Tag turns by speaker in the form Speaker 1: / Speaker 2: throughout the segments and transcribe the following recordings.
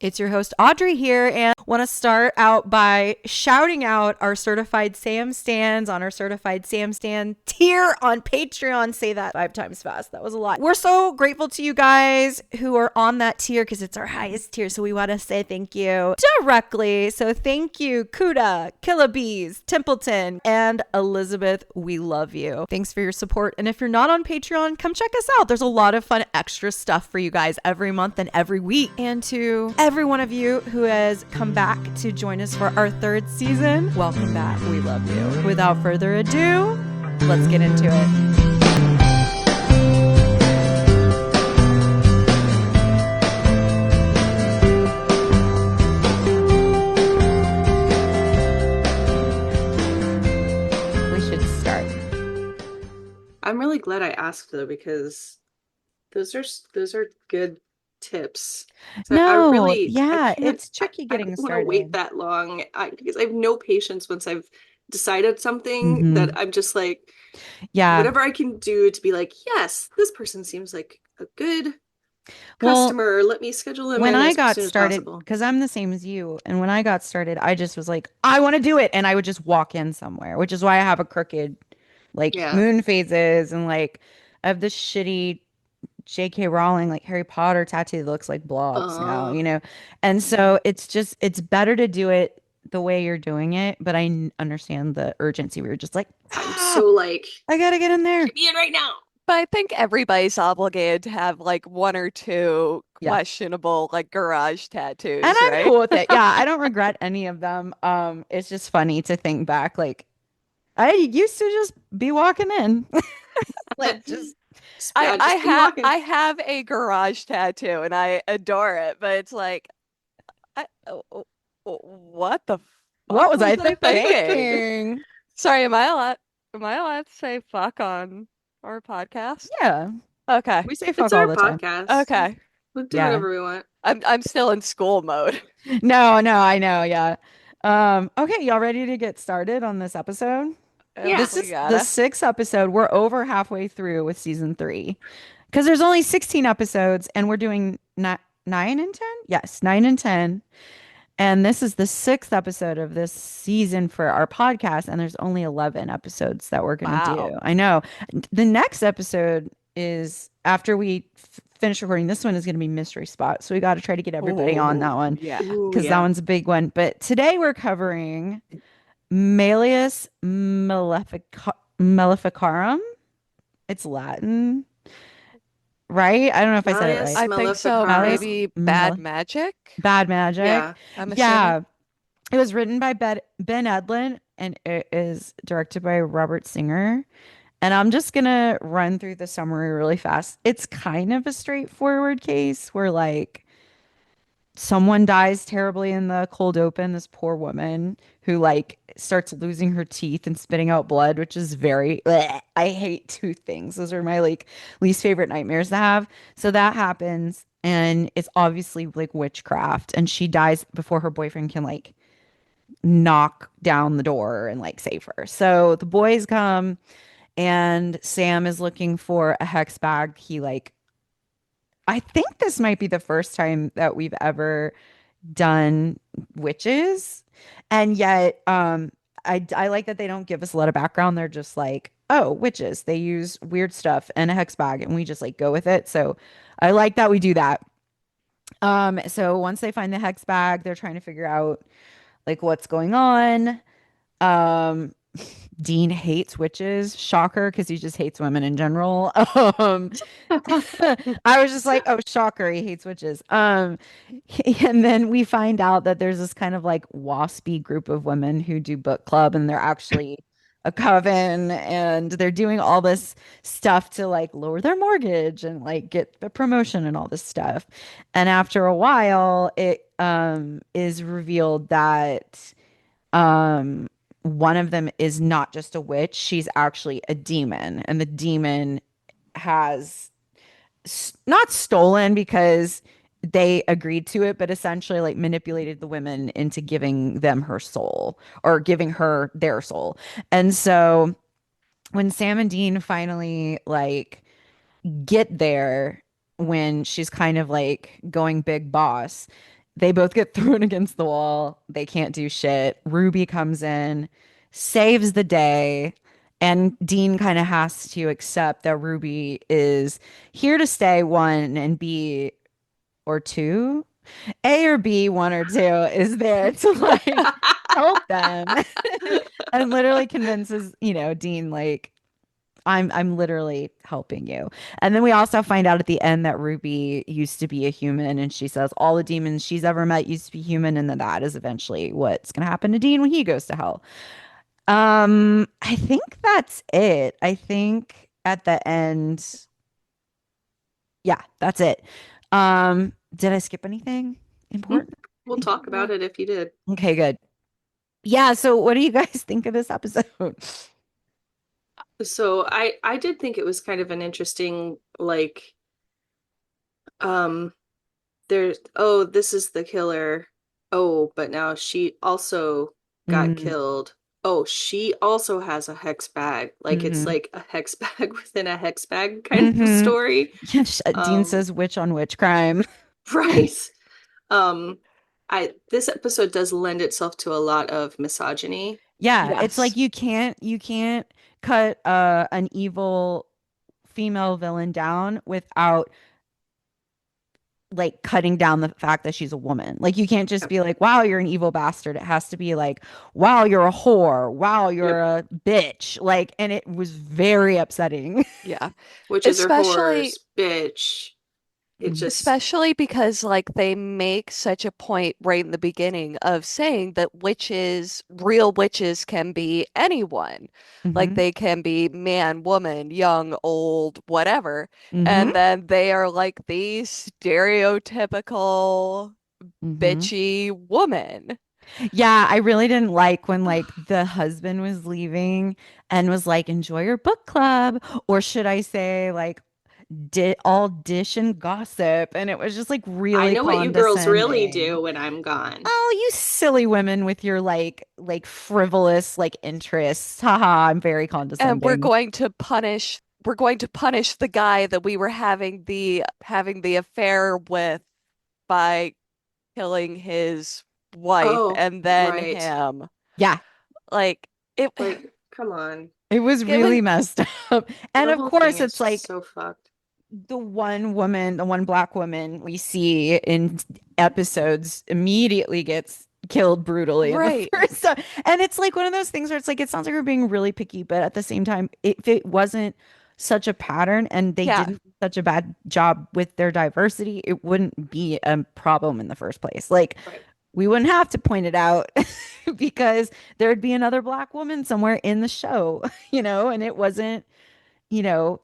Speaker 1: It's your host, Audrey here, and want to start out by shouting out our certified Sam stands on our certified Sam stand tier on Patreon. Say that 5 times fast. That was a lot. We're so grateful to you guys who are on that tier because it's our highest tier. So we want to say thank you directly. So thank you, Kuda, Killabees, Templeton, and Elizabeth. We love you. Thanks for your support. And if you're not on Patreon, come check us out. There's a lot of fun extra stuff for you guys every month and every week. And to every one of you who has come back to join us for our 3rd season, welcome back. We love you. Without further ado, let's get into it. We should start.
Speaker 2: I'm really glad I asked though, because those are good tips. So
Speaker 1: it's tricky getting
Speaker 2: I don't
Speaker 1: started.
Speaker 2: want to wait that long because I have no patience once I've decided something that I'm just like, whatever I can do to be like, yes, this person seems like a good customer. Let me schedule them
Speaker 1: when
Speaker 2: in
Speaker 1: I
Speaker 2: as
Speaker 1: got
Speaker 2: soon as
Speaker 1: started,
Speaker 2: possible.
Speaker 1: because I'm the same as you, and when I got started, I just was like, I want to do it, and I would just walk in somewhere, which is why I have a crooked, moon phases, and I have this shitty J.K. Rowling Harry Potter tattoo that looks like blobs now, and so it's better to do it the way you're doing it, but I understand the urgency. We were just like,
Speaker 2: I'm so like,
Speaker 1: I gotta get in there.
Speaker 2: get me in right now.
Speaker 3: But I think everybody's obligated to have 1 or 2 questionable garage tattoos,
Speaker 1: and I'm
Speaker 3: right?
Speaker 1: cool with it. Yeah, I don't regret any of them. It's just funny to think back. I used to just be walking in, just.
Speaker 3: I have a garage tattoo and I adore it, but it's like, what the fuck
Speaker 1: What was I
Speaker 3: thinking?
Speaker 1: thinking?
Speaker 3: Sorry, am I allowed to say fuck on our podcast?
Speaker 1: Yeah.
Speaker 3: Okay.
Speaker 1: We say fuck
Speaker 2: It's
Speaker 1: all
Speaker 2: our
Speaker 1: the time.
Speaker 3: podcast. Okay.
Speaker 2: We'll do whatever we want.
Speaker 3: I'm still in school mode.
Speaker 1: No, I know, yeah. Okay, y'all ready to get started on this episode?
Speaker 2: Yeah.
Speaker 1: This is the 6th episode. We're over halfway through with season 3. Because there's only 16 episodes and we're doing 9 and 10? Yes, 9 and 10. And this is the 6th episode of this season for our podcast, and there's only 11 episodes that we're going to do. I know. The next episode is after we finish recording. This one is going to be Mystery Spot, so we got to try to get everybody on that one.
Speaker 3: Yeah.
Speaker 1: Because that one's a big one. But today we're covering Malleus Maleficarum. It's Latin. Right? I don't know if I said it right.
Speaker 3: I think so. Maybe Bad Magic?
Speaker 1: Bad Magic.
Speaker 2: Yeah.
Speaker 1: Yeah. It was written by Ben Edlund and it is directed by Robert Singer. And I'm just going to run through the summary really fast. It's kind of a straightforward case where someone dies terribly in the cold open, this poor woman who starts losing her teeth and spitting out blood, which is very bleh. I hate tooth things. Those are my least favorite nightmares to have. So that happens and it's obviously witchcraft, and she dies before her boyfriend can knock down the door and save her. So the boys come and Sam is looking for a hex bag. I think this might be the first time that we've ever done witches. And yet, I like that they don't give us a lot of background. They're just oh, witches. They use weird stuff and a hex bag, and we just go with it. So I like that we do that. So once they find the hex bag, they're trying to figure out what's going on. Dean hates witches. Shocker, because he just hates women in general. I was just oh, shocker, he hates witches. And then we find out that there's this kind of waspy group of women who do book club, and they're actually a coven, and they're doing all this stuff to lower their mortgage and get a promotion and all this stuff. And after a while, it is revealed that one of them is not just a witch, she's actually a demon. And the demon has not stolen because they agreed to it, but essentially manipulated the women into giving them her soul, or giving her their soul. And so when Sam and Dean finally get there, when she's kind of going big boss, They both get thrown against the wall. They can't do shit. Ruby comes in, saves the day, and Dean kind of has to accept that Ruby is here to stay, one, and B or two. A or B, one or two, is there to like help them and literally convinces, Dean like I'm literally helping you. And then we also find out at the end that Ruby used to be a human and she says all the demons she's ever met used to be human and then that is eventually what's going to happen to Dean when he goes to hell. I think that's it. I think at the end, yeah, that's it. Did I skip anything important?
Speaker 2: We'll talk about it if you did.
Speaker 1: Okay, good. Yeah, so what do you guys think of this episode?
Speaker 2: So I did think it was kind of an interesting like um there's this is the killer. Oh, but now she also got
Speaker 1: Mm,
Speaker 2: killed. Oh, she also has a hex bag. Like it's
Speaker 1: hmm
Speaker 2: like a hex bag within a hex bag kind of
Speaker 1: hmm
Speaker 2: story.
Speaker 1: Yes, Dean
Speaker 2: Um
Speaker 1: says witch on witch crime.
Speaker 2: right. Um I this episode does lend itself to a lot of misogyny.
Speaker 1: Yeah, it's like
Speaker 3: Yes.
Speaker 1: you can't cut an evil female villain down without like cutting down the fact that she's a woman. Like you can't just
Speaker 2: Yep.
Speaker 1: be like, "Wow, you're an evil bastard." It has to be like, "Wow, you're a whore. Wow, you're
Speaker 2: Yep.
Speaker 1: a bitch." Like, and it was very upsetting.
Speaker 3: Yeah.
Speaker 2: Witches are
Speaker 3: Especially
Speaker 2: whores, bitch. It
Speaker 1: Mhm.
Speaker 2: just
Speaker 3: especially because like they make such a point right in the beginning of saying that real witches can be anyone. Like
Speaker 1: Mhm.
Speaker 3: they can be man, woman, young, old, whatever.
Speaker 1: Mhm.
Speaker 3: And then they are like these stereotypical
Speaker 1: Mhm.
Speaker 3: bitchy woman.
Speaker 1: Yeah, I really didn't like when like the husband was leaving and was like, "Enjoy your book club," or should I say like di all dish and gossip, and it was just like
Speaker 2: I
Speaker 1: really
Speaker 2: know what you girls really
Speaker 1: condescending.
Speaker 2: do when I'm gone.
Speaker 1: Oh, you silly women with your like frivolous like interests. Haha, I'm very
Speaker 3: And
Speaker 1: condescending.
Speaker 3: we're going to punish the guy that we were having the affair with by killing his wife
Speaker 2: Oh,
Speaker 3: and then
Speaker 2: right.
Speaker 3: him.
Speaker 1: Yeah,
Speaker 3: Like it
Speaker 2: Like, come on.
Speaker 1: it was
Speaker 3: it was
Speaker 1: really messed up. And
Speaker 2: The
Speaker 1: of
Speaker 2: whole thing
Speaker 1: course,
Speaker 2: is
Speaker 1: it's
Speaker 2: just
Speaker 1: like
Speaker 2: so fucked.
Speaker 1: the one woman, the one black woman we see in episodes immediately gets killed brutally in the
Speaker 3: right.
Speaker 1: first time. And it's like one of those things where it's like it sounds like we're being really picky, but at the same time, if it wasn't such a pattern and they
Speaker 3: Yeah.
Speaker 1: didn't do such a bad job with their diversity, it wouldn't be a problem in the first place. Like
Speaker 2: Right.
Speaker 1: we wouldn't have to point it out because there'd be another black woman somewhere in the show, and it wasn't,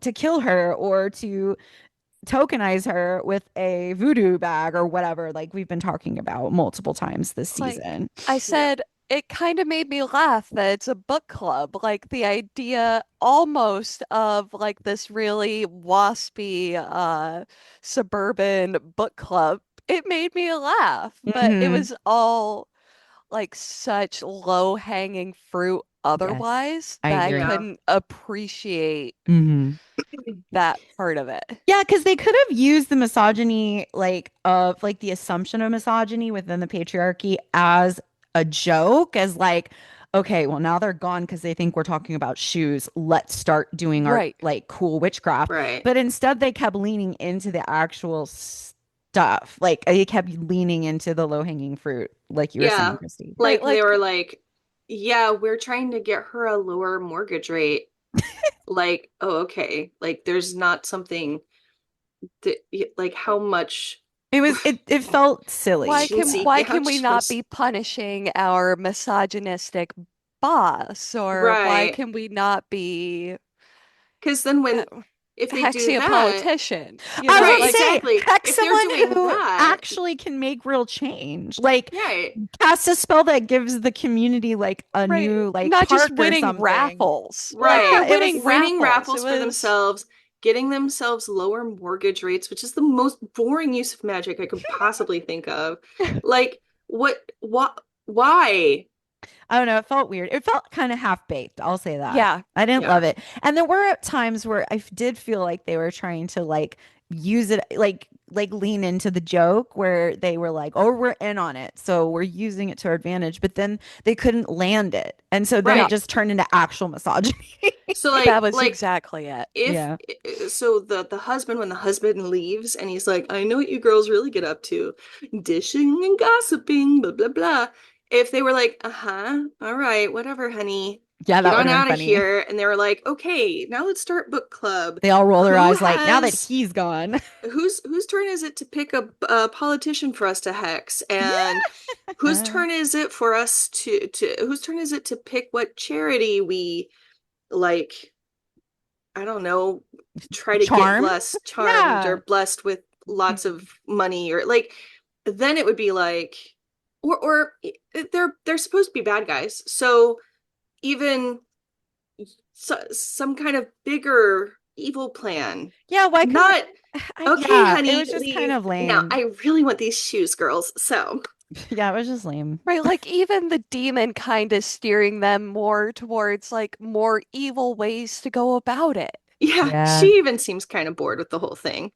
Speaker 1: to kill her or to tokenize her with a voodoo bag or whatever, like we've been talking about multiple times this
Speaker 3: Like
Speaker 1: season.
Speaker 3: I
Speaker 2: Yep.
Speaker 3: said, it kind of made me laugh that it's a book club. Like the idea almost of like this really waspy suburban book club. It made me laugh, but it
Speaker 1: Hmm
Speaker 3: was all like such low-hanging fruit
Speaker 1: Yes,
Speaker 3: otherwise
Speaker 1: I
Speaker 3: that I
Speaker 1: agree.
Speaker 2: Yeah.
Speaker 3: couldn't appreciate
Speaker 1: hmm
Speaker 3: that part of it.
Speaker 1: Yeah, because they could have used the misogyny, like of like the assumption of misogyny within the patriarchy as a joke, as like, okay, well now they're gone because they think we're talking about shoes. Let's start doing our
Speaker 3: Right.
Speaker 1: like cool witchcraft.
Speaker 2: Right.
Speaker 1: But instead, they kept leaning into the actual stuff. Like they kept leaning into the low hanging fruit, like you were saying,
Speaker 2: Yeah.
Speaker 1: Christy.
Speaker 3: Right.
Speaker 2: Like they
Speaker 3: Like
Speaker 2: were like, yeah, we're trying to get her a lower mortgage rate. Like, oh, okay. Like there's not something that like how much
Speaker 1: It felt silly.
Speaker 2: agency.
Speaker 3: why
Speaker 2: Yeah,
Speaker 3: can we not
Speaker 2: just
Speaker 3: be punishing our misogynistic boss? Or why
Speaker 2: right.
Speaker 3: can we not be
Speaker 2: Because then
Speaker 3: uh,
Speaker 2: when if they do
Speaker 3: hexing a
Speaker 2: that,
Speaker 3: politician? You
Speaker 1: I
Speaker 3: know,
Speaker 1: will
Speaker 2: right,
Speaker 3: like
Speaker 1: say,
Speaker 2: exactly.
Speaker 1: heck,
Speaker 2: If they're
Speaker 1: someone
Speaker 2: doing
Speaker 1: who
Speaker 2: that,
Speaker 1: actually can make real change. Like
Speaker 2: yeah,
Speaker 1: cast a spell that gives the community like a
Speaker 3: right,
Speaker 1: new like
Speaker 3: not just
Speaker 1: park or
Speaker 3: winning
Speaker 1: something.
Speaker 3: raffles. Like they're
Speaker 2: right.
Speaker 1: Yeah, it was
Speaker 3: winning
Speaker 2: Winning
Speaker 3: raffles. It
Speaker 2: raffles for
Speaker 3: was
Speaker 2: themselves, getting themselves lower mortgage rates, which is the most boring use of magic I could possibly think of. Like, what, why?
Speaker 1: I don't know, it felt weird. It felt kind of half-baked, I'll say that.
Speaker 3: yeah,
Speaker 1: I didn't
Speaker 2: Yeah.
Speaker 1: love it. And there were times where I did feel like they were trying to like use it like lean into the joke where they were like, oh, we're in on it, so we're using it to our advantage, but then they couldn't land it, and so then
Speaker 3: Yeah.
Speaker 1: it
Speaker 2: Right.
Speaker 1: just turned into actual misogyny.
Speaker 2: So
Speaker 3: That was
Speaker 2: like
Speaker 3: exactly it.
Speaker 2: if
Speaker 1: Yeah.
Speaker 2: so the husband, when the husband leaves and he's like, I know what you girls really get up to, dishing and gossiping, blah blah blah. If they were like, uh-huh, all right, whatever, honey,
Speaker 1: Yeah,
Speaker 2: get
Speaker 1: that would
Speaker 2: on
Speaker 1: have been
Speaker 2: out of
Speaker 1: funny.
Speaker 2: here, and they were like, okay, now let's start book club.
Speaker 1: They all roll their
Speaker 2: Who
Speaker 1: eyes like, now that
Speaker 2: has
Speaker 1: he's gone.
Speaker 2: whose turn is it to pick a politician for us to hex, and whose
Speaker 1: Yeah.
Speaker 2: turn is it for us to whose turn is it to pick what charity we like, I don't know, try to get
Speaker 1: Charm.
Speaker 2: blessed, charmed, or
Speaker 1: Yeah.
Speaker 2: blessed with lots of money, or like, then it would be like, or they're supposed to be bad guys. So even some kind of bigger evil plan.
Speaker 1: Yeah, why couldn't
Speaker 2: Not, okay,
Speaker 1: yeah, it
Speaker 2: honey,
Speaker 1: was just kind
Speaker 2: leave.
Speaker 1: of
Speaker 2: Now,
Speaker 1: lame.
Speaker 2: I really want these shoes, girls. So,
Speaker 1: Yeah, it was just lame.
Speaker 3: Right, like even the demon kind of steering them more towards like more evil ways to go about it.
Speaker 2: yeah,
Speaker 1: Yeah.
Speaker 2: she even seems kind of bored with the whole thing.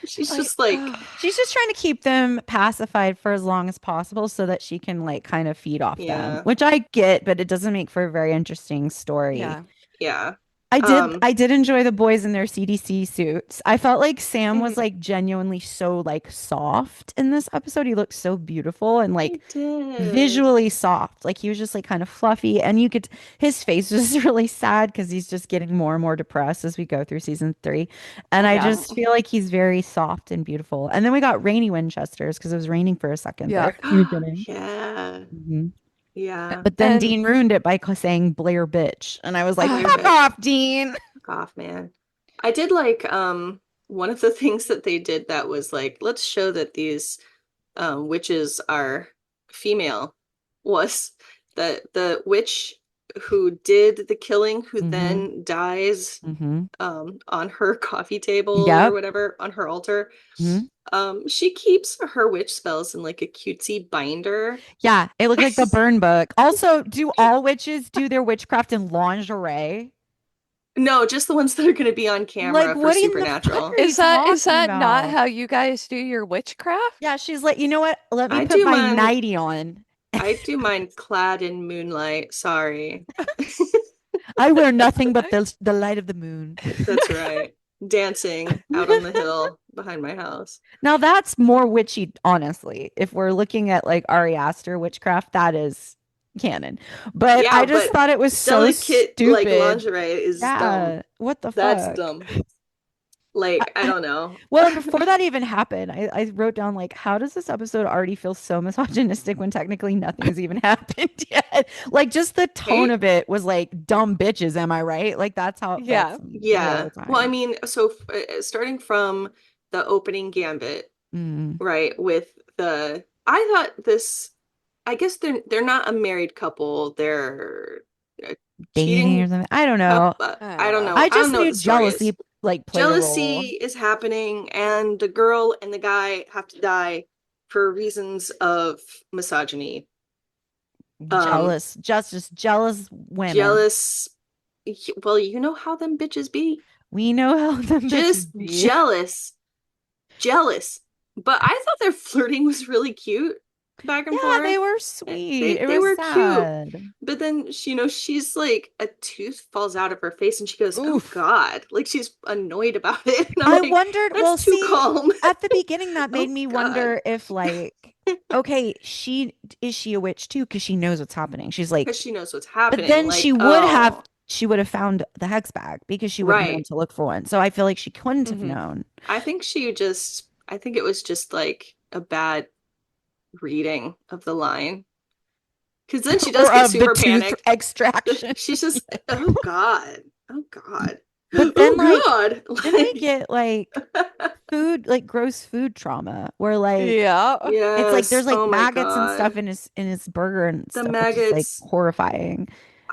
Speaker 2: She's
Speaker 3: Like,
Speaker 2: just like,
Speaker 1: She's just trying to keep them pacified for as long as possible so that she can like kind of feed off them,
Speaker 2: yeah,
Speaker 1: which I get, but it doesn't make for a very interesting story.
Speaker 3: yeah.
Speaker 2: yeah.
Speaker 1: I did
Speaker 2: Um,
Speaker 1: I did enjoy the boys in their CDC suits. I felt like Sam was
Speaker 2: mhm.
Speaker 1: like genuinely so like soft in this episode. He looked so beautiful and
Speaker 2: I
Speaker 1: like
Speaker 2: did.
Speaker 1: visually soft. Like he was just like kind of fluffy, and you could his face was really sad because he's just getting more and more depressed as we go through season 3. And I
Speaker 3: Yeah.
Speaker 1: just feel like he's very soft and beautiful. And then we got rainy Winchesters because it was raining for a second
Speaker 3: Yeah.
Speaker 1: there in the beginning.
Speaker 2: Yeah,
Speaker 1: Mhm.
Speaker 2: yeah.
Speaker 1: But then
Speaker 3: And
Speaker 1: Dean ruined it by saying Blair bitch. And I was like,
Speaker 2: Blair
Speaker 1: fuck
Speaker 2: bitch.
Speaker 1: off, Dean.
Speaker 2: Fuck off, man. I did like one of the things that they did that was like, let's show that these witches are female, was the witch who did the killing, who
Speaker 1: Hmm.
Speaker 2: then dies
Speaker 1: Hmm.
Speaker 2: on her coffee table or
Speaker 1: Yep.
Speaker 2: whatever, on her altar.
Speaker 1: Hmm.
Speaker 2: She keeps her witch spells in like a cutesy binder.
Speaker 1: Yeah, it looked like the burn book. Also, do all witches do their witchcraft in lingerie?
Speaker 2: No, just the ones that are going to be on
Speaker 1: Like,
Speaker 2: camera for
Speaker 1: what in the fuck
Speaker 2: Supernatural.
Speaker 1: are you
Speaker 3: is
Speaker 1: talking
Speaker 3: that not
Speaker 1: about?
Speaker 3: how you guys do your witchcraft?
Speaker 1: Yeah, she's like, you know what? Let me
Speaker 2: I
Speaker 1: put
Speaker 2: do
Speaker 1: my
Speaker 2: mine.
Speaker 1: nightie on.
Speaker 2: I do mine clad in moonlight. Sorry.
Speaker 1: I wear nothing but the light of the moon.
Speaker 2: That's right. Dancing out on the hill behind my house.
Speaker 1: Now that's more witchy, honestly. If we're looking at like Ari Aster witchcraft, that is canon. But
Speaker 2: Yeah,
Speaker 1: I just
Speaker 2: but
Speaker 1: thought it was so
Speaker 2: delicate like
Speaker 1: stupid.
Speaker 2: lingerie is dumb.
Speaker 1: Yeah, what the
Speaker 2: That's
Speaker 1: fuck?
Speaker 2: dumb. Like, I don't know.
Speaker 1: Well, and before that even happened, I wrote down like, how does this episode already feel so misogynistic when technically nothing has even happened yet? Like, just the tone
Speaker 2: Right?
Speaker 1: of it was like, dumb bitches, am I right? Like, that's how it felt
Speaker 3: Yeah.
Speaker 1: the whole
Speaker 2: Yeah. Well, I
Speaker 1: time.
Speaker 2: mean, so starting from the opening gambit,
Speaker 1: Mm.
Speaker 2: right, with the I thought this, I guess they're not a married couple. They're a
Speaker 1: Dating or
Speaker 2: cheating
Speaker 1: something. I don't know.
Speaker 2: couple.
Speaker 3: I
Speaker 2: I
Speaker 3: don't
Speaker 2: don't
Speaker 3: know.
Speaker 2: know.
Speaker 1: I
Speaker 2: I don't
Speaker 1: just
Speaker 2: know what
Speaker 1: knew
Speaker 2: the story is.
Speaker 1: jealousy like played a role.
Speaker 2: Jealousy is happening, and the girl and the guy have to die for reasons of misogyny. Um,
Speaker 1: Jealous, just jealous women.
Speaker 2: jealous. Well, you know how them bitches be.
Speaker 1: We know how them bitches
Speaker 2: Just
Speaker 1: be.
Speaker 2: jealous, jealous. But I thought their flirting was really cute, back and
Speaker 1: Yeah, they
Speaker 2: forth.
Speaker 1: were sweet. It
Speaker 2: They
Speaker 1: was
Speaker 2: were cute.
Speaker 1: sad.
Speaker 2: But then, she's like, a tooth falls out of her face and she goes, "Oh
Speaker 1: Oof.
Speaker 2: God." Like she's annoyed about it. And I'm
Speaker 1: I
Speaker 2: like,
Speaker 1: wondered,
Speaker 2: that's
Speaker 1: well,
Speaker 2: too
Speaker 1: see,
Speaker 2: calm.
Speaker 1: at the beginning that made
Speaker 2: Oh
Speaker 1: me
Speaker 2: God.
Speaker 1: wonder if like, okay, she is she a witch too? Because she knows what's happening. She's like,
Speaker 2: Because she knows what's
Speaker 1: but
Speaker 2: happening.
Speaker 1: then
Speaker 2: Like, oh,
Speaker 1: she would have found the hex bag because she would have known
Speaker 2: right.
Speaker 1: to look for one. So I feel like she couldn't have
Speaker 3: Hmm.
Speaker 1: known.
Speaker 2: I think it was just like a bad reading of the line. Because then she does
Speaker 1: Or
Speaker 2: get
Speaker 1: of the
Speaker 2: super
Speaker 1: tooth
Speaker 2: panicked.
Speaker 1: extraction.
Speaker 2: She's just, oh God. Oh God.
Speaker 1: But then
Speaker 2: Oh
Speaker 1: like
Speaker 2: God.
Speaker 1: then we get like food, like gross food trauma where like
Speaker 3: Yeah.
Speaker 1: it's like
Speaker 2: Yes.
Speaker 1: there's like
Speaker 2: Oh my
Speaker 1: maggots and stuff
Speaker 2: God.
Speaker 1: in his burger and
Speaker 2: The
Speaker 1: stuff, which is like
Speaker 2: maggots.
Speaker 1: horrifying.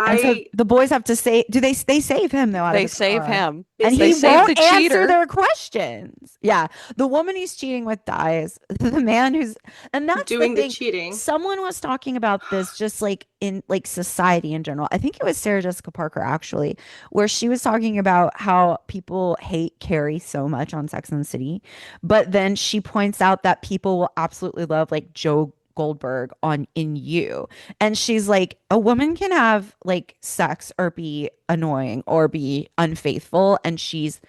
Speaker 1: And so
Speaker 2: I
Speaker 1: the boys have to say, they save him though out of
Speaker 3: They
Speaker 1: the
Speaker 3: save
Speaker 1: car.
Speaker 3: him.
Speaker 2: they
Speaker 1: And
Speaker 3: They
Speaker 1: he
Speaker 2: save
Speaker 3: save
Speaker 2: him.
Speaker 3: the
Speaker 1: won't answer
Speaker 3: cheater.
Speaker 1: their questions. Yeah. The woman he's cheating with dies. The man who's, and that's the
Speaker 2: Doing the
Speaker 1: thing.
Speaker 2: cheating.
Speaker 1: Someone was talking about this just like in like society in general. I think it was Sarah Jessica Parker actually, where she was talking about how people hate Carrie so much on Sex and the City. But then she points out that people will absolutely love like Joe Goldberg on In You. And she's like, a woman can have like sex or be annoying or be unfaithful, and she's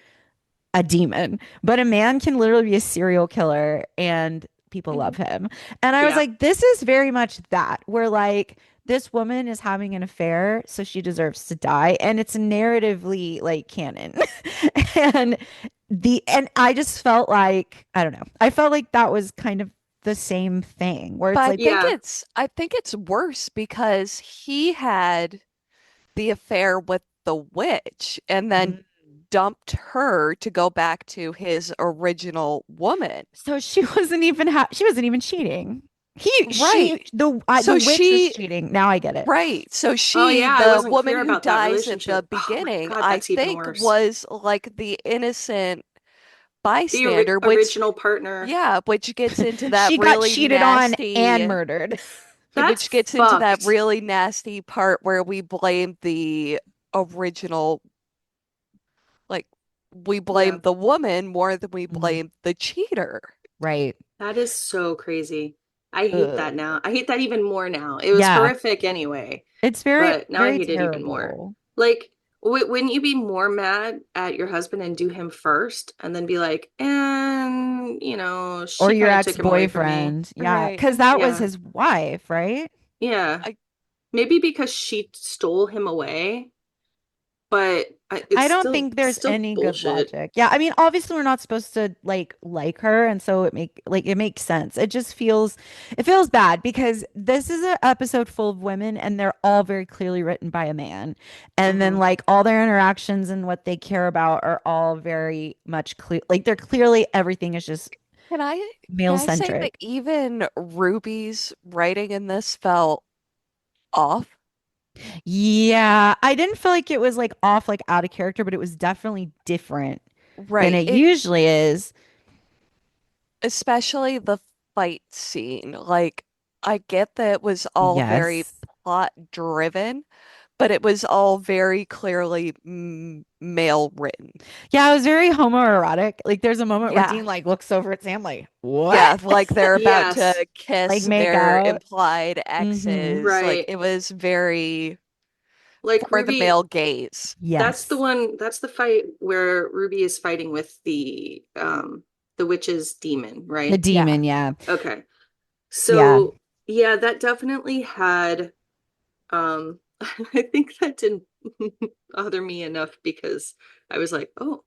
Speaker 1: a demon. But a man can literally be a serial killer and people love him. And I was
Speaker 2: Yeah.
Speaker 1: like, this is very much that, where like this woman is having an affair, so she deserves to die. And it's narratively like canon. and and I just felt like, I don't know. I felt like that was kind of the same thing where it's
Speaker 3: But
Speaker 1: like,
Speaker 2: Yeah.
Speaker 3: I think it's worse because he had the affair with the witch and then
Speaker 1: mm,
Speaker 3: dumped her to go back to his original woman.
Speaker 1: so she she wasn't even cheating.
Speaker 3: Right.
Speaker 1: The
Speaker 3: So
Speaker 1: witch was
Speaker 3: she,
Speaker 1: cheating. Now I get it.
Speaker 3: right. So
Speaker 2: Oh
Speaker 3: she,
Speaker 2: yeah, I
Speaker 3: the
Speaker 2: wasn't
Speaker 3: woman
Speaker 2: clear
Speaker 3: who
Speaker 2: about that
Speaker 3: dies at the
Speaker 2: relationship. Oh my
Speaker 3: beginning,
Speaker 2: God,
Speaker 3: I
Speaker 2: that's even
Speaker 3: think
Speaker 2: worse.
Speaker 3: was like the innocent
Speaker 2: The
Speaker 3: bystander, which,
Speaker 2: original partner.
Speaker 3: yeah, which gets into that
Speaker 1: She got
Speaker 3: really
Speaker 1: cheated on and
Speaker 3: nasty,
Speaker 1: murdered.
Speaker 2: That's
Speaker 3: which gets into that
Speaker 2: fucked.
Speaker 3: really nasty part where we blame the original, like, we
Speaker 2: Yeah.
Speaker 3: blame the woman more than we
Speaker 1: Mhm.
Speaker 3: blame the cheater.
Speaker 1: Right.
Speaker 2: That is so crazy. I hate
Speaker 1: Ugh.
Speaker 2: that now. I hate that even more now. It was
Speaker 1: Yeah.
Speaker 2: horrific anyway,
Speaker 1: It's very,
Speaker 2: but now I
Speaker 1: very
Speaker 2: hate it even more.
Speaker 1: terrible.
Speaker 2: Like, wouldn't you be more mad at your husband and do him first and then be like, and,
Speaker 1: Or
Speaker 2: she
Speaker 1: your
Speaker 2: kind of took him away from me?
Speaker 1: ex-boyfriend. Yeah.
Speaker 3: Right.
Speaker 1: Because that was
Speaker 2: Yeah.
Speaker 1: his wife, right?
Speaker 2: Yeah.
Speaker 3: I
Speaker 2: Maybe because she stole him away, but it's
Speaker 1: I don't
Speaker 2: still
Speaker 1: think there's
Speaker 2: still
Speaker 1: any good
Speaker 2: bullshit.
Speaker 1: logic. Yeah, I mean, obviously we're not supposed to like her, and so it makes sense. It feels bad because this is an episode full of women and they're all very clearly written by a man. And then
Speaker 2: Hmm.
Speaker 1: like all their interactions and what they care about are all very much clear. Like they're clearly everything is just
Speaker 3: can I
Speaker 1: male
Speaker 3: can I say that
Speaker 1: centric.
Speaker 3: even Ruby's writing in this felt off?
Speaker 1: Yeah, I didn't feel like it was like off like out of character, but it was definitely different than
Speaker 3: Right.
Speaker 1: it
Speaker 3: It
Speaker 1: usually is.
Speaker 3: especially the fight scene. Like, I get that it was all very
Speaker 1: Yes.
Speaker 3: plot driven, but it was all very clearly male written.
Speaker 1: Yeah, it was very homoerotic. Like there's a moment where
Speaker 3: Yeah.
Speaker 1: Dean like looks over at Sam like,
Speaker 3: Yeah,
Speaker 1: "What?"
Speaker 3: like they're about
Speaker 2: Yes.
Speaker 3: to
Speaker 1: Like
Speaker 3: kiss
Speaker 1: make
Speaker 3: their
Speaker 1: out.
Speaker 3: implied
Speaker 1: Mm-hmm.
Speaker 3: exes. Like
Speaker 2: Right.
Speaker 3: it was very
Speaker 2: Like
Speaker 3: for the
Speaker 2: Ruby,
Speaker 3: male gaze.
Speaker 1: Yes.
Speaker 2: that's the fight where Ruby is fighting with the witch's demon,
Speaker 1: The
Speaker 2: right?
Speaker 3: Yeah.
Speaker 1: demon, yeah.
Speaker 2: Okay.
Speaker 1: Yeah.
Speaker 2: So yeah, that definitely had I think that didn't bother me enough because I was like, oh,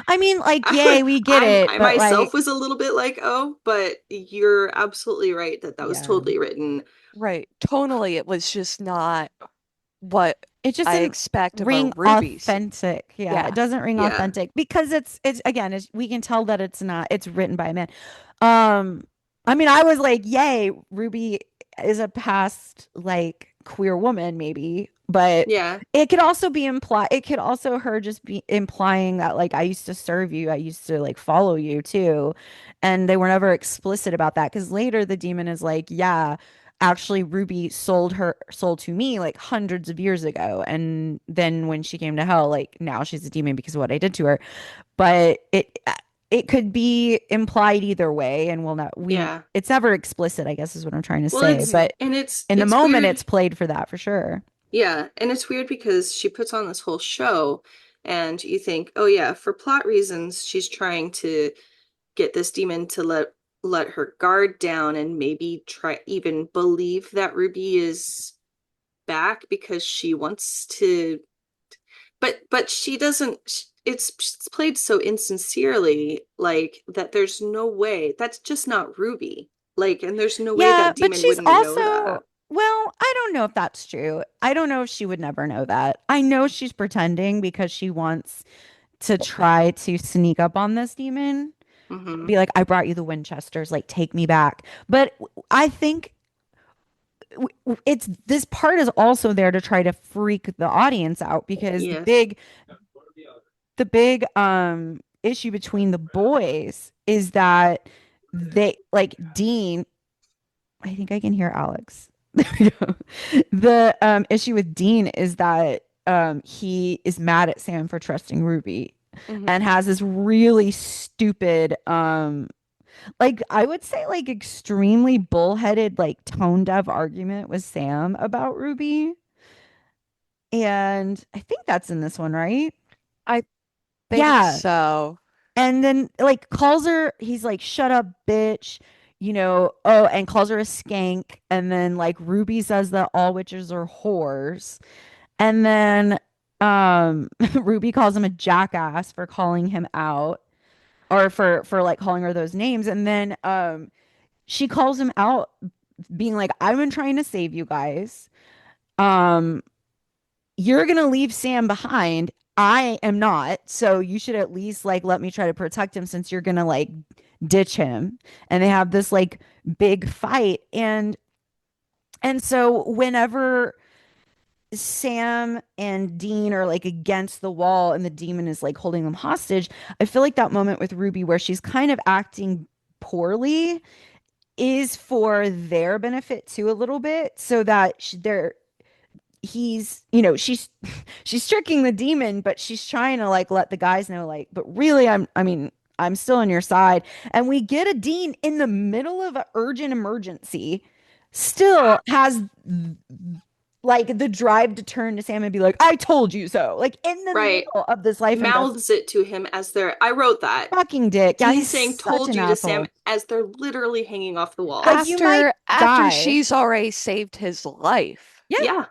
Speaker 1: I mean, like,
Speaker 2: I,
Speaker 1: yay, we get it,
Speaker 2: I
Speaker 1: but
Speaker 2: myself
Speaker 1: like,
Speaker 2: was a little bit like, oh, but you're absolutely right that that was
Speaker 1: yeah.
Speaker 2: totally written.
Speaker 3: Right. Tonally, it was just not what
Speaker 1: It just
Speaker 3: I
Speaker 1: didn't
Speaker 3: expect of a
Speaker 1: ring
Speaker 3: Ruby scene.
Speaker 1: authentic. Yeah, it
Speaker 3: Yeah.
Speaker 1: doesn't ring
Speaker 2: Yeah.
Speaker 1: authentic because it's again, we can tell that it's written by a man. Um, I mean, I was like, yay, Ruby is a past like queer woman, maybe, but
Speaker 2: Yeah.
Speaker 1: it could also her just be implying that like I used to serve you, I used to like follow you too. And they were never explicit about that because later the demon is like, yeah, actually Ruby sold to me like hundreds of years ago. And then when she came to hell, like now she's a demon because of what I did to her. But it could be implied either way, and
Speaker 2: Yeah.
Speaker 1: it's never explicit, I guess is what I'm trying to
Speaker 2: Well,
Speaker 1: say.
Speaker 3: Hmm.
Speaker 1: But
Speaker 2: it's
Speaker 1: in the
Speaker 2: it's
Speaker 1: moment
Speaker 2: weird.
Speaker 1: it's played for that for sure.
Speaker 2: Yeah, and it's weird because she puts on this whole show and you think, "Oh yeah, for plot reasons, she's trying to get this demon to let her guard down and maybe try even believe that Ruby is back because she wants to but she doesn't it's played so insincerely like that there's no way that's just not Ruby. Like and there's no way
Speaker 1: Yeah,
Speaker 2: that
Speaker 1: but
Speaker 2: demon
Speaker 1: she's
Speaker 2: wouldn't know
Speaker 1: also,
Speaker 2: that.
Speaker 1: well, I don't know if that's true. I don't know if she would never know that. I know she's pretending because she wants to try to sneak up on this demon,
Speaker 2: Hmm.
Speaker 1: be like, I brought you the Winchesters, like take me back. But I think it's this part is also there to try to freak the audience out because
Speaker 2: Yes.
Speaker 1: the big issue between the boys is that they like Dean. I think I can hear Alex. There we go. The issue with Dean is that he is mad at Sam for trusting Ruby
Speaker 3: Hmm.
Speaker 1: and has this really stupid like I would say like extremely bullheaded like tone deaf argument with Sam about Ruby. And I think that's in this one, right?
Speaker 3: I think
Speaker 1: Yeah.
Speaker 3: so.
Speaker 1: And then like calls her, he's like, shut up, bitch. Oh, and calls her a skank. And then like Ruby says that all witches are whores. And then Ruby calls him a jackass for calling him out or for like calling her those names. And then she calls him out being like, I've been trying to save you guys. Um, you're gonna leave Sam behind. I am not. So you should at least like let me try to protect him since you're gonna like ditch him. And they have this like big fight. And so whenever Sam and Dean are like against the wall and the demon is like holding them hostage, I feel like that moment with Ruby where she's kind of acting poorly is for their benefit too a little bit so that they're he's she's tricking the demon but she's trying to like let the guys know like but really I'm still on your side and we get a Dean in the middle of an urgent emergency still has like the drive to turn to Sam and be like I told you so like in the
Speaker 2: Right.
Speaker 1: middle of this life and death
Speaker 2: Mouths it to him as they're, I wrote that.
Speaker 1: fucking dick. Yeah,
Speaker 2: Dean
Speaker 1: he's
Speaker 2: saying
Speaker 1: such
Speaker 2: told
Speaker 1: an
Speaker 2: you to Sam
Speaker 1: asshole.
Speaker 2: as they're literally hanging off the
Speaker 1: Like
Speaker 2: walls.
Speaker 1: you might
Speaker 3: After
Speaker 1: die.
Speaker 3: she's already saved his life.
Speaker 1: Yeah.
Speaker 2: Yeah.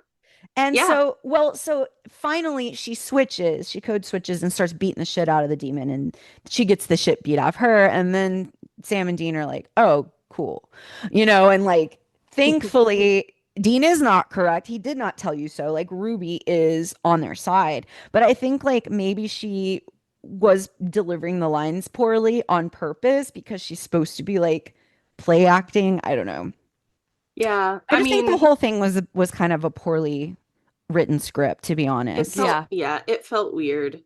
Speaker 1: And
Speaker 2: Yeah.
Speaker 1: so, well, so finally she code switches and starts beating the shit out of the demon and she gets the shit beat off her. And then Sam and Dean are like, oh, cool. And like, thankfully, Dean is not correct. He did not tell you so. Like, Ruby is on their side. But I think like maybe she was delivering the lines poorly on purpose because she's supposed to be like play acting. I don't know.
Speaker 2: Yeah.
Speaker 1: I
Speaker 2: I
Speaker 1: just think the
Speaker 2: mean,
Speaker 1: whole thing was kind of a poorly written script, to be
Speaker 2: it
Speaker 1: honest.
Speaker 2: felt,
Speaker 3: Yeah.
Speaker 2: yeah, it felt weird.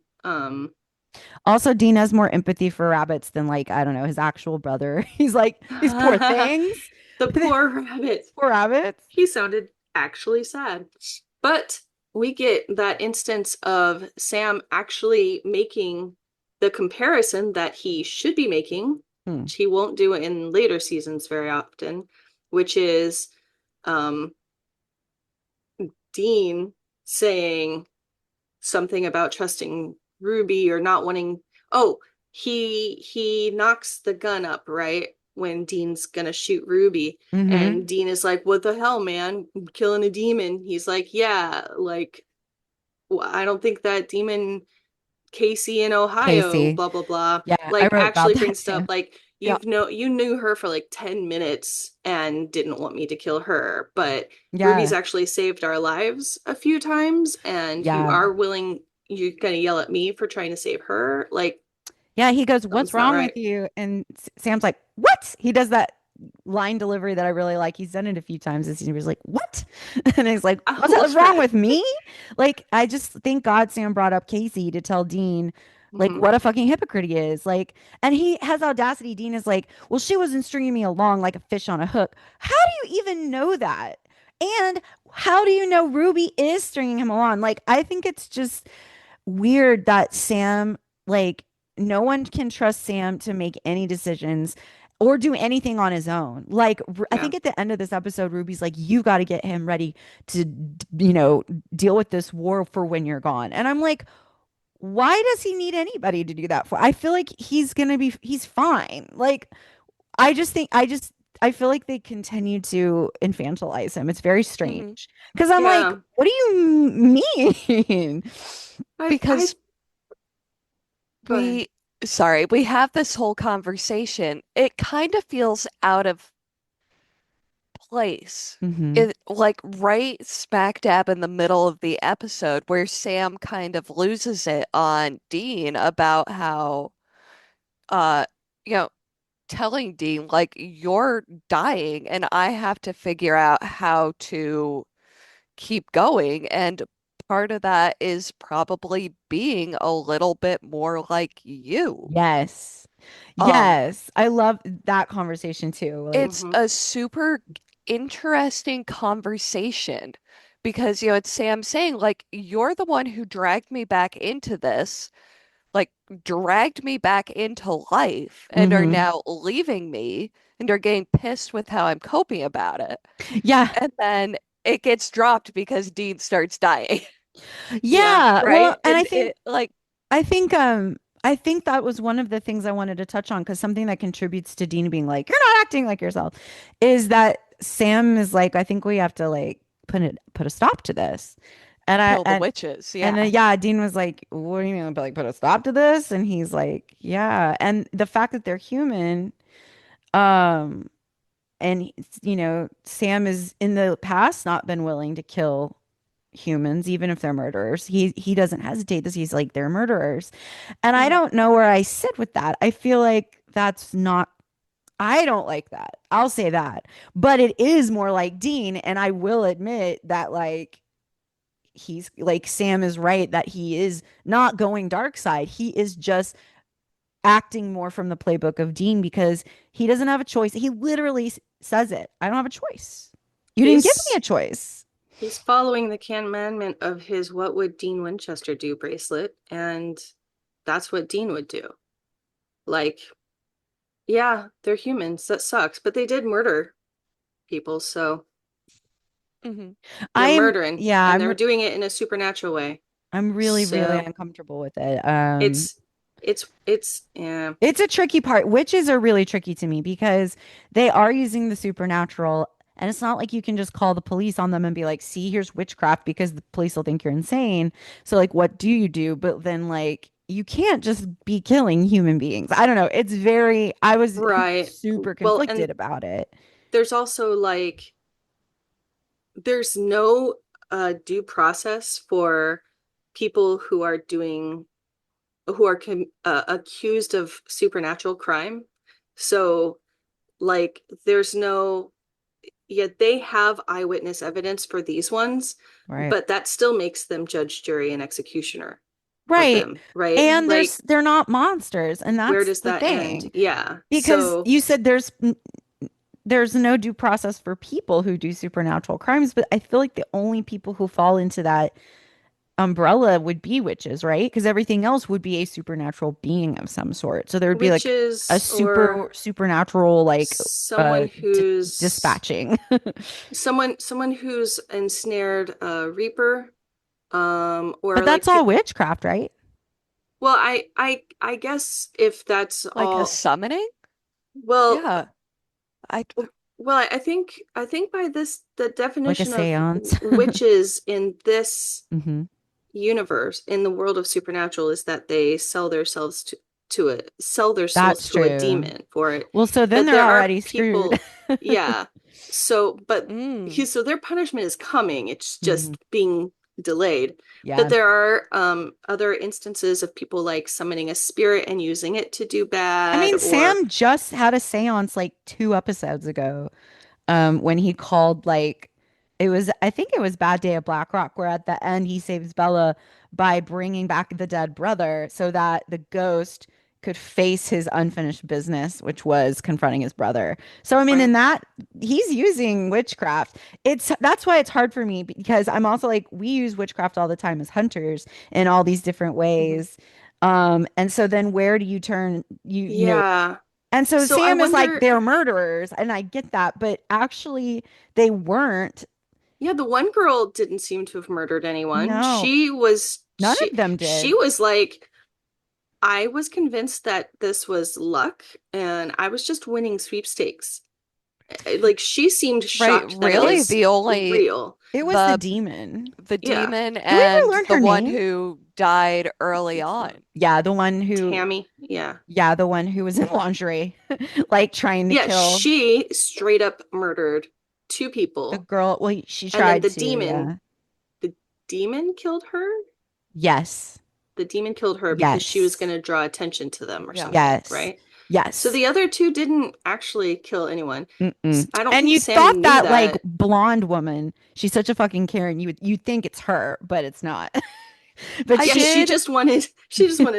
Speaker 1: Also, Dean has more empathy for rabbits than like, I don't know, his actual brother. He's like, these poor
Speaker 2: The
Speaker 1: things.
Speaker 2: poor rabbit.
Speaker 1: Poor rabbits.
Speaker 2: He sounded actually sad. But we get that instance of Sam actually making the comparison that he should be making,
Speaker 1: Hmm.
Speaker 2: which he won't do in later seasons very often, which is um, Dean saying something about trusting Ruby or not wanting. Oh, he knocks the gun up, right? When Dean's gonna shoot Ruby.
Speaker 1: Mm-hmm.
Speaker 2: And Dean is like, what the hell, man? I'm killing a demon. He's like, yeah, like, well, I don't think that demon Casey in Ohio,
Speaker 1: Casey.
Speaker 2: blah blah blah,
Speaker 1: Yeah, I
Speaker 2: like
Speaker 1: wrote about
Speaker 2: actually
Speaker 1: that
Speaker 2: brings
Speaker 1: too.
Speaker 2: stuff like
Speaker 3: Yeah.
Speaker 2: you knew her for like 10 minutes and didn't want me to kill her, but Ruby's
Speaker 1: Yeah.
Speaker 2: actually saved our lives a few times and you
Speaker 1: Yeah.
Speaker 2: are willing, you're gonna yell at me for trying to save her, like
Speaker 1: Yeah, he goes, "What's
Speaker 2: something's not
Speaker 1: wrong with
Speaker 2: right.
Speaker 1: you?" And Sam's like, "What?" He does that line delivery that I really like. He's done it a few times this season. He's like, "What?" And he's like,
Speaker 2: I
Speaker 1: "What's
Speaker 2: almost
Speaker 1: wrong
Speaker 2: read.
Speaker 1: with me?" Like, I just thank God Sam brought up Casey to tell Dean like
Speaker 2: Hmm.
Speaker 1: what a fucking hypocrite he is. Like, and he has audacity. Dean is like, "Well, she wasn't stringing me along like a fish on a hook." How do you even know that? And how do you know Ruby is stringing him along? Like, I think it's just weird that Sam, like, no one can trust Sam to make any decisions or do anything on his own. Like, I
Speaker 2: Yeah.
Speaker 1: think at the end of this episode, Ruby's like, you got to get him ready to, deal with this war for when you're gone. And I'm like, why does he need anybody to do that for? I feel like he's fine. Like, I feel like they continue to infantilize him. It's very
Speaker 3: Hmm.
Speaker 1: strange because I'm like,
Speaker 2: Yeah.
Speaker 1: what do you mean?
Speaker 2: I
Speaker 3: Because
Speaker 2: go ahead.
Speaker 3: we, sorry, we have this whole conversation. It kind of feels out of place.
Speaker 1: Hmm.
Speaker 3: It like right smack dab in the middle of the episode where Sam kind of loses it on Dean about how uh you know telling Dean, like, you're dying and I have to figure out how to keep going. And part of that is probably being a little bit more like you.
Speaker 1: Yes.
Speaker 3: Um,
Speaker 1: Yes. I love that conversation too. Like,
Speaker 3: it's
Speaker 2: Hmm.
Speaker 3: a super interesting conversation because, it's Sam saying, like, you're the one who dragged me back into this, like, dragged me back into life and are
Speaker 1: hmm.
Speaker 3: now leaving me and are getting pissed with how I'm coping about it.
Speaker 1: Yeah.
Speaker 3: And then it gets dropped because Dean starts dying,
Speaker 2: Yeah.
Speaker 1: Yeah. Well,
Speaker 3: right?
Speaker 1: and
Speaker 3: And it, like,
Speaker 1: I think I think that was one of the things I wanted to touch on because something that contributes to Dean being like, you're not acting like yourself, is that Sam is like, I think we have to like put a stop to this. And I
Speaker 3: kill the witches.
Speaker 1: and
Speaker 3: Yeah.
Speaker 1: then yeah, Dean was like, what do you mean like put a stop to this? And he's like, yeah. And the fact that they're human, um, and Sam is in the past not been willing to kill humans, even if they're murderers. He doesn't hesitate this. He's like, they're murderers. And I
Speaker 2: Hmm.
Speaker 1: don't know where I sit with that. I feel like that's not, I don't like that. I'll say that. But it is more like Dean. And I will admit that, like, he's like, Sam is right that he is not going dark side. He is just acting more from the playbook of Dean because he doesn't have a choice. He literally says it. I don't have a choice. You didn't give me
Speaker 2: He's
Speaker 1: a choice.
Speaker 2: he's following the commandment of his "What would Dean Winchester do" bracelet, and that's what Dean would do. Like, yeah, they're humans. That sucks, but they did murder people, so
Speaker 3: Hmm.
Speaker 2: they're
Speaker 1: I'm
Speaker 2: murdering,
Speaker 1: yeah,
Speaker 2: and they're doing it in a supernatural way.
Speaker 1: I'm really, really
Speaker 2: So
Speaker 1: uncomfortable with it.
Speaker 2: it's yeah.
Speaker 1: It's a tricky part. Witches are really tricky to me because they are using the supernatural, and it's not like you can just call the police on them and be like, "See, here's witchcraft," because the police will think you're insane. So, like, what do you do? But then, like, you can't just be killing human beings. I don't know. I was
Speaker 2: Right.
Speaker 1: super
Speaker 2: Well, and
Speaker 1: conflicted about it.
Speaker 2: there's also like there's no due process for people who are accused of supernatural crime. So like there's no yet they have eyewitness evidence for these ones,
Speaker 1: Right.
Speaker 2: but that still makes them judge, jury, and executioner of
Speaker 1: Right.
Speaker 2: them, right?
Speaker 1: And
Speaker 2: Like
Speaker 1: they're not monsters, and
Speaker 2: where
Speaker 1: that's
Speaker 2: does
Speaker 1: the
Speaker 2: that end?
Speaker 1: thing.
Speaker 2: Yeah.
Speaker 1: Because
Speaker 2: So
Speaker 1: you said there's no due process for people who do supernatural crimes, but I feel like the only people who fall into that umbrella would be witches, right? Because everything else would be a supernatural being of some sort. So there would be like a
Speaker 2: witches or
Speaker 1: supernatural like
Speaker 2: someone who's
Speaker 1: dispatching.
Speaker 2: someone who's ensnared a reaper
Speaker 1: But
Speaker 2: or like
Speaker 1: that's all
Speaker 2: people.
Speaker 1: witchcraft, right?
Speaker 2: Well, I guess if that's
Speaker 3: Like a
Speaker 2: all,
Speaker 3: summoning?
Speaker 2: well,
Speaker 3: Yeah. I
Speaker 2: I think by this the
Speaker 1: Like a
Speaker 2: definition of
Speaker 1: seance.
Speaker 2: witches in this
Speaker 1: hmm
Speaker 2: universe in the world of supernatural is that they sell their souls
Speaker 1: That's
Speaker 2: to a
Speaker 1: true.
Speaker 2: demon for it.
Speaker 1: Well, so then
Speaker 2: But
Speaker 1: they're
Speaker 2: there are
Speaker 1: already screwed.
Speaker 2: people, yeah. So, but
Speaker 3: mm.
Speaker 2: so their punishment is coming. It's
Speaker 1: Mhm.
Speaker 2: just being delayed. But
Speaker 1: Yeah.
Speaker 2: there are other instances of people like summoning a spirit and using it to do
Speaker 1: I
Speaker 2: bad
Speaker 1: mean,
Speaker 2: or
Speaker 1: Sam just had a seance like 2 episodes ago. When he called like I think it was Bad Day of Black Rock, where at the end he saves Bella by bringing back the dead brother so that the ghost could face his unfinished business, which was confronting his brother. So I mean, in
Speaker 2: right.
Speaker 1: that he's using witchcraft. That's why it's hard for me because I'm also like we use witchcraft all the time as hunters in all these different
Speaker 2: Mhm.
Speaker 1: ways. And so then where do you turn
Speaker 2: Yeah.
Speaker 1: and so
Speaker 2: So I
Speaker 1: Sam is like,
Speaker 2: wonder,
Speaker 1: they're murderers, and I get that, but actually they weren't.
Speaker 2: yeah, the one girl didn't seem to have murdered anyone.
Speaker 1: No, none of them
Speaker 2: She
Speaker 1: did.
Speaker 2: was like, I was convinced that this was luck and I was just winning sweepstakes. Like she seemed
Speaker 3: Right,
Speaker 2: shocked that it
Speaker 3: really?
Speaker 2: was
Speaker 3: The only
Speaker 2: real.
Speaker 1: It was the
Speaker 3: the
Speaker 1: demon.
Speaker 3: the
Speaker 2: Yeah.
Speaker 3: demon
Speaker 1: Do we ever
Speaker 3: and
Speaker 1: learn
Speaker 3: the
Speaker 1: her
Speaker 3: one
Speaker 1: name?
Speaker 3: who died
Speaker 2: I
Speaker 3: early
Speaker 2: think so.
Speaker 3: on.
Speaker 1: Yeah, the one who,
Speaker 2: Tammy. Yeah.
Speaker 1: yeah, the one who was in lingerie, like trying to
Speaker 2: Yeah,
Speaker 1: kill
Speaker 2: she straight up murdered two
Speaker 1: the
Speaker 2: people.
Speaker 1: girl. Well, she
Speaker 2: And then
Speaker 1: tried to, yeah.
Speaker 2: the demon killed her.
Speaker 1: Yes,
Speaker 2: The demon killed her because she was going
Speaker 1: yes,
Speaker 2: to draw attention to them or
Speaker 3: Yeah.
Speaker 2: something,
Speaker 1: yes,
Speaker 2: right?
Speaker 1: Yes.
Speaker 2: So the other two didn't actually kill anyone.
Speaker 1: Mm-mm.
Speaker 2: I don't
Speaker 1: And
Speaker 2: think
Speaker 1: you
Speaker 2: Sam
Speaker 1: thought
Speaker 2: knew
Speaker 1: that like
Speaker 2: that.
Speaker 1: blonde woman, she's such a fucking Karen. You think it's her, but it's not. But
Speaker 3: I
Speaker 2: Yeah, she
Speaker 3: did
Speaker 2: just wanted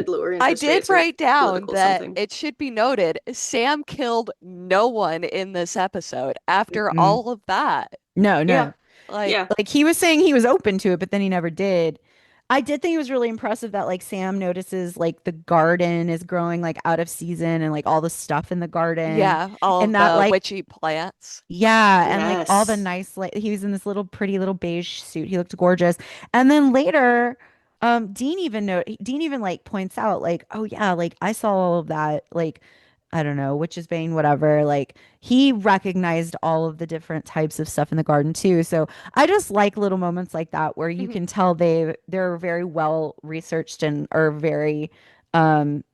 Speaker 2: lower
Speaker 3: I
Speaker 2: interest
Speaker 3: did
Speaker 2: rates or
Speaker 3: write down
Speaker 2: political
Speaker 3: that
Speaker 2: something.
Speaker 3: it should be noted Sam killed no one in this episode after
Speaker 1: Mm-mm.
Speaker 3: all of that.
Speaker 1: No,
Speaker 2: Yeah.
Speaker 1: no.
Speaker 3: Like,
Speaker 2: Yeah.
Speaker 1: Like he was saying he was open to it, but then he never did. I did think it was really impressive that like Sam notices like the garden is growing like out of season and like all the stuff in the garden
Speaker 3: yeah, all
Speaker 1: and
Speaker 3: of
Speaker 1: that
Speaker 3: the
Speaker 1: like
Speaker 3: witchy plants.
Speaker 1: yeah, and like all the
Speaker 2: Yes.
Speaker 1: nice like he was in this little pretty little beige suit. He looked gorgeous. And then later, Dean even like points out like, oh yeah, like I saw all of that, like I don't know, witch's bane, whatever. Like he recognized all of the different types of stuff in the garden too. So I just like little moments like that where you
Speaker 3: Mhm.
Speaker 1: can tell they're very well researched and are very um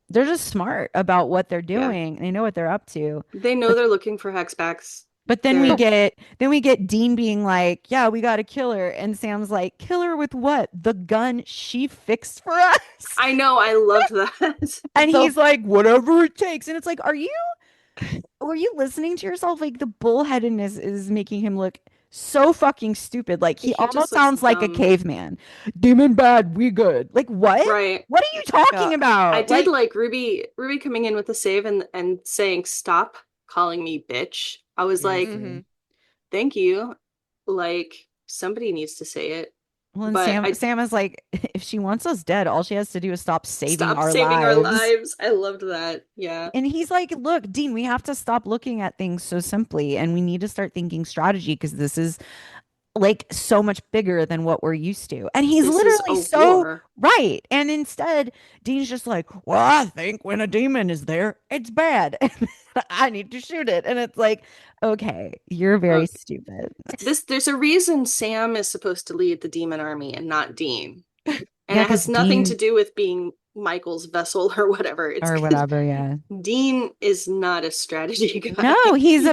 Speaker 1: they're just smart about what they're
Speaker 2: Yeah.
Speaker 1: doing. They know what they're up to.
Speaker 2: They know they're looking for hexbacks.
Speaker 1: But then
Speaker 2: They're
Speaker 1: we get Dean being like, "Yeah, we got to kill her," and Sam's like, "Kill her with what? The gun she fixed for us."
Speaker 2: I know, I loved that.
Speaker 1: And
Speaker 3: The
Speaker 1: he's like, "Whatever it takes." And it's like, are you listening to yourself? Like the bullheadedness is making him look so fucking stupid. Like he
Speaker 2: He just
Speaker 1: almost
Speaker 2: looks
Speaker 1: sounds like a
Speaker 2: dumb.
Speaker 1: caveman. Demon bad, we good. Like what?
Speaker 2: Right.
Speaker 1: What are you talking
Speaker 3: yeah,
Speaker 2: I
Speaker 1: about?
Speaker 2: did
Speaker 1: Like,
Speaker 2: like Ruby coming in with a save and saying, "Stop calling me bitch." I was like,
Speaker 3: hmm
Speaker 1: seriously.
Speaker 2: "Thank you." Like somebody needs to say it.
Speaker 1: Well, and
Speaker 2: But I
Speaker 1: Sam is like, if she wants us dead, all she has to do is stop saving
Speaker 2: stop
Speaker 1: our
Speaker 2: saving our
Speaker 1: lives.
Speaker 2: lives. I loved that. Yeah.
Speaker 1: And he's like, look, Dean, we have to stop looking at things so simply and we need to start thinking strategy because this is like so much bigger than what we're used to. And he's
Speaker 2: This is
Speaker 1: literally
Speaker 2: a
Speaker 1: so
Speaker 2: war.
Speaker 1: right. And instead, Dean's just like, well, I think when a demon is there, it's bad. I need to shoot it. And it's like, okay, you're very
Speaker 2: Okay.
Speaker 1: stupid.
Speaker 2: There's a reason Sam is supposed to lead the demon army and not Dean. And
Speaker 1: Yeah,
Speaker 2: it
Speaker 1: because
Speaker 2: has nothing to
Speaker 1: Dean
Speaker 2: do with being Michael's vessel or whatever. It's
Speaker 1: or
Speaker 2: because
Speaker 1: whatever, yeah.
Speaker 2: Dean is not a strategy guy.
Speaker 1: No, he's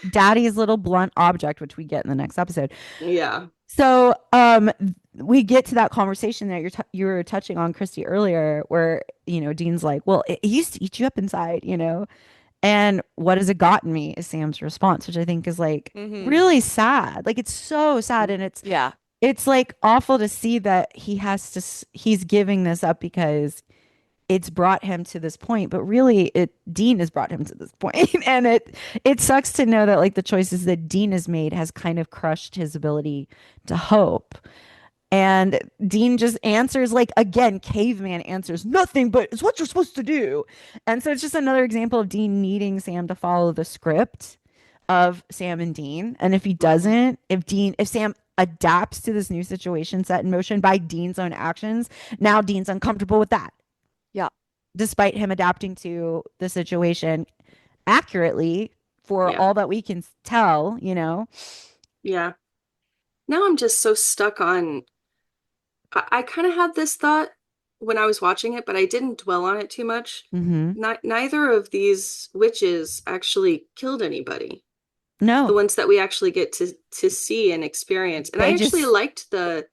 Speaker 1: daddy's little blunt object, which we get in the next episode.
Speaker 2: Yeah.
Speaker 1: So, we get to that conversation that you were touching on, Christy, earlier, where Dean's like, "Well, it used to eat you up inside, you know." And what has it gotten me is Sam's response, which I think is like
Speaker 3: hmm
Speaker 1: really sad. Like it's so sad, and
Speaker 3: Yeah.
Speaker 1: it's like awful to see that he's giving this up because it's brought him to this point, but really Dean has brought him to this point. And it sucks to know that like the choices that Dean has made has kind of crushed his ability to hope. And Dean just answers like again, caveman answers nothing, but it's what you're supposed to do. And so it's just another example of Dean needing Sam to follow the script of Sam and Dean. And if he
Speaker 2: Mhm.
Speaker 1: doesn't, if Sam adapts to this new situation set in motion by Dean's own actions, now Dean's uncomfortable with that
Speaker 3: Yeah.
Speaker 1: despite him adapting to the situation accurately for
Speaker 2: Yeah.
Speaker 1: all that we can tell, you know?
Speaker 2: Yeah. Now I'm just so stuck on I kind of had this thought when I was watching it, but I didn't dwell on it too much.
Speaker 1: Mm-hmm.
Speaker 2: Neither of these witches actually killed anybody. The
Speaker 1: No,
Speaker 2: ones that we actually get to see and experience. And I
Speaker 1: they
Speaker 2: actually
Speaker 1: just
Speaker 2: liked the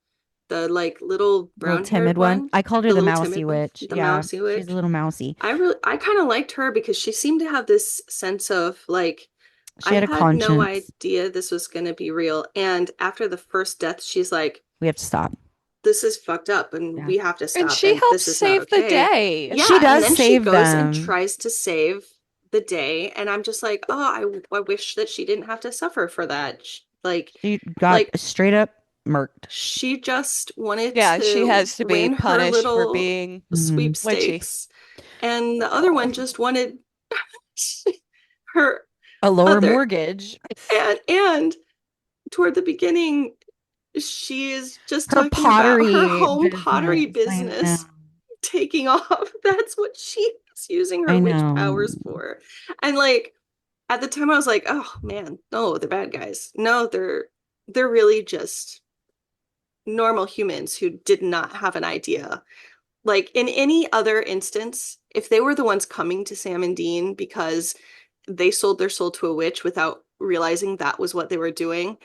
Speaker 2: like little
Speaker 1: little timid
Speaker 2: brown-haired
Speaker 1: one.
Speaker 2: one,
Speaker 1: I called her
Speaker 2: the
Speaker 1: the
Speaker 2: little
Speaker 1: mousy
Speaker 2: timid one,
Speaker 1: witch.
Speaker 2: the
Speaker 1: Yeah,
Speaker 2: mousy
Speaker 1: she's a
Speaker 2: witch.
Speaker 1: little mousy.
Speaker 2: I kind of liked her because she seemed to have this sense of like
Speaker 1: She
Speaker 2: I
Speaker 1: had a
Speaker 2: had no
Speaker 1: conscience.
Speaker 2: idea this was going to be real. And after the first death, she's like,
Speaker 1: We have to stop.
Speaker 2: this is fucked up and
Speaker 1: Yeah.
Speaker 2: we have to
Speaker 3: And
Speaker 2: stop
Speaker 3: she
Speaker 2: and
Speaker 3: helps
Speaker 2: this is not
Speaker 3: save the
Speaker 2: okay.
Speaker 3: day.
Speaker 1: She
Speaker 2: Yeah, and
Speaker 1: does
Speaker 2: then she
Speaker 1: save
Speaker 2: goes and
Speaker 1: them.
Speaker 2: tries to save the day and I'm just like, "Oh, I wish that she didn't have to suffer for that."
Speaker 1: She got
Speaker 2: Like
Speaker 1: straight up murked.
Speaker 2: she just wanted
Speaker 3: Yeah, she
Speaker 2: to
Speaker 3: has to be
Speaker 2: win her
Speaker 3: punished for
Speaker 2: little
Speaker 3: being
Speaker 1: Hmm.
Speaker 3: witchy.
Speaker 2: sweepstakes and the other
Speaker 3: Oh.
Speaker 2: one just wanted her
Speaker 1: A lower
Speaker 2: other
Speaker 1: mortgage.
Speaker 2: and toward the beginning she is just
Speaker 1: Her
Speaker 2: talking about her
Speaker 1: pottery
Speaker 2: home pottery
Speaker 1: business. I know.
Speaker 2: business taking off. That's what she is using her
Speaker 1: I
Speaker 2: witch
Speaker 1: know.
Speaker 2: powers for. And like at the time I was like, oh man, no, they're bad guys. No, they're really just normal humans who did not have an idea. Like in any other instance, if they were the ones coming to Sam and Dean because they sold their soul to a witch without realizing that was what they were doing,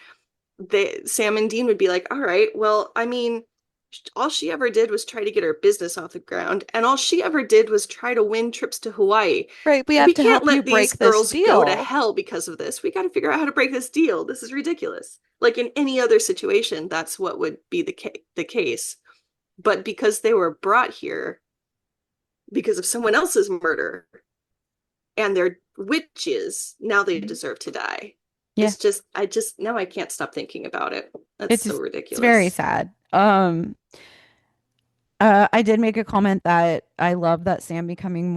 Speaker 2: Sam and Dean would be like, all right, well, I mean, All she ever did was try to get her business off the ground, and all she ever did was try to win trips to Hawaii.
Speaker 3: Right, we have
Speaker 2: We
Speaker 3: to
Speaker 2: can't
Speaker 3: help you
Speaker 2: let these
Speaker 3: break this
Speaker 2: girls go to
Speaker 3: deal.
Speaker 2: hell because of this. We got to figure out how to break this deal. This is ridiculous. Like in any other situation, that's what would be the case. But because they were brought here because of someone else's murder and they're witches, now they deserve to die.
Speaker 1: Yeah.
Speaker 2: It's just, now I can't stop thinking about it. That's so
Speaker 1: It's very
Speaker 2: ridiculous.
Speaker 1: sad. I did make a comment that I love that Sam becoming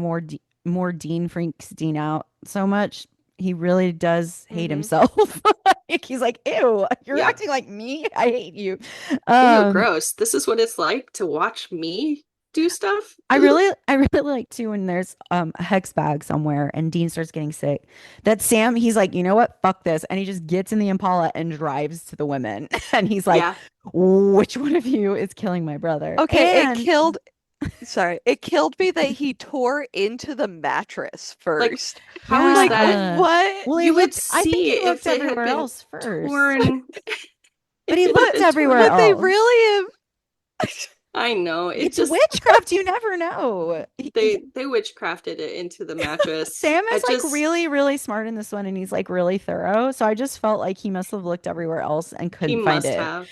Speaker 1: more Dean freaks Dean out so much. He really does hate
Speaker 2: Mm-hmm.
Speaker 1: himself. Like, he's like, ew, you're
Speaker 2: Yeah.
Speaker 1: acting like me. I hate you.
Speaker 2: Ew,
Speaker 1: Um,
Speaker 2: gross. This is what it's like to watch me do stuff.
Speaker 1: I really like too when there's a hex bag somewhere and Dean starts getting sick. That Sam, he's like, you know what? Fuck this. And he just gets in the Impala and drives to the women. And he's like,
Speaker 2: Yeah.
Speaker 1: which one of you is killing my brother?
Speaker 3: Okay,
Speaker 1: And
Speaker 3: it killed me that he tore into the mattress
Speaker 2: Like,
Speaker 3: first.
Speaker 2: how is
Speaker 3: Like,
Speaker 2: that?
Speaker 1: yeah.
Speaker 3: what?
Speaker 1: Well, he
Speaker 2: You would
Speaker 1: looked, I think
Speaker 2: see
Speaker 1: he looked
Speaker 2: if it had
Speaker 1: everywhere
Speaker 2: been
Speaker 1: else first.
Speaker 2: torn.
Speaker 1: But
Speaker 2: If
Speaker 1: he
Speaker 2: it had
Speaker 1: looked
Speaker 2: been torn.
Speaker 1: everywhere
Speaker 3: Would they
Speaker 1: else.
Speaker 3: really have?
Speaker 2: I know. It
Speaker 1: It's
Speaker 2: just
Speaker 1: witchcraft. You never know.
Speaker 2: they witchcrafted it into the mattress.
Speaker 1: Sam
Speaker 2: I
Speaker 1: is like
Speaker 2: just
Speaker 1: really, really smart in this one, and he's like really thorough. So I just felt like he must have looked everywhere else and
Speaker 2: he
Speaker 1: couldn't find
Speaker 2: must
Speaker 1: it.
Speaker 2: have.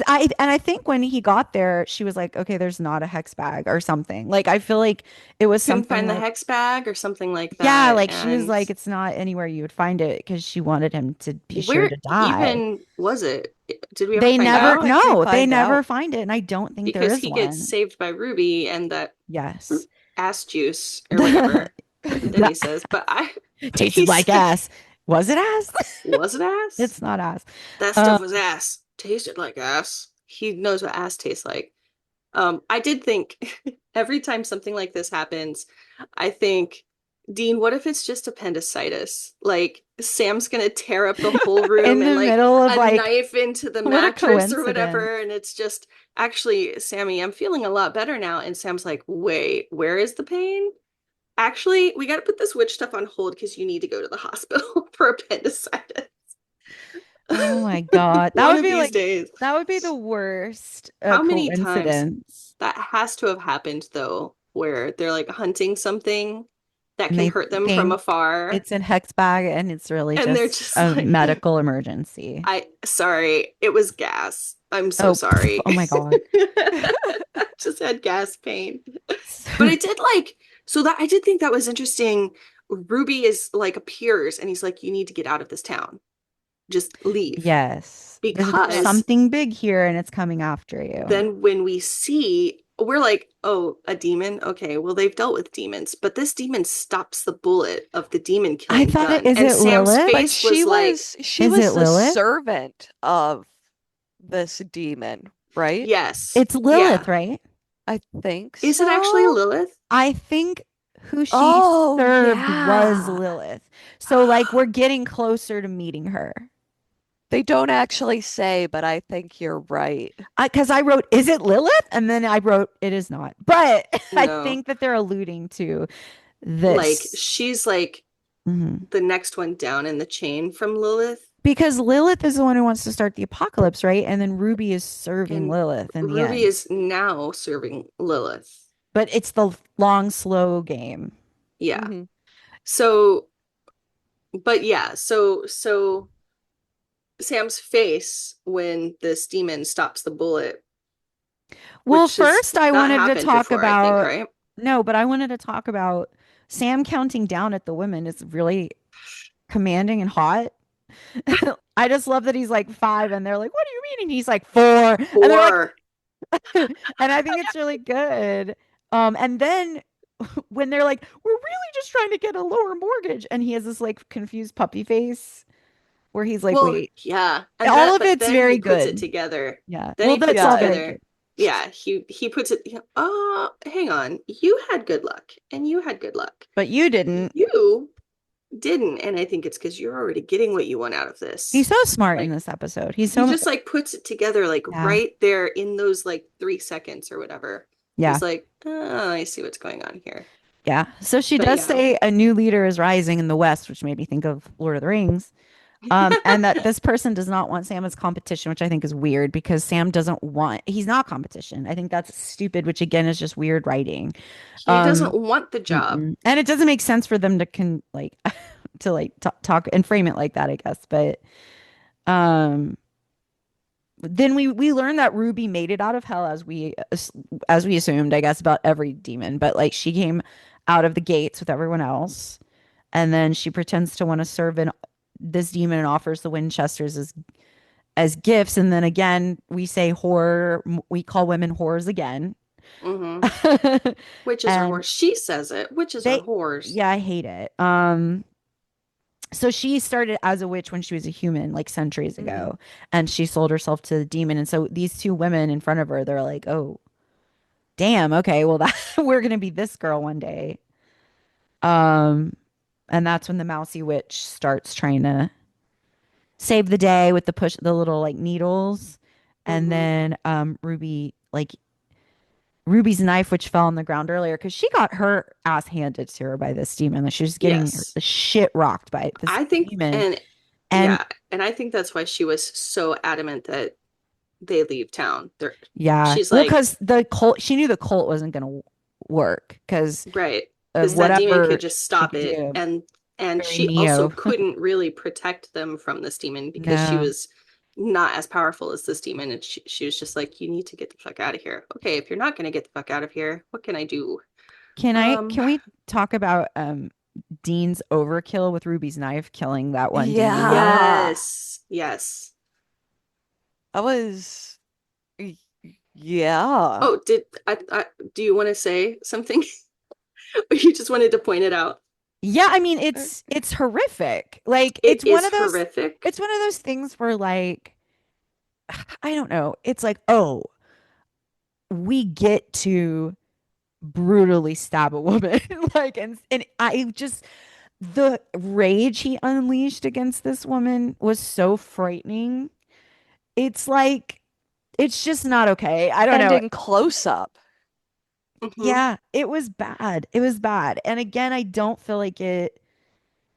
Speaker 1: I think when he got there, she was like, okay, there's not a hex bag or something. Like I feel like it was
Speaker 2: Couldn't
Speaker 1: something
Speaker 2: find the
Speaker 1: like,
Speaker 2: hex bag or something like
Speaker 1: yeah,
Speaker 2: that.
Speaker 1: like she was
Speaker 2: And
Speaker 1: like, it's not anywhere you would find it because she wanted him to be sure
Speaker 2: where
Speaker 1: to die.
Speaker 2: even was it? Did we ever
Speaker 1: They
Speaker 2: find
Speaker 3: I
Speaker 1: never,
Speaker 3: don't
Speaker 2: out?
Speaker 3: think we
Speaker 1: no, they
Speaker 3: find
Speaker 1: never
Speaker 3: out.
Speaker 1: find it, and I don't think there
Speaker 2: Because
Speaker 1: is
Speaker 2: he gets
Speaker 1: one.
Speaker 2: saved by Ruby and that
Speaker 1: Yes.
Speaker 2: ass juice or whatever. And then he
Speaker 1: That
Speaker 2: says, but
Speaker 1: tasted
Speaker 2: he's
Speaker 1: like
Speaker 2: like,
Speaker 1: ass. Was it ass?
Speaker 2: was it ass?
Speaker 1: It's not ass.
Speaker 2: That
Speaker 1: Um,
Speaker 2: stuff was ass. Tasted like ass. He knows what ass tastes like. I did think every time something like this happens, I think, Dean, what if it's just appendicitis? Like Sam's gonna tear up the whole room
Speaker 1: in
Speaker 2: and
Speaker 1: the
Speaker 2: like
Speaker 1: middle of
Speaker 2: a
Speaker 1: like,
Speaker 2: knife into the
Speaker 1: what a
Speaker 2: mattress or
Speaker 1: coincidence.
Speaker 2: whatever, and it's just actually, Sammy, I'm feeling a lot better now. And Sam's like, wait, where is the pain? Actually, we got to put this witch stuff on hold because you need to go to the hospital for appendicitis.
Speaker 1: Oh my God.
Speaker 2: One of these days.
Speaker 1: That would be the worst
Speaker 2: How many times
Speaker 1: coincidence.
Speaker 2: that has to have happened though, where they're like hunting something that
Speaker 1: And
Speaker 2: can
Speaker 1: they
Speaker 2: hurt them from
Speaker 1: think
Speaker 2: afar,
Speaker 1: it's a hex bag and it's really
Speaker 2: and they're
Speaker 1: just
Speaker 2: just
Speaker 1: a
Speaker 2: like,
Speaker 1: medical emergency.
Speaker 2: sorry, it was gas. I'm so
Speaker 1: Oh, pff,
Speaker 2: sorry.
Speaker 1: oh my God.
Speaker 2: I just had gas pain. But I did like, so that I did think that was interesting. Ruby is like appears and he's like, you need to get out of this town. Just leave.
Speaker 1: Yes. There's
Speaker 2: Because
Speaker 1: something big here and it's coming after you.
Speaker 2: then when we see, we're like, oh, a demon? Okay, well, they've dealt with demons, but this demon stops the bullet of the demon
Speaker 1: I
Speaker 2: killing
Speaker 1: thought
Speaker 2: gun.
Speaker 1: is
Speaker 2: And
Speaker 1: it
Speaker 2: Sam's
Speaker 1: Lilith?
Speaker 3: But
Speaker 2: face was like,
Speaker 3: she
Speaker 1: Is it
Speaker 3: was the
Speaker 1: Lilith?
Speaker 3: servant of this demon, right?
Speaker 2: yes,
Speaker 1: It's
Speaker 2: yeah.
Speaker 1: Lilith, right?
Speaker 3: I think
Speaker 2: Is it actually
Speaker 3: so.
Speaker 2: Lilith?
Speaker 1: I think who she
Speaker 3: Oh,
Speaker 1: served was
Speaker 3: yeah.
Speaker 1: Lilith. So like we're getting closer to meeting her.
Speaker 3: They don't actually say, but I think you're right.
Speaker 1: Because I wrote, is it Lilith? And then I wrote, it is not. But I
Speaker 2: No,
Speaker 1: think that they're alluding to
Speaker 2: like
Speaker 1: this.
Speaker 2: she's like
Speaker 1: Mhm.
Speaker 2: the next one down in the chain from Lilith.
Speaker 1: Because Lilith is the one who wants to start the apocalypse, right? And then Ruby is serving
Speaker 2: And
Speaker 1: Lilith in the
Speaker 2: Ruby
Speaker 1: end.
Speaker 2: is now serving Lilith.
Speaker 1: But it's the long, slow game.
Speaker 2: Yeah.
Speaker 3: Hmm.
Speaker 2: So, but yeah, so Sam's face when this demon stops the bullet,
Speaker 1: Well,
Speaker 2: which is
Speaker 1: first I
Speaker 2: not
Speaker 1: wanted to
Speaker 2: happened
Speaker 1: talk
Speaker 2: before, I think,
Speaker 1: about,
Speaker 2: right?
Speaker 1: no, but I wanted to talk about Sam counting down at the women is really commanding and hot. I just love that he's like 5 and they're like, what do you mean? And he's like 4. And they're like,
Speaker 2: Or
Speaker 1: and I think it's really good. And then when they're like, we're really just trying to get a lower mortgage, and he has this like confused puppy face where he's like,
Speaker 2: well,
Speaker 1: wait,
Speaker 2: yeah. And
Speaker 1: all
Speaker 2: that
Speaker 1: of
Speaker 2: but
Speaker 1: it's
Speaker 2: then he
Speaker 1: very
Speaker 2: puts it
Speaker 1: good.
Speaker 2: together.
Speaker 1: Yeah.
Speaker 2: Then
Speaker 1: Well,
Speaker 2: he
Speaker 1: that's
Speaker 2: puts it
Speaker 1: all
Speaker 3: Yeah.
Speaker 1: very
Speaker 2: together.
Speaker 1: good.
Speaker 2: Yeah, he puts it, oh, hang on. You had good luck and you had good luck.
Speaker 1: But you didn't.
Speaker 2: You didn't, and I think it's because you're already getting what you want out of
Speaker 1: He's
Speaker 2: this.
Speaker 1: so smart in
Speaker 2: Like
Speaker 1: this episode. He's
Speaker 2: he
Speaker 1: so,
Speaker 2: just like puts it together like
Speaker 1: yeah.
Speaker 2: right there in those like 3 seconds or whatever.
Speaker 1: Yeah.
Speaker 2: He's like, oh, I see what's going on here.
Speaker 1: Yeah. So she
Speaker 2: But
Speaker 1: does
Speaker 2: yeah,
Speaker 1: say a new leader is rising in the West, which made me think of Lord of the Rings. And that this person does not want Sam as competition, which I think is weird because Sam doesn't want, he's not competition. I think that's stupid, which again is just weird writing.
Speaker 2: He doesn't
Speaker 1: Um,
Speaker 2: want the job.
Speaker 1: and it doesn't make sense for them to like to like talk and frame it like that, I guess. But um, then we learned that Ruby made it out of hell as we assumed, I guess, about every demon. But like she came out of the gates with everyone else, and then she pretends to want to serve this demon and offers the Winchesters as gifts. And then again, we say whore. We call women whores again.
Speaker 2: Hmm. Witches are
Speaker 1: And
Speaker 2: whores. She says it. Witches are
Speaker 1: they,
Speaker 2: whores.
Speaker 1: yeah, I hate it. So she started as a witch when she was a human, like centuries
Speaker 2: Hmm.
Speaker 1: ago, and she sold herself to the demon. And so these two women in front of her, they're like, "Oh, damn, okay, well that we're gonna be this girl one day." Um, and that's when the mousy witch starts trying to save the day with the little like needles, and
Speaker 2: Hmm.
Speaker 1: then Ruby's knife, which fell on the ground earlier, because she got her ass handed to her by this demon. Like she was getting
Speaker 2: Yes.
Speaker 1: the shit rocked by this
Speaker 2: I think,
Speaker 1: demon.
Speaker 2: and
Speaker 1: And
Speaker 2: yeah, and I think that's why she was so adamant that they leave town.
Speaker 1: yeah,
Speaker 2: She's
Speaker 1: well,
Speaker 2: like,
Speaker 1: because the cult, she knew the cult wasn't gonna work because
Speaker 2: right,
Speaker 1: of
Speaker 2: because that demon could
Speaker 1: whatever
Speaker 2: just
Speaker 1: she
Speaker 2: stop
Speaker 1: could
Speaker 2: it,
Speaker 1: do.
Speaker 2: and
Speaker 1: Very
Speaker 2: she also
Speaker 1: Neo.
Speaker 2: couldn't really protect them from this demon because she
Speaker 1: No.
Speaker 2: was not as powerful as this demon, and she was just like, you need to get the fuck out of here. Okay, if you're not gonna get the fuck out of here, what can I do? Um,
Speaker 1: Can we talk about Dean's overkill with Ruby's knife killing that one demon?
Speaker 3: Yeah.
Speaker 2: yes, yes.
Speaker 3: I was, y- yeah.
Speaker 2: Oh, do you want to say something? Or you just wanted to point it out?
Speaker 1: Yeah, I mean
Speaker 3: Uh,
Speaker 1: it's horrific. Like
Speaker 2: It is horrific.
Speaker 1: it's one of those things where like I don't know. It's like, oh, we get to brutally stab a woman. Like and I just the rage he unleashed against this woman was so frightening. It's like it's just not okay. I don't
Speaker 3: And
Speaker 1: know.
Speaker 3: in close up.
Speaker 2: Hmm.
Speaker 1: Yeah, it was bad. It was bad. And again, I don't feel like it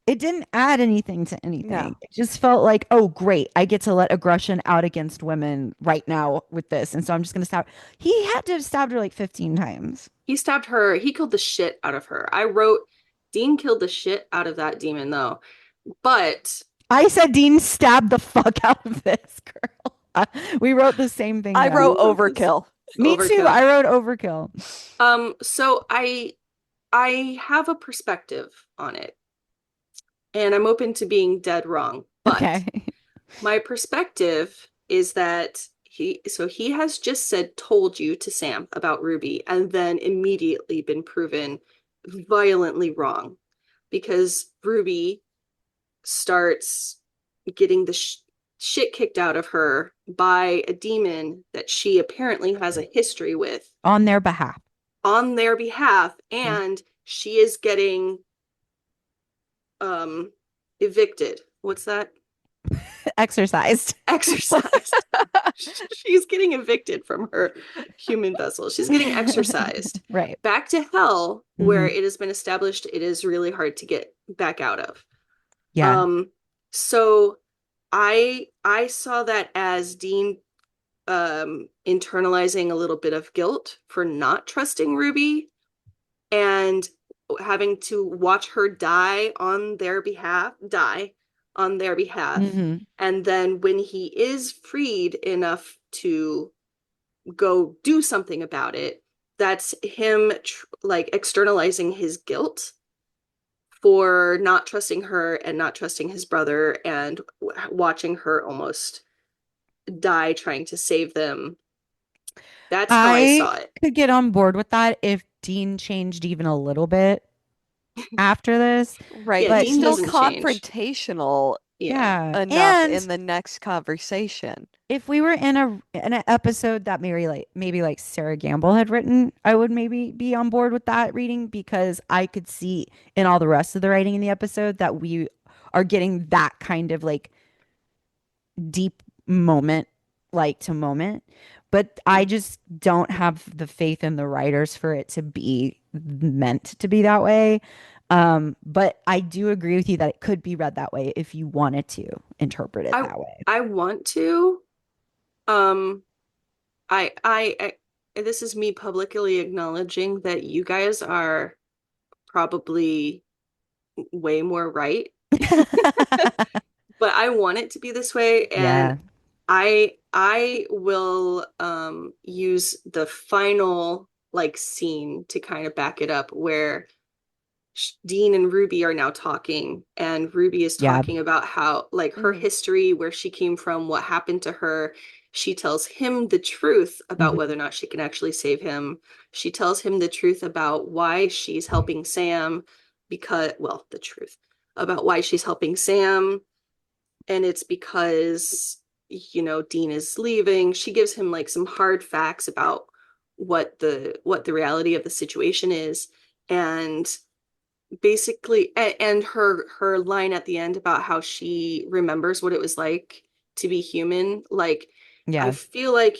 Speaker 1: didn't add anything to anything.
Speaker 3: No.
Speaker 1: It just felt like, oh, great. I get to let aggression out against women right now with this. And so I'm just going to stab. He had to have stabbed her like 15 times.
Speaker 2: He stabbed her. He killed the shit out of her. I wrote, Dean killed the shit out of that demon, though. But
Speaker 1: I said Dean stabbed the fuck out of this girl. We wrote the same thing
Speaker 3: I
Speaker 1: though.
Speaker 3: wrote
Speaker 2: I wrote this
Speaker 3: overkill.
Speaker 1: Me too.
Speaker 2: overkill.
Speaker 1: I wrote overkill.
Speaker 2: So I have a perspective on it, and I'm open to being dead wrong. But
Speaker 1: Okay.
Speaker 2: my perspective is that he has just said told you to Sam about Ruby and then immediately been proven violently wrong because Ruby starts getting the shit kicked out of her by a demon that she apparently has a history with
Speaker 1: On their behalf.
Speaker 2: on their behalf,
Speaker 1: Mhm.
Speaker 2: and she is getting um evicted. What's that?
Speaker 1: Exercised.
Speaker 2: Exorcised. She's getting evicted from her human vessel. She's getting exorcised
Speaker 1: Right.
Speaker 2: back to hell, where
Speaker 1: Hmm.
Speaker 2: it has been established it is really hard to get back out of.
Speaker 1: Yeah.
Speaker 2: So I saw that as Dean internalizing a little bit of guilt for not trusting Ruby and having to watch her die on their behalf.
Speaker 1: Hmm.
Speaker 2: And then when he is freed enough to go do something about it, that's him like externalizing his guilt for not trusting her and not trusting his brother and watching her almost die trying to save them. That's how I
Speaker 1: I
Speaker 2: saw it.
Speaker 1: could get on board with that if Dean changed even a little bit after this.
Speaker 3: Right.
Speaker 2: Yeah,
Speaker 1: But
Speaker 3: He's
Speaker 2: Dean
Speaker 3: still
Speaker 2: doesn't
Speaker 1: he's,
Speaker 2: change.
Speaker 3: confrontational
Speaker 2: Yeah.
Speaker 1: yeah.
Speaker 3: enough in
Speaker 1: And
Speaker 3: the next conversation.
Speaker 1: if we were in an episode that maybe like Sarah Gamble had written, I would maybe be on board with that reading because I could see in all the rest of the writing in the episode that we are getting that kind of like deep moment, like to moment. But I just don't have the faith in the writers for it to be meant to be that way. But I do agree with you that it could be read that way if you wanted to. interpret it
Speaker 2: I
Speaker 1: that way.
Speaker 2: I want to. Um, I this is me publicly acknowledging that you guys are probably way more right, but I want it to be this way, and
Speaker 1: Yeah.
Speaker 2: I will use the final like scene to kind of back it up where Dean and Ruby are now talking, and Ruby is
Speaker 1: Yeah.
Speaker 2: talking about how, like, her
Speaker 3: Mhm.
Speaker 2: history, where she came from, what happened to her. She tells him the truth about whether
Speaker 1: Mhm.
Speaker 2: or not she can actually save him. She tells him the truth about why she's helping Sam, because, well, the truth about why she's helping Sam, and it's because, Dean is leaving. She gives him like some hard facts about what the reality of the situation is, and basically, and her line at the end about how she remembers what it was like to be human. Like, I
Speaker 1: Yeah.
Speaker 2: feel like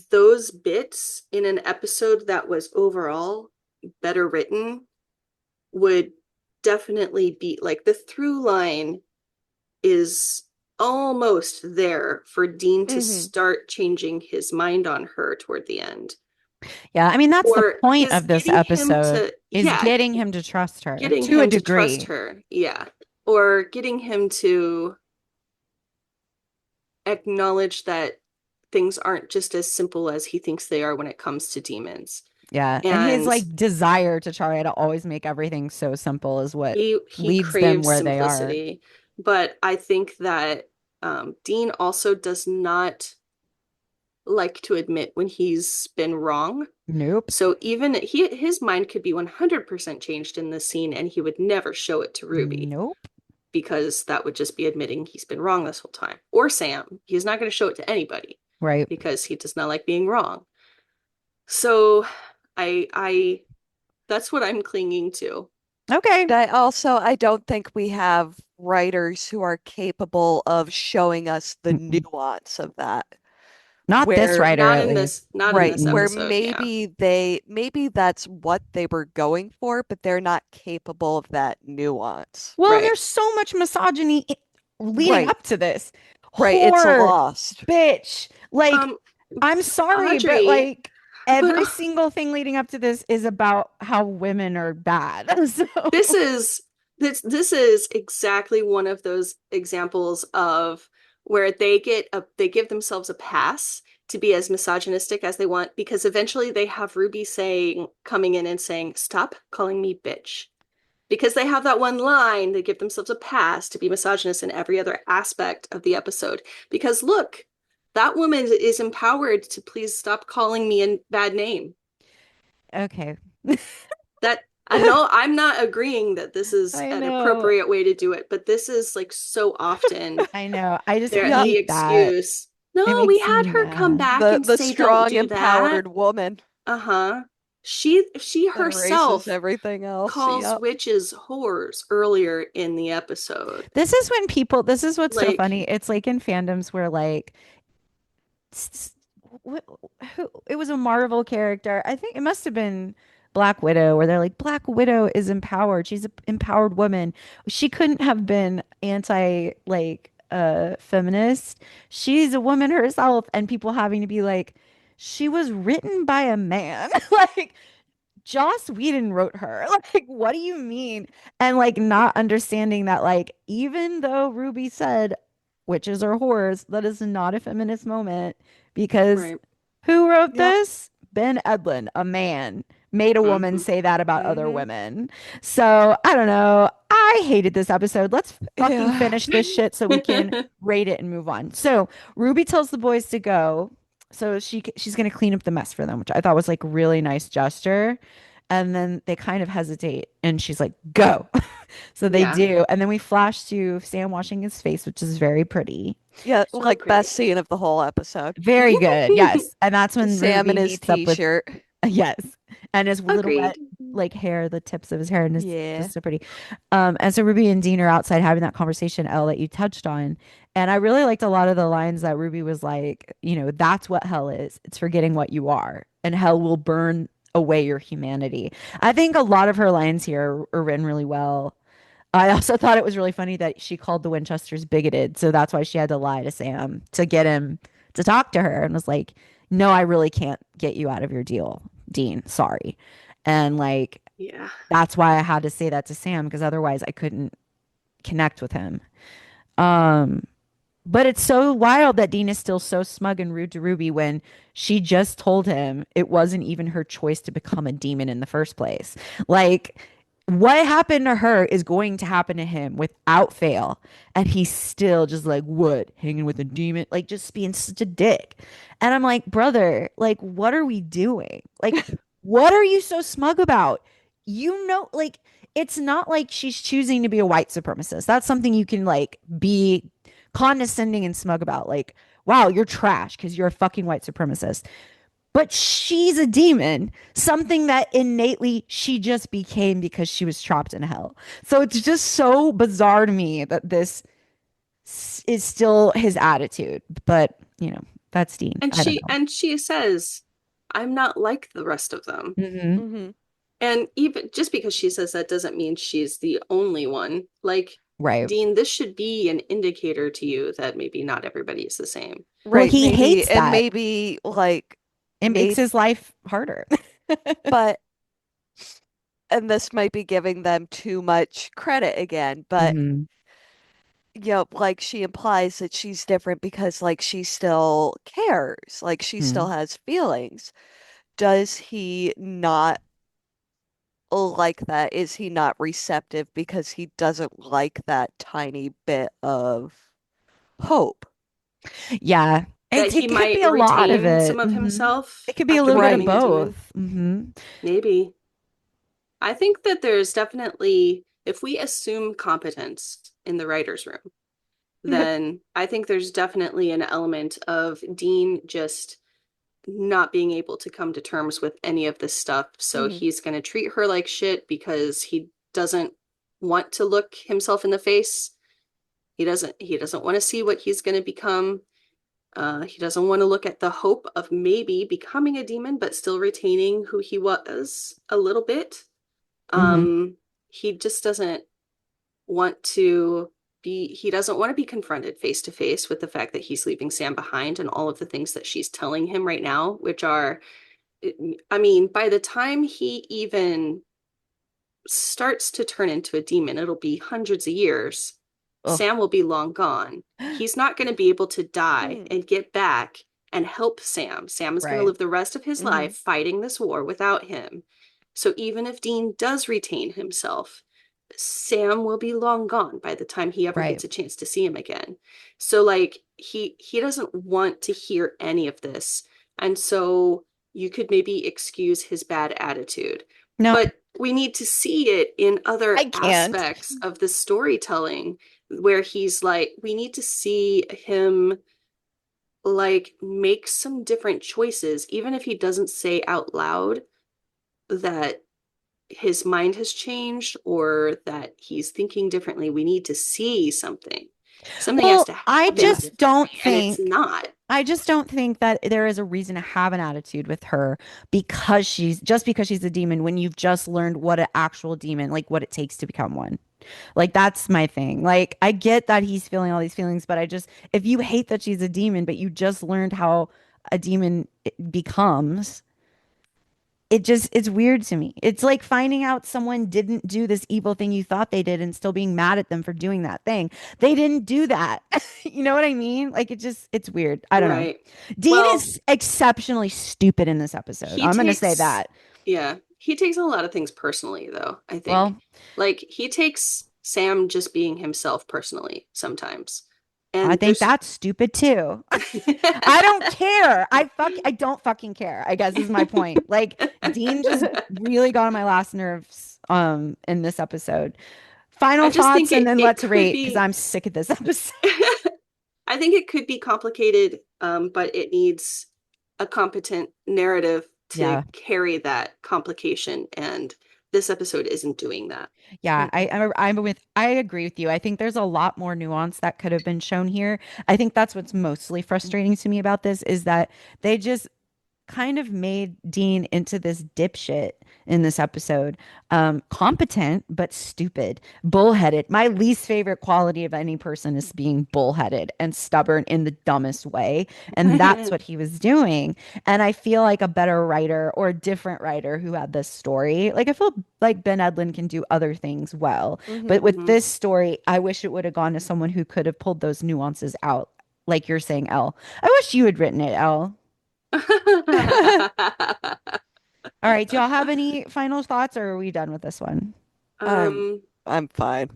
Speaker 2: those bits in an episode that was overall better written would definitely be like the through line is almost there for Dean to
Speaker 3: Mhm.
Speaker 2: start changing his mind on her toward the end.
Speaker 1: Yeah. I mean, that's the
Speaker 2: Or
Speaker 1: point
Speaker 2: is
Speaker 1: of this
Speaker 2: getting him
Speaker 1: episode
Speaker 2: to,
Speaker 1: is
Speaker 2: yeah,
Speaker 1: getting him to trust her
Speaker 2: getting
Speaker 1: to a
Speaker 2: him to trust
Speaker 1: degree.
Speaker 2: her. Yeah. Or getting him to acknowledge that things aren't just as simple as he thinks they are when it comes to demons.
Speaker 1: Yeah. And his
Speaker 2: And
Speaker 1: like desire to try to always make everything so simple is what
Speaker 2: he
Speaker 1: leads them
Speaker 2: craves
Speaker 1: where they are.
Speaker 2: simplicity. But I think that Dean also does not like to admit when he's been wrong.
Speaker 1: Nope.
Speaker 2: So even his mind could be 100% changed in this scene, and he would never show it to Ruby
Speaker 1: Nope.
Speaker 2: because that would just be admitting he's been wrong this whole time. Or Sam. He's not going to show it to anybody
Speaker 1: Right.
Speaker 2: because he does not like being wrong. So I that's what I'm clinging to.
Speaker 1: Okay.
Speaker 3: I don't think we have writers who are capable of showing us the
Speaker 1: Mm-mm.
Speaker 3: nuance of that.
Speaker 1: Not this
Speaker 3: Where,
Speaker 1: writer, at least.
Speaker 2: Not in
Speaker 3: right,
Speaker 2: this
Speaker 1: Mm-mm.
Speaker 3: where
Speaker 2: episode, yeah.
Speaker 3: maybe that's what they were going for, but they're not capable of that nuance.
Speaker 1: Well, and
Speaker 2: Right.
Speaker 1: there's so much misogyny leading
Speaker 3: Right,
Speaker 1: up to this.
Speaker 3: right. It's
Speaker 1: Whore,
Speaker 3: lost.
Speaker 1: bitch. Like,
Speaker 2: Um
Speaker 1: I'm sorry, but
Speaker 2: Audrey,
Speaker 1: like
Speaker 2: but
Speaker 1: every single thing leading up to this is about how women are bad. So,
Speaker 2: this is this is exactly one of those examples of where they give themselves a pass to be as misogynistic as they want, because eventually they have Ruby saying, coming in and saying, "Stop calling me bitch." Because they have that one line, they give themselves a pass to be misogynist in every other aspect of the episode. Because look, that woman is empowered to please stop calling me a bad name.
Speaker 1: okay.
Speaker 2: That I know I'm not agreeing that this is
Speaker 1: I
Speaker 2: an
Speaker 1: know.
Speaker 2: appropriate way to do it, but this is like so often
Speaker 1: I know. I just
Speaker 2: there
Speaker 3: Yeah,
Speaker 2: the
Speaker 1: hate that.
Speaker 2: excuse.
Speaker 1: It
Speaker 2: No, we
Speaker 1: makes me
Speaker 2: had her come
Speaker 1: mad.
Speaker 2: back and
Speaker 3: the
Speaker 2: say, "Don't
Speaker 3: strong,
Speaker 2: do that."
Speaker 3: empowered woman
Speaker 2: Uh-huh. She
Speaker 3: that erases
Speaker 2: herself
Speaker 3: everything else.
Speaker 2: calls
Speaker 3: Yep.
Speaker 2: witches whores earlier in the episode.
Speaker 1: This is when people, this is what's so
Speaker 2: Like,
Speaker 1: funny. It's like in fandoms where like who it was a Marvel character. I think it must have been Black Widow, where they're like, Black Widow is empowered. She's an empowered woman. She couldn't have been anti like feminist. She's a woman herself, and people having to be like, she was written by a man. Like Joss Whedon wrote her. Like, what do you mean? And like not understanding that, like, even though Ruby said witches are whores, that is not a feminist moment because
Speaker 2: right.
Speaker 1: who wrote
Speaker 3: Yep.
Speaker 1: this? Ben Edlund, a man, made a woman
Speaker 2: Mm-hmm.
Speaker 1: say that about other
Speaker 3: Hmm.
Speaker 1: women. So I don't know. I hated this episode. Let's fucking
Speaker 3: Yeah.
Speaker 1: finish this shit so we can rate it and move on. So Ruby tells the boys to go. So she's gonna clean up the mess for them, which I thought was like a really nice gesture. And then they kind of hesitate, and she's like, "Go." So they
Speaker 2: Yeah,
Speaker 1: do. And then we flash to Sam washing his face, which is very pretty.
Speaker 3: Yeah,
Speaker 2: so
Speaker 3: like best
Speaker 2: pretty.
Speaker 3: scene of the whole episode.
Speaker 1: Very good. Yes. And that's when
Speaker 3: Sam
Speaker 1: Ruby
Speaker 3: in his
Speaker 1: meets up with,
Speaker 3: t-shirt.
Speaker 1: yes. And his little
Speaker 2: Agreed.
Speaker 1: wet like hair, the tips of his hair, and it's
Speaker 3: Yeah.
Speaker 1: just so pretty. And so Ruby and Dean are outside having that conversation, Elle, that you touched on. And I really liked a lot of the lines that Ruby was like, that's what hell is. It's forgetting what you are, and hell will burn away your humanity. I think a lot of her lines here are written really well. I also thought it was really funny that she called the Winchesters bigoted, so that's why she had to lie to Sam to get him to talk to her and was like, "No, I really can't get you out of your deal, Dean. Sorry." And like
Speaker 2: Yeah.
Speaker 1: that's why I had to say that to Sam because otherwise I couldn't connect with him. Um but it's so wild that Dean is still so smug and rude to Ruby when she just told him it wasn't even her choice to become a demon in the first place. Like, what happened to her is going to happen to him without fail. And he's still just like, what? Hanging with a demon? Like, just being such a dick. And I'm like, brother, like, what are we doing? Like, what are you so smug about? You know, like, it's not like she's choosing to be a white supremacist. That's something you can, like, be condescending and smug about. Like, wow, you're trash because you're a fucking white supremacist. But she's a demon, something that innately she just became because she was trapped in hell. So it's just so bizarre to me that this is still his attitude. But, that's Dean.
Speaker 2: And
Speaker 1: I don't
Speaker 2: she says, I'm not like the rest of them.
Speaker 1: know. Mm-hmm.
Speaker 3: Hmm.
Speaker 2: And even just because she says that doesn't mean she's the only one. Like,
Speaker 1: Right.
Speaker 2: Dean, this should be an indicator to you that maybe not everybody is the same.
Speaker 1: Well,
Speaker 3: Right,
Speaker 1: he
Speaker 3: maybe,
Speaker 1: hates
Speaker 3: and
Speaker 1: that.
Speaker 3: maybe like
Speaker 1: It makes
Speaker 3: maybe,
Speaker 1: his life harder.
Speaker 3: but and this might be giving them too much credit again, but
Speaker 1: Hmm.
Speaker 3: like she implies that she's different because like she still cares, like she still
Speaker 1: Hmm.
Speaker 3: has feelings. Does he not like that? Is he not receptive because he doesn't like that tiny bit of hope?
Speaker 1: Yeah.
Speaker 2: That he
Speaker 1: It could be
Speaker 2: might
Speaker 1: a lot of
Speaker 2: retain some
Speaker 1: it.
Speaker 2: of
Speaker 1: Hmm.
Speaker 2: himself
Speaker 1: It could be a
Speaker 2: after
Speaker 1: little bit of
Speaker 2: becoming
Speaker 3: Right.
Speaker 2: a demon.
Speaker 1: both. Hmm.
Speaker 2: Maybe. I think that there's definitely, if we assume competence in the writer's room, then I think there's definitely an element of Dean just not being able to come to terms with any of this stuff. So
Speaker 3: Hmm.
Speaker 2: he's going to treat her like shit because he doesn't want to look himself in the face. He doesn't want to see what he's going to become. He doesn't want to look at the hope of maybe becoming a demon, but still retaining who he was a little bit.
Speaker 1: Hmm.
Speaker 2: Um, he just doesn't want to he doesn't want to be confronted face to face with the fact that he's leaving Sam behind and all of the things that she's telling him right now, which are, I mean, by the time he even starts to turn into a demon, it'll be hundreds of years.
Speaker 1: Ugh.
Speaker 2: Sam will be long gone. He's not going to be able to die
Speaker 3: Hmm.
Speaker 2: and get back and help Sam. Sam is going to
Speaker 1: Right.
Speaker 2: live the rest of his
Speaker 3: Hmm.
Speaker 2: life fighting this war without him. So even if Dean does retain himself, Sam will be long gone by the time he ever
Speaker 1: Right.
Speaker 2: gets a chance to see him again. So like he doesn't want to hear any of this. And so you could maybe excuse his bad attitude.
Speaker 1: No,
Speaker 2: But we need to see it in other
Speaker 1: I can't.
Speaker 2: aspects of the storytelling where he's like, we need to see him like make some different choices, even if he doesn't say out loud that his mind has changed or that he's thinking differently. We need to see something. Something has
Speaker 1: Well,
Speaker 2: to happen differently, and it's not.
Speaker 1: I just don't think that there is a reason to have an attitude with her because she's a demon when you've just learned what an actual demon, like what it takes to become one. Like that's my thing. Like I get that he's feeling all these feelings, but if you hate that she's a demon, but you just learned how a demon becomes, it's weird to me. It's like finding out someone didn't do this evil thing you thought they did and still being mad at them for doing that thing. They didn't do that. You know what I mean? Like it's weird. I don't know.
Speaker 2: Right.
Speaker 1: Dean
Speaker 2: Well,
Speaker 1: is exceptionally stupid in this episode.
Speaker 2: he
Speaker 1: I'm gonna say
Speaker 2: takes,
Speaker 1: that.
Speaker 2: yeah, he takes a lot of things personally, though, I think.
Speaker 1: Well,
Speaker 2: Like, he takes Sam just being himself personally sometimes.
Speaker 1: I
Speaker 2: And
Speaker 1: think
Speaker 2: there's,
Speaker 1: that's stupid too. I don't care. I don't fucking care. I guess is my point. Like Dean just really got on my last nerves in this episode.
Speaker 2: I
Speaker 1: Final
Speaker 2: just think
Speaker 1: thoughts and then
Speaker 2: it
Speaker 1: let's
Speaker 2: could
Speaker 1: rate because
Speaker 2: be,
Speaker 1: I'm sick of this episode.
Speaker 2: I think it could be complicated, but it needs a competent narrative to
Speaker 1: Yeah.
Speaker 2: carry that complication. And this episode isn't doing that.
Speaker 1: Yeah,
Speaker 3: Hmm.
Speaker 1: I agree with you. I think there's a lot more nuance that could have been shown here. I think that's what's mostly frustrating to me about this is that they just kind of made Dean into this dipshit in this episode. Competent, but stupid, bullheaded. My least favorite quality of any person is being bullheaded and stubborn in the dumbest way. And that's what he was doing. And I feel like a better writer or a different writer who had this story, like I feel like Ben Edlund can do other things well. But with
Speaker 2: Hmm.
Speaker 1: this story, I wish it would have gone to someone who could have pulled those nuances out, like you're saying, Elle. I wish you had written it, Elle. All right. Do y'all have any final thoughts or are we done with this one?
Speaker 3: I'm
Speaker 2: Um,
Speaker 3: I'm fine.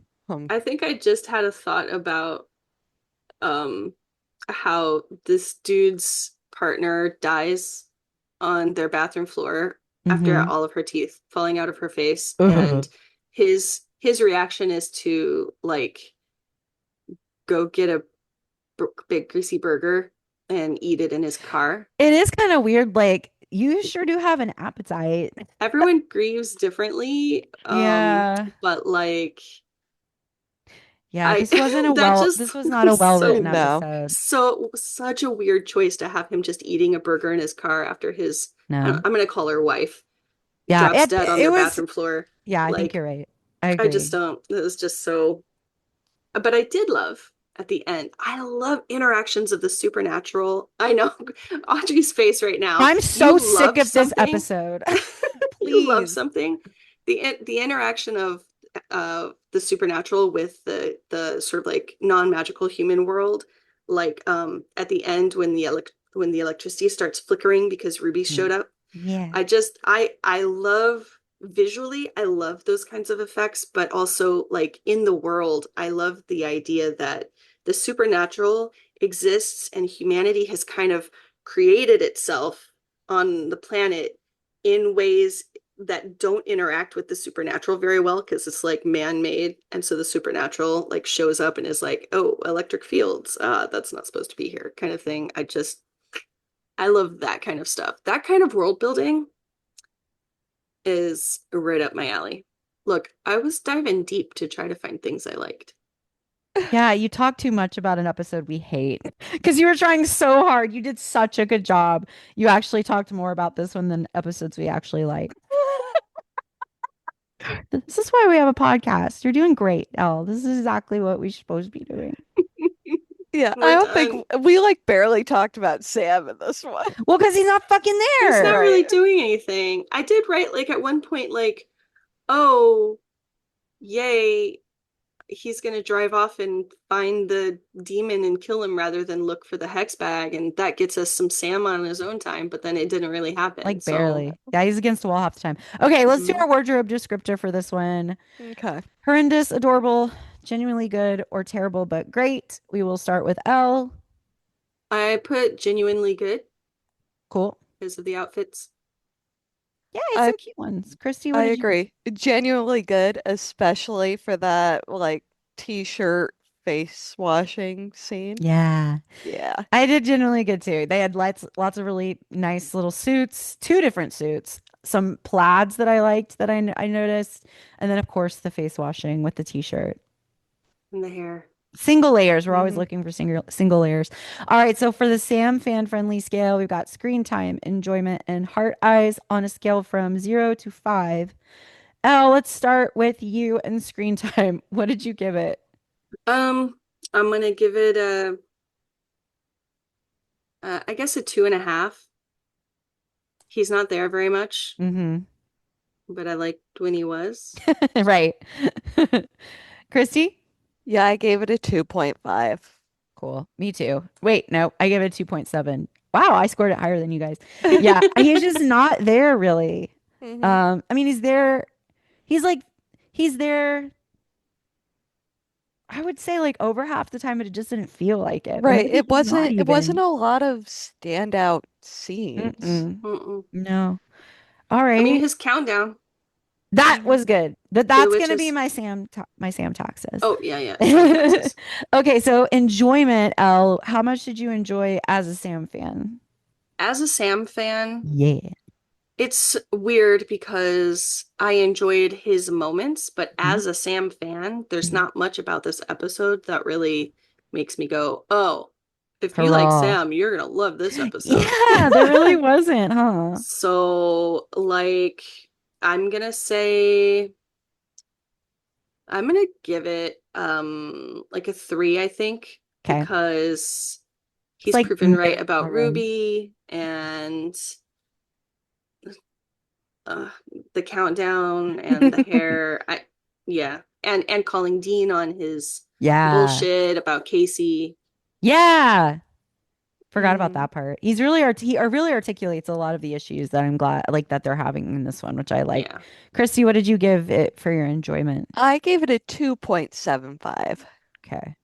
Speaker 2: I think I just had a thought about um how this dude's partner dies on their bathroom floor after
Speaker 1: Mm-hmm.
Speaker 2: all of her teeth falling out of her face,
Speaker 1: Ugh.
Speaker 2: and his reaction is to like go get a big greasy burger and eat it in his car.
Speaker 1: It is kind of weird. Like, you sure do have an appetite.
Speaker 2: Everyone grieves differently,
Speaker 1: Yeah.
Speaker 2: but like
Speaker 1: Yeah.
Speaker 2: I that just
Speaker 1: This was not a
Speaker 2: was
Speaker 1: well-written
Speaker 3: No.
Speaker 1: episode.
Speaker 2: such a weird choice to have him just eating a burger in his car after his
Speaker 1: No.
Speaker 2: I'm gonna call her wife
Speaker 1: Yeah.
Speaker 2: drops dead on
Speaker 1: It
Speaker 2: their
Speaker 1: was,
Speaker 2: bathroom floor.
Speaker 1: yeah, I think
Speaker 2: Like
Speaker 1: you're right. I
Speaker 2: I just
Speaker 1: agree.
Speaker 2: don't. It was just so. But I did love at the end. I love interactions of the supernatural. I know Audrey's face right now.
Speaker 1: I'm
Speaker 2: You
Speaker 1: so sick
Speaker 2: love
Speaker 1: of this
Speaker 2: something.
Speaker 1: episode.
Speaker 2: You love
Speaker 1: Please.
Speaker 2: something. The interaction of the supernatural with the sort of like non-magical human world, like at the end when when the electricity starts flickering because Ruby
Speaker 1: Mm.
Speaker 2: showed up.
Speaker 1: Yeah.
Speaker 2: I love visually, I love those kinds of effects, but also like in the world, I love the idea that the supernatural exists and humanity has kind of created itself on the planet in ways that don't interact with the supernatural very well because it's like man-made, and so the supernatural like shows up and is like, oh, electric fields, that's not supposed to be here, kind of thing. I love that kind of stuff. That kind of world building is right up my alley. Look, I was diving deep to try to find things I liked.
Speaker 1: Yeah, you talk too much about an episode we hate because you were trying so hard. You did such a good job. You actually talked more about this one than episodes we actually like. This is why we have a podcast. You're doing great, Elle. This is exactly what we're supposed to be doing.
Speaker 3: Yeah, I
Speaker 2: We're
Speaker 3: don't think
Speaker 2: done.
Speaker 3: we like barely talked about Sam in this one.
Speaker 1: Well, because he's not fucking
Speaker 2: He's not
Speaker 1: there.
Speaker 2: really
Speaker 3: Right.
Speaker 2: doing anything. I did write like at one point, like, oh, yay, he's gonna drive off and find the demon and kill him rather than look for the hex bag, and that gets us some Sam on his own time, but then it didn't really happen.
Speaker 1: Like
Speaker 2: So
Speaker 1: barely. Yeah, he's against the wall half the time. Okay, let's do
Speaker 2: mhm.
Speaker 1: our wardrobe descriptor for this one.
Speaker 3: Okay.
Speaker 1: Horrendous, adorable, genuinely good, or terrible but great. We will start with Elle.
Speaker 2: I put genuinely good
Speaker 1: Cool.
Speaker 2: because of the outfits.
Speaker 1: Yeah, it's
Speaker 3: I
Speaker 1: some cute ones. Christy, what
Speaker 3: I
Speaker 1: did you think?
Speaker 3: agree. Genuinely good, especially for that like t-shirt face washing scene.
Speaker 1: Yeah.
Speaker 3: Yeah.
Speaker 1: I did generally good too. They had lots of really nice little suits, two different suits, some plaids that I liked that I noticed, and then of course the face washing with the t-shirt.
Speaker 2: And the hair.
Speaker 1: Single layers. We're always
Speaker 3: Hmm.
Speaker 1: looking for single layers. All right, so for the Sam fan friendly scale, we've got screen time, enjoyment, and heart eyes on a scale from 0 to 5. Elle, let's start with you and screen time. What did you give it?
Speaker 2: Um, I'm gonna give it a, I guess a 2.5. He's not there very much,
Speaker 1: Mm-hmm.
Speaker 2: but I liked when he was.
Speaker 1: Right. Christy?
Speaker 3: Yeah, I gave it a 2.5.
Speaker 1: Cool. Me too. Wait, no, I gave it a 2.7. Wow, I scored it higher than you guys. Yeah, he's just not there really.
Speaker 3: Hmm.
Speaker 1: I mean, he's there. He's like, he's there. I would say like over half the time, but it just didn't feel like it. Or
Speaker 3: Right.
Speaker 1: maybe he's not
Speaker 3: It wasn't
Speaker 1: even.
Speaker 3: a lot of standout scenes.
Speaker 1: Mm-mm.
Speaker 2: Mm-mm.
Speaker 1: No. All
Speaker 2: I mean,
Speaker 1: right.
Speaker 2: his countdown
Speaker 1: That
Speaker 3: Hmm.
Speaker 1: was good. But
Speaker 2: to the
Speaker 1: that's gonna be
Speaker 2: witches.
Speaker 1: my my Sam taxes.
Speaker 2: Oh, yeah, yeah, Sam taxes.
Speaker 1: Okay, so enjoyment, Elle. How much did you enjoy as a Sam fan?
Speaker 2: As a Sam fan,
Speaker 1: Yeah.
Speaker 2: it's weird because I enjoyed his moments, but
Speaker 1: Mhm.
Speaker 2: as a Sam fan, there's
Speaker 1: Mhm.
Speaker 2: not much about this episode that really makes me go, oh. If you like
Speaker 1: Hurrah.
Speaker 2: Sam, you're gonna love this episode.
Speaker 1: Yeah, there really wasn't, huh?
Speaker 2: So, like, I'm gonna say I'm gonna give it like a 3, I think,
Speaker 1: Okay.
Speaker 2: because
Speaker 1: It's
Speaker 2: he's
Speaker 1: like
Speaker 2: proven right about
Speaker 1: minimum.
Speaker 2: Ruby and uh, the countdown and the hair. I yeah, and calling Dean on his
Speaker 1: Yeah.
Speaker 2: bullshit about Casey.
Speaker 1: Yeah. Forgot about
Speaker 3: Hmm.
Speaker 1: that part. He really articulates a lot of the issues that I'm glad like that they're having in this one, which I like.
Speaker 2: Yeah.
Speaker 1: Christy, what did you give it for your enjoyment?
Speaker 3: I gave it a 2.75.
Speaker 1: Okay.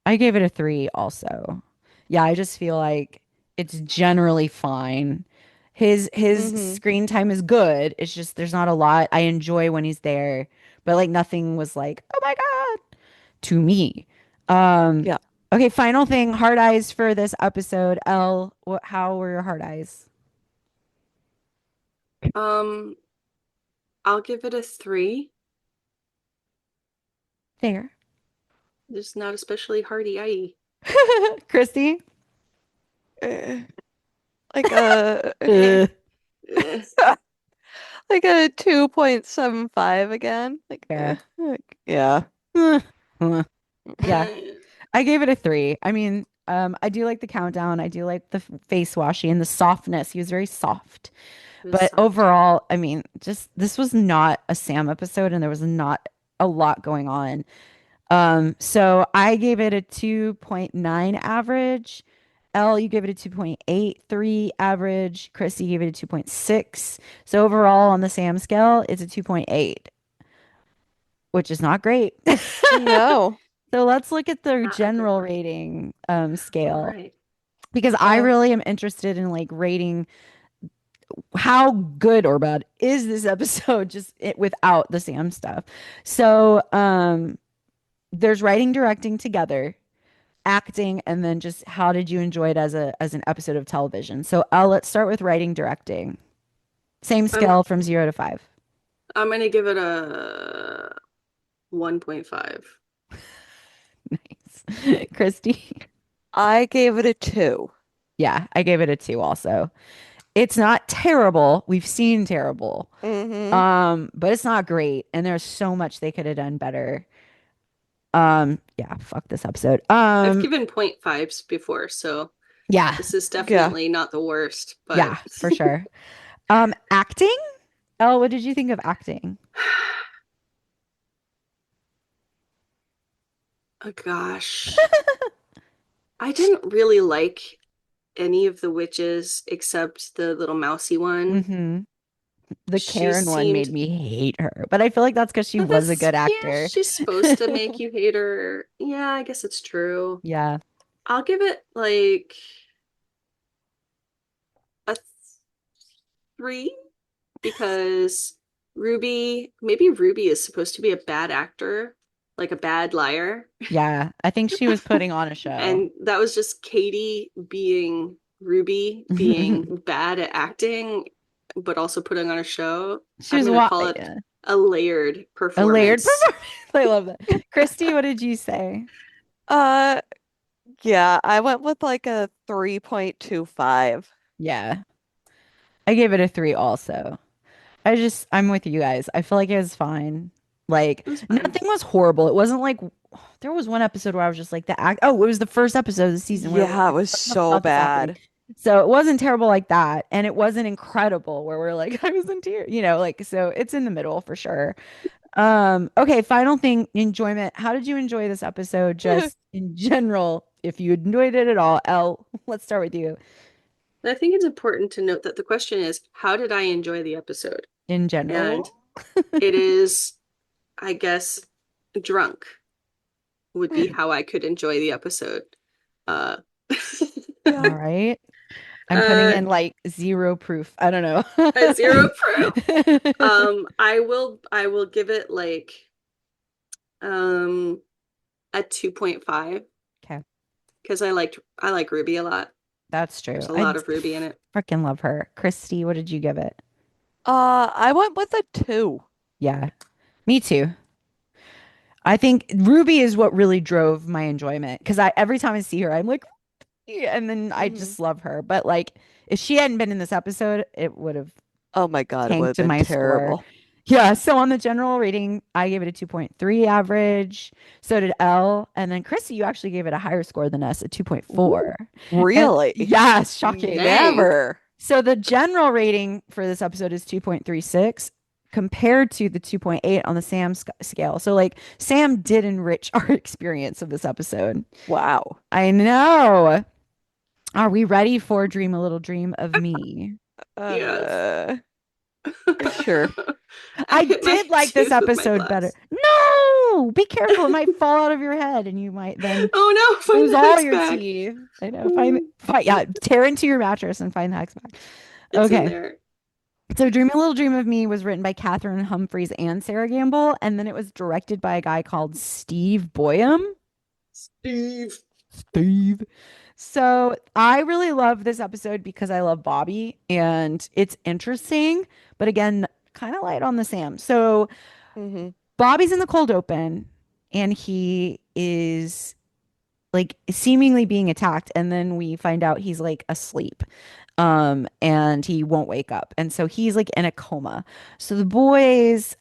Speaker 1: I gave it a 3 also. Yeah, I just feel like it's generally fine. His
Speaker 3: Hmm.
Speaker 1: screen time is good. It's just there's not a lot. I enjoy when he's there, but like nothing was like, "Oh my God," to me. Um
Speaker 3: Yeah.
Speaker 1: okay, final thing, hard eyes for this episode. Elle, how were your hard eyes?
Speaker 2: Um, I'll give it a 3.
Speaker 1: Fair.
Speaker 2: Just not especially hardy eye.
Speaker 1: Christy?
Speaker 3: Eh, Like a
Speaker 2: Eh,
Speaker 1: Uh,
Speaker 2: eh,
Speaker 3: like a 2.75 again.
Speaker 1: fair.
Speaker 3: Yeah.
Speaker 1: Uh, yeah.
Speaker 2: eh.
Speaker 1: I gave it a 3. I mean, I do like the countdown. I do like the face washing and the softness. He was very soft.
Speaker 2: It was
Speaker 1: But
Speaker 2: soft.
Speaker 1: overall, I mean, just this was not a Sam episode and there was not a lot going on. So I gave it a 2.9 average. Elle, you gave it a 2.83 average. Chrissy gave it a 2.6. So overall on the Sam scale, it's a 2.8, which is not great.
Speaker 3: No.
Speaker 1: So let's look at the
Speaker 2: Not a good
Speaker 1: general
Speaker 2: one.
Speaker 1: rating
Speaker 2: All
Speaker 1: scale
Speaker 2: right.
Speaker 1: because I
Speaker 3: Uh,
Speaker 1: really am interested in like rating how good or bad is this episode without the Sam stuff. So there's writing, directing together, acting, and then just how did you enjoy it as an episode of television? So let's start with writing, directing. Same
Speaker 2: I'm
Speaker 1: scale from 0 to 5.
Speaker 2: I'm gonna give it a 1.5.
Speaker 1: Nice. Christy.
Speaker 3: I gave it a 2.
Speaker 1: Yeah, I gave it a 2 also. It's not terrible. We've seen terrible.
Speaker 3: Hmm.
Speaker 1: But it's not great, and there's so much they could have done better. Yeah, fuck this episode.
Speaker 2: I've given 0.5s before, so
Speaker 1: Yeah,
Speaker 2: this is
Speaker 3: Yeah.
Speaker 2: definitely not the worst, but
Speaker 1: yeah, for sure. Acting? Oh, what did you think of acting?
Speaker 2: oh gosh. I didn't really like any of the witches except the little mousy one.
Speaker 1: Hmm. The
Speaker 2: She
Speaker 1: Karen one made
Speaker 2: seemed
Speaker 1: me hate her, but I feel like that's because she was a
Speaker 2: that's
Speaker 1: good
Speaker 2: yeah,
Speaker 1: actor.
Speaker 2: she's supposed to make you hate her. Yeah, I guess it's true.
Speaker 1: Yeah,
Speaker 2: I'll give it like a 3 because maybe Ruby is supposed to be a bad actor, like a bad liar.
Speaker 1: yeah. I think she was putting on a show.
Speaker 2: And that was just Katie being Ruby, being bad at acting, but also putting on a show.
Speaker 1: She
Speaker 2: I'm
Speaker 1: was
Speaker 2: gonna call it
Speaker 1: yeah,
Speaker 2: a layered
Speaker 1: a layered
Speaker 2: performance.
Speaker 1: performance. I love that. Christy, what did you say?
Speaker 3: Uh, yeah, I went with like a 3.25.
Speaker 1: Yeah, I gave it a 3 also. I'm with you guys. I feel like it was fine. Like
Speaker 2: It was fine.
Speaker 1: nothing was horrible. It wasn't like there was one episode where I was just like the act. Oh, it was the first episode of the season where we're
Speaker 3: Yeah, it
Speaker 1: like,
Speaker 3: was
Speaker 1: what the
Speaker 3: so
Speaker 1: fuck is happening?
Speaker 3: bad.
Speaker 1: So it wasn't terrible like that, and it wasn't incredible where we're like I was in tears. Like so it's in the middle for sure. Okay, final thing, enjoyment. How did you enjoy this episode just in general? If you enjoyed it at all, Elle, let's start with you.
Speaker 2: And I think it's important to note that the question is, how did I enjoy the episode?
Speaker 1: In
Speaker 2: And
Speaker 1: general.
Speaker 2: it is, I guess, drunk would be how I could enjoy the episode. Uh,
Speaker 3: Yeah.
Speaker 1: All right. I'm putting
Speaker 2: uh,
Speaker 1: in like zero proof. I don't know.
Speaker 2: a 0 proof. I will give it like um a 2.5
Speaker 1: Okay,
Speaker 2: because I like Ruby a lot.
Speaker 1: that's true.
Speaker 2: There's a
Speaker 1: I
Speaker 2: lot of Ruby in it.
Speaker 1: freaking love her. Christy, what did you give it?
Speaker 3: I went with a 2.
Speaker 1: Yeah, me too. I think Ruby is what really drove my enjoyment because I every time I see her, I'm like, "Yeah," and then I
Speaker 3: Hmm.
Speaker 1: just love her. But like, if she hadn't been in this episode, it would have
Speaker 3: Oh my God, it would have
Speaker 1: tanked
Speaker 3: been
Speaker 1: my score.
Speaker 3: terrible.
Speaker 1: Yeah, so on the general rating, I gave it a 2.3 average. So did Elle. And then Chrissy, you actually gave it a higher score than us at 2.4.
Speaker 3: Ooh,
Speaker 1: And
Speaker 3: really?
Speaker 1: yes, shocking.
Speaker 2: Dang.
Speaker 3: Never.
Speaker 1: So the general rating for this episode is 2.36 compared to the 2.8 on the Sam scale. So like Sam did enrich our experience of this episode.
Speaker 3: Wow.
Speaker 1: I know. Are we ready for Dream a Little Dream of Me?
Speaker 2: Yes.
Speaker 3: Uh, sure.
Speaker 2: I
Speaker 1: I
Speaker 2: hit my
Speaker 1: did like this
Speaker 2: tooth with my
Speaker 1: episode better.
Speaker 2: glass.
Speaker 1: No, be careful. It might fall out of your head and you might then
Speaker 2: Oh no, find
Speaker 1: lose
Speaker 2: the
Speaker 1: all
Speaker 2: hex
Speaker 1: your
Speaker 2: bag.
Speaker 1: teeth. I know. Yeah, tear into your mattress and find the hex back.
Speaker 2: It's in
Speaker 1: Okay.
Speaker 2: there.
Speaker 1: So Dream a Little Dream of Me was written by Catherine Humphreys and Sarah Gamble, and then it was directed by a guy called Steve Boyum.
Speaker 2: Steve.
Speaker 1: Steve. So I really love this episode because I love Bobby and it's interesting, but again, kind of light on the Sam. So
Speaker 3: Hmm.
Speaker 1: Bobby's in the cold open and he is like seemingly being attacked and then we find out he's like asleep and he won't wake up and so he's like in a coma. So the boys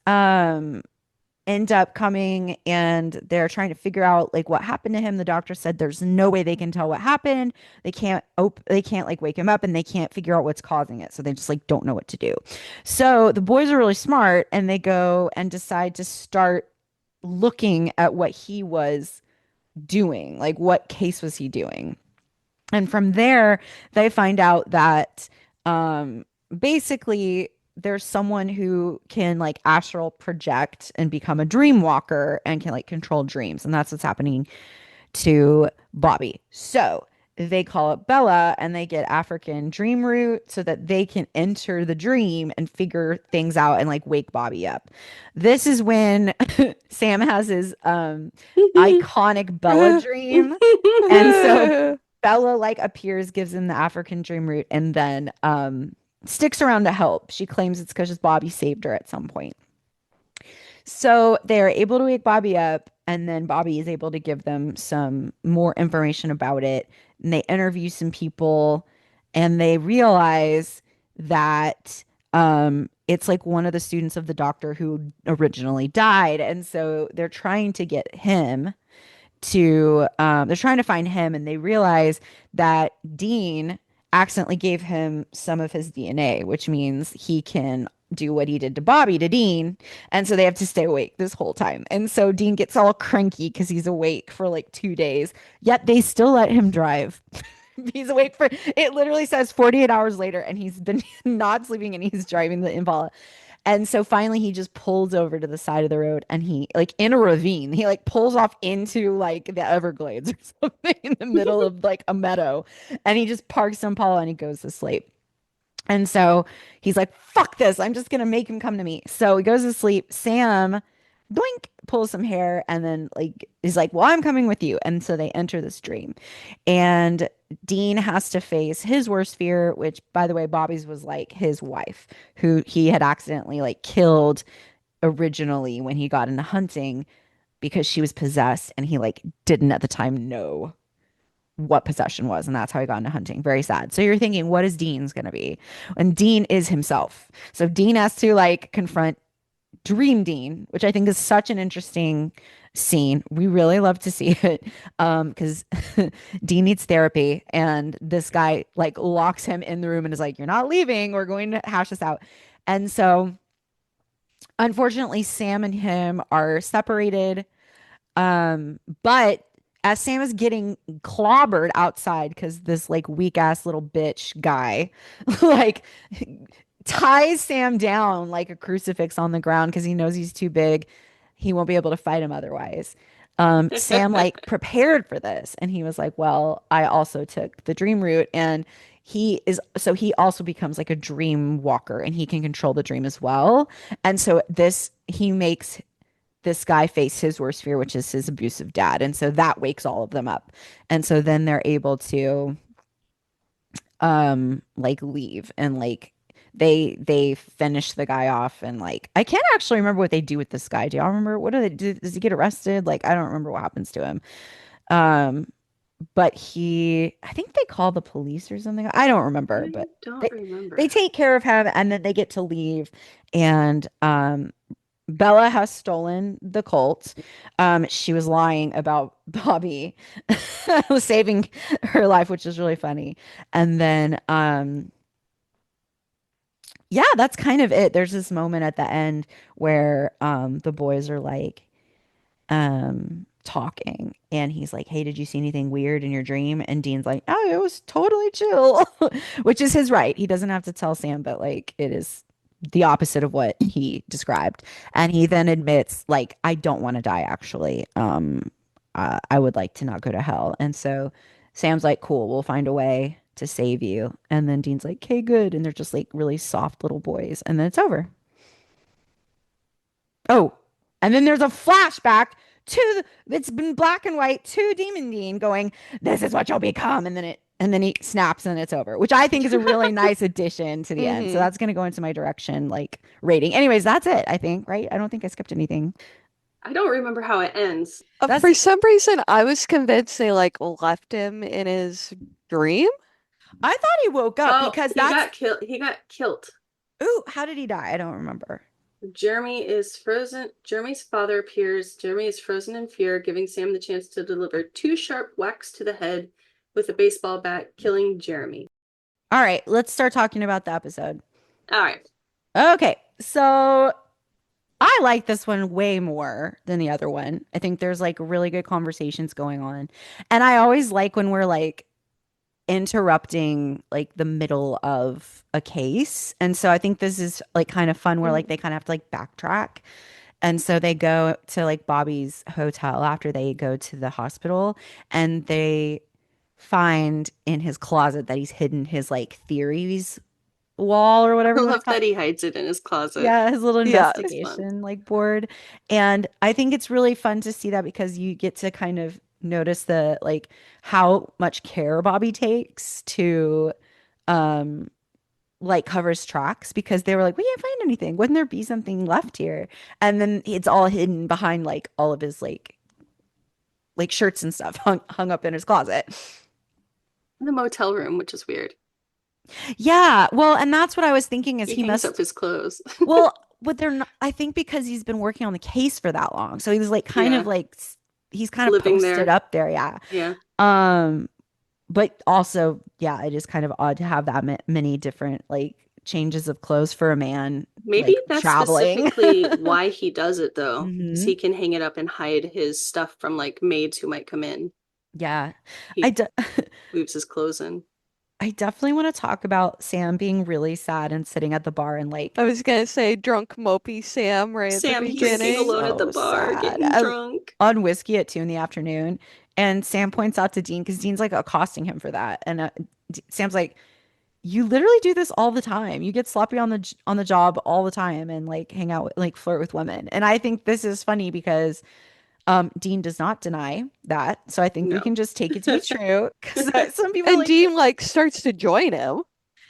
Speaker 1: end up coming and they're trying to figure out like what happened to him. The doctor said there's no way they can tell what happened. They can't like wake him up and they can't figure out what's causing it. So they just like don't know what to do. So the boys are really smart and they go and decide to start looking at what he was doing. Like what case was he doing? And from there, they find out that basically there's someone who can like astral project and become a dream walker and can like control dreams. And that's what's happening to Bobby. So they call up Bella and they get African dream root so that they can enter the dream and figure things out and like wake Bobby up. This is when Sam has his iconic Bella dream. And so Bella like appears, gives him the African dream root, and then sticks around to help. She claims it's because Bobby saved her at some point. So they're able to wake Bobby up, and then Bobby is able to give them some more information about it. And they interview some people, and they realize that it's like one of the students of the doctor who originally died. And so they're trying to get him to they're trying to find him and they realize that Dean accidentally gave him some of his DNA, which means he can do what he did to Bobby to Dean. And so they have to stay awake this whole time. And so Dean gets all cranky because he's awake for like 2 days, yet they still let him drive. He's awake for it literally says 48 hours later and he's been not sleeping and he's driving the Impala. And so finally he just pulls over to the side of the road and he like in a ravine, he like pulls off into like the Everglades or something in the middle of like a meadow. And he just parks Impala and he goes to sleep. And so he's like, fuck this. I'm just gonna make him come to me. So he goes to sleep. Sam doink pulls some hair and then like is like, well, I'm coming with you. And so they enter this dream. And Dean has to face his worst fear, which by the way, Bobby's was like his wife, who he had accidentally like killed originally when he got into hunting because she was possessed and he like didn't at the time know what possession was and that's how he got into hunting. Very sad. So you're thinking what is Dean's going to be? And Dean is himself. So Dean has to like confront Dream Dean, which I think is such an interesting scene. We really love to see it because Dean needs therapy and this guy like locks him in the room and is like, you're not leaving. We're going to hash this out. And so unfortunately, Sam and him are separated. But as Sam is getting clobbered outside because this like weak ass little bitch guy like ties Sam down like a crucifix on the ground because he knows he's too big. He won't be able to fight him otherwise. Sam like prepared for this and he was like, well, I also took the dream route and he also becomes like a dream walker and he can control the dream as well. And so this he makes this guy face his worst fear, which is his abusive dad. And so that wakes all of them up. And so then they're able to like leave and like they finish the guy off and like I can't actually remember what they do with this guy. Do y'all remember what do they do? Does he get arrested? Like I don't remember what happens to him. Um, but I think they call the police or something. I don't remember,
Speaker 2: I
Speaker 1: but
Speaker 2: don't
Speaker 1: they
Speaker 2: remember.
Speaker 1: take care of him and then they get to leave and Bella has stolen the Colt. She was lying about Bobby was saving her life, which is really funny. And then yeah, that's kind of it. There's this moment at the end where the boys are like talking and he's like, "Hey, did you see anything weird in your dream?" And Dean's like, "Oh, it was totally chill." Which is his right. He doesn't have to tell Sam, but like it is the opposite of what he described. And he then admits like, "I don't want to die actually. I would like to not go to hell." And so Sam's like, "Cool, we'll find a way to save you." And then Dean's like, "Okay, good." And they're just like really soft little boys. And then it's over. Oh, and then there's a flashback it's been black and white to Demon Dean going, "This is what you'll become." And then he snaps and it's over, which I think is a really nice addition to the end. So
Speaker 3: Hmm.
Speaker 1: that's going to go into my direction, like rating. Anyways, that's it, I think, right? I don't think I skipped anything.
Speaker 2: I don't remember how it ends.
Speaker 1: That's
Speaker 3: For
Speaker 1: the,
Speaker 3: some reason, I was convinced they like left him in his dream.
Speaker 1: I thought he woke up
Speaker 2: Oh,
Speaker 1: because
Speaker 2: he
Speaker 1: that's,
Speaker 2: got killed. He got killed.
Speaker 1: ooh, how did he die? I don't remember.
Speaker 2: Jeremy is frozen. Jeremy's father appears. Jeremy is frozen in fear, giving Sam the chance to deliver two sharp whacks to the head with a baseball bat, killing Jeremy.
Speaker 1: All right, let's start talking about the episode.
Speaker 2: All right.
Speaker 1: Okay, so I like this one way more than the other one. I think there's like really good conversations going on. And I always like when we're like interrupting like the middle of a case. And so I think this is like kind of fun where like they kind of have to like backtrack. And so they go to like Bobby's hotel after they go to the hospital and they find in his closet that he's hidden his like theories wall or
Speaker 2: I
Speaker 1: whatever you want to
Speaker 2: love
Speaker 1: call
Speaker 2: that
Speaker 1: it.
Speaker 2: he hides it in his closet.
Speaker 1: Yeah, his little
Speaker 3: Yeah.
Speaker 2: That's fun.
Speaker 1: investigation like board. And I think it's really fun to see that because you get to kind of notice the like how much care Bobby takes to um like cover his tracks because they were like, we can't find anything. Wouldn't there be something left here? And then it's all hidden behind like all of his like shirts and stuff hung up in his closet.
Speaker 2: In the motel room, which is weird.
Speaker 1: Yeah, well, and that's what I was thinking is
Speaker 2: He
Speaker 1: he
Speaker 2: hangs up
Speaker 1: must
Speaker 2: his clothes.
Speaker 1: well, but they're not, I think because he's been working on the case for that long. So he was like kind of
Speaker 2: Yeah.
Speaker 1: like he's kind of
Speaker 2: Living
Speaker 1: posted
Speaker 2: there.
Speaker 1: up there, yeah.
Speaker 2: Yeah.
Speaker 1: Um, but also, yeah, it is kind of odd to have that many different like changes of clothes for a man
Speaker 2: Maybe
Speaker 1: like
Speaker 2: that's
Speaker 1: traveling.
Speaker 2: specifically why he does it though, because
Speaker 1: Hmm.
Speaker 2: he can hang it up and hide his stuff from like maids who might come in.
Speaker 1: Yeah. I
Speaker 2: He
Speaker 1: de
Speaker 2: moves his clothes in.
Speaker 1: I definitely want to talk about Sam being really sad and sitting at the bar and
Speaker 3: I
Speaker 1: like
Speaker 3: was gonna say drunk mopey Sam right at the
Speaker 2: Sam drinking
Speaker 3: beginning.
Speaker 2: alone at the
Speaker 1: so
Speaker 2: bar,
Speaker 1: sad
Speaker 2: getting drunk.
Speaker 1: on whiskey at 2 in the afternoon. And Sam points out to Dean because Dean's like accosting him for that. And Sam's like, "You literally do this all the time. You get sloppy on the job all the time and like hang out with, like flirt with women." And I think this is funny because Dean does not deny that. So I think we
Speaker 2: No.
Speaker 1: can just take it to be true. Because some people are
Speaker 3: And
Speaker 1: like,
Speaker 3: Dean like starts to join him.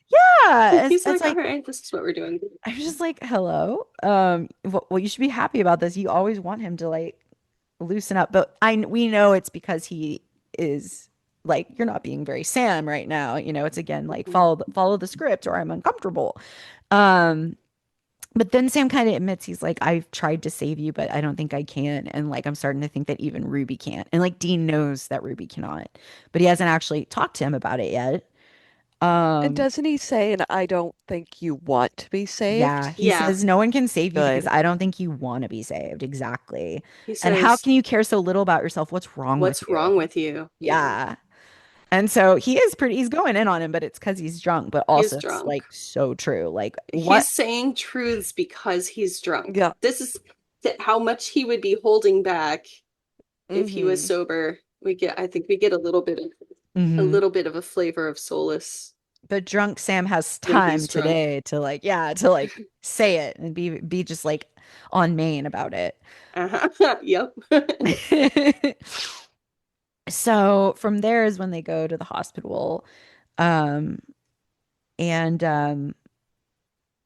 Speaker 1: yeah,
Speaker 2: He's
Speaker 1: it's
Speaker 2: like, all
Speaker 1: like
Speaker 2: right, this is what we're doing.
Speaker 1: I'm just like, hello. Well, you should be happy about this. You always want him to like loosen up, but I we know it's because he is like, you're not being very Sam right now. You know, it's again like follow the script or I'm uncomfortable. Um, but then Sam kind of admits he's like, I've tried to save you, but I don't think I can. And like, I'm starting to think that even Ruby can't. And like, Dean knows that Ruby cannot, but he hasn't actually talked to him about it yet.
Speaker 3: And
Speaker 1: Um,
Speaker 3: doesn't he say, and I don't think you want to be
Speaker 1: Yeah,
Speaker 3: saved?
Speaker 1: he
Speaker 2: Yeah.
Speaker 1: says no one can save you because
Speaker 3: Good.
Speaker 1: I don't think you want to be saved. Exactly.
Speaker 2: He
Speaker 1: And how
Speaker 2: says,
Speaker 1: can you care so little about yourself? What's wrong with
Speaker 2: what's
Speaker 1: you?
Speaker 2: wrong with you? Yeah.
Speaker 1: Yeah. And so he's going in on him, but it's because he's drunk, but
Speaker 2: He's
Speaker 1: also it's
Speaker 2: drunk.
Speaker 1: like so true. Like what?
Speaker 2: He's saying truths because he's drunk.
Speaker 3: Yeah.
Speaker 2: This is how much he would be holding back if he was
Speaker 3: Hmm.
Speaker 2: sober. I think we get a
Speaker 1: Hmm.
Speaker 2: little bit of a flavor of solace
Speaker 1: But drunk Sam has
Speaker 2: when
Speaker 1: time
Speaker 2: he's drunk.
Speaker 1: today to like, yeah, to like say it and be just like on main about it.
Speaker 2: Uh-huh. Yep.
Speaker 1: So from there is when they go to the hospital. Um, and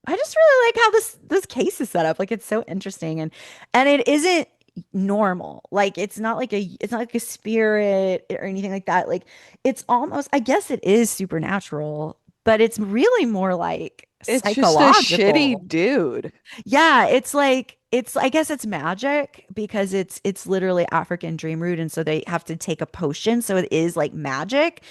Speaker 1: I just really like how this case is set up. Like it's so interesting and it isn't normal. Like it's not like a spirit or anything like that. Like it's almost I guess it is supernatural, but it's really more like
Speaker 3: It's just a shitty
Speaker 1: psychological.
Speaker 3: dude.
Speaker 1: Yeah, it's I guess it's magic because it's literally African dream root and so they have to take a potion, so it is like magic.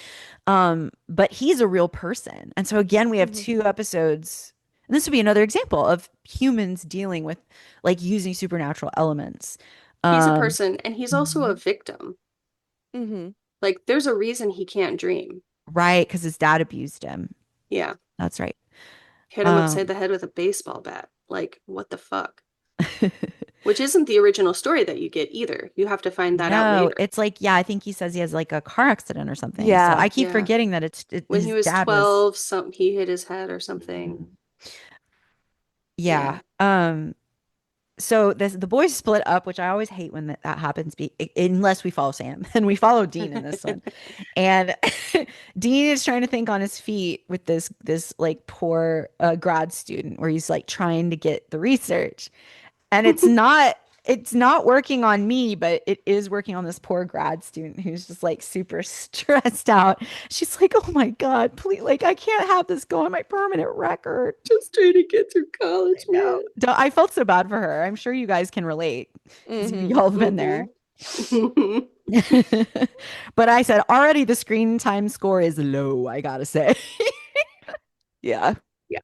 Speaker 1: But he's a real person. And so again, we have
Speaker 3: Mhm.
Speaker 1: two episodes. And this would be another example of humans dealing with like using supernatural elements.
Speaker 2: He's a
Speaker 1: Um,
Speaker 2: person and he's also a
Speaker 1: Mhm.
Speaker 2: victim.
Speaker 3: Mhm.
Speaker 2: Like there's a reason he can't dream.
Speaker 1: Right, because his dad abused him.
Speaker 2: Yeah.
Speaker 1: That's right.
Speaker 2: Hit him upside
Speaker 1: Um,
Speaker 2: the head with a baseball bat. Like, what the fuck? Which isn't the original story that you get either. You have to find that out
Speaker 1: no,
Speaker 2: later.
Speaker 1: it's like, yeah, I think he says he has like a car accident or something. So
Speaker 3: Yeah.
Speaker 1: I keep
Speaker 2: Yeah.
Speaker 1: forgetting that
Speaker 2: When he
Speaker 1: his
Speaker 2: was
Speaker 1: dad was.
Speaker 2: 12, he hit his head or something.
Speaker 1: Mhm.
Speaker 2: Yeah.
Speaker 1: Yeah. So the boys split up, which I always hate when that happens, unless we follow Sam and we follow Dean in this one. And Dean is trying to think on his feet with this like poor grad student where he's like trying to get the research. And it's not working on me, but it is working on this poor grad student who's just like super stressed out. She's like, "Oh my God, please, like I can't have this go on my permanent record."
Speaker 2: Just trying to get through
Speaker 1: I
Speaker 2: college,
Speaker 1: know.
Speaker 2: man.
Speaker 1: I felt so bad for her. I'm sure you guys can relate because
Speaker 3: Mhm.
Speaker 1: y'all have been there.
Speaker 2: Mm-hmm.
Speaker 1: But I said already the screen time score is low, I gotta say.
Speaker 3: Yeah.
Speaker 2: Yeah.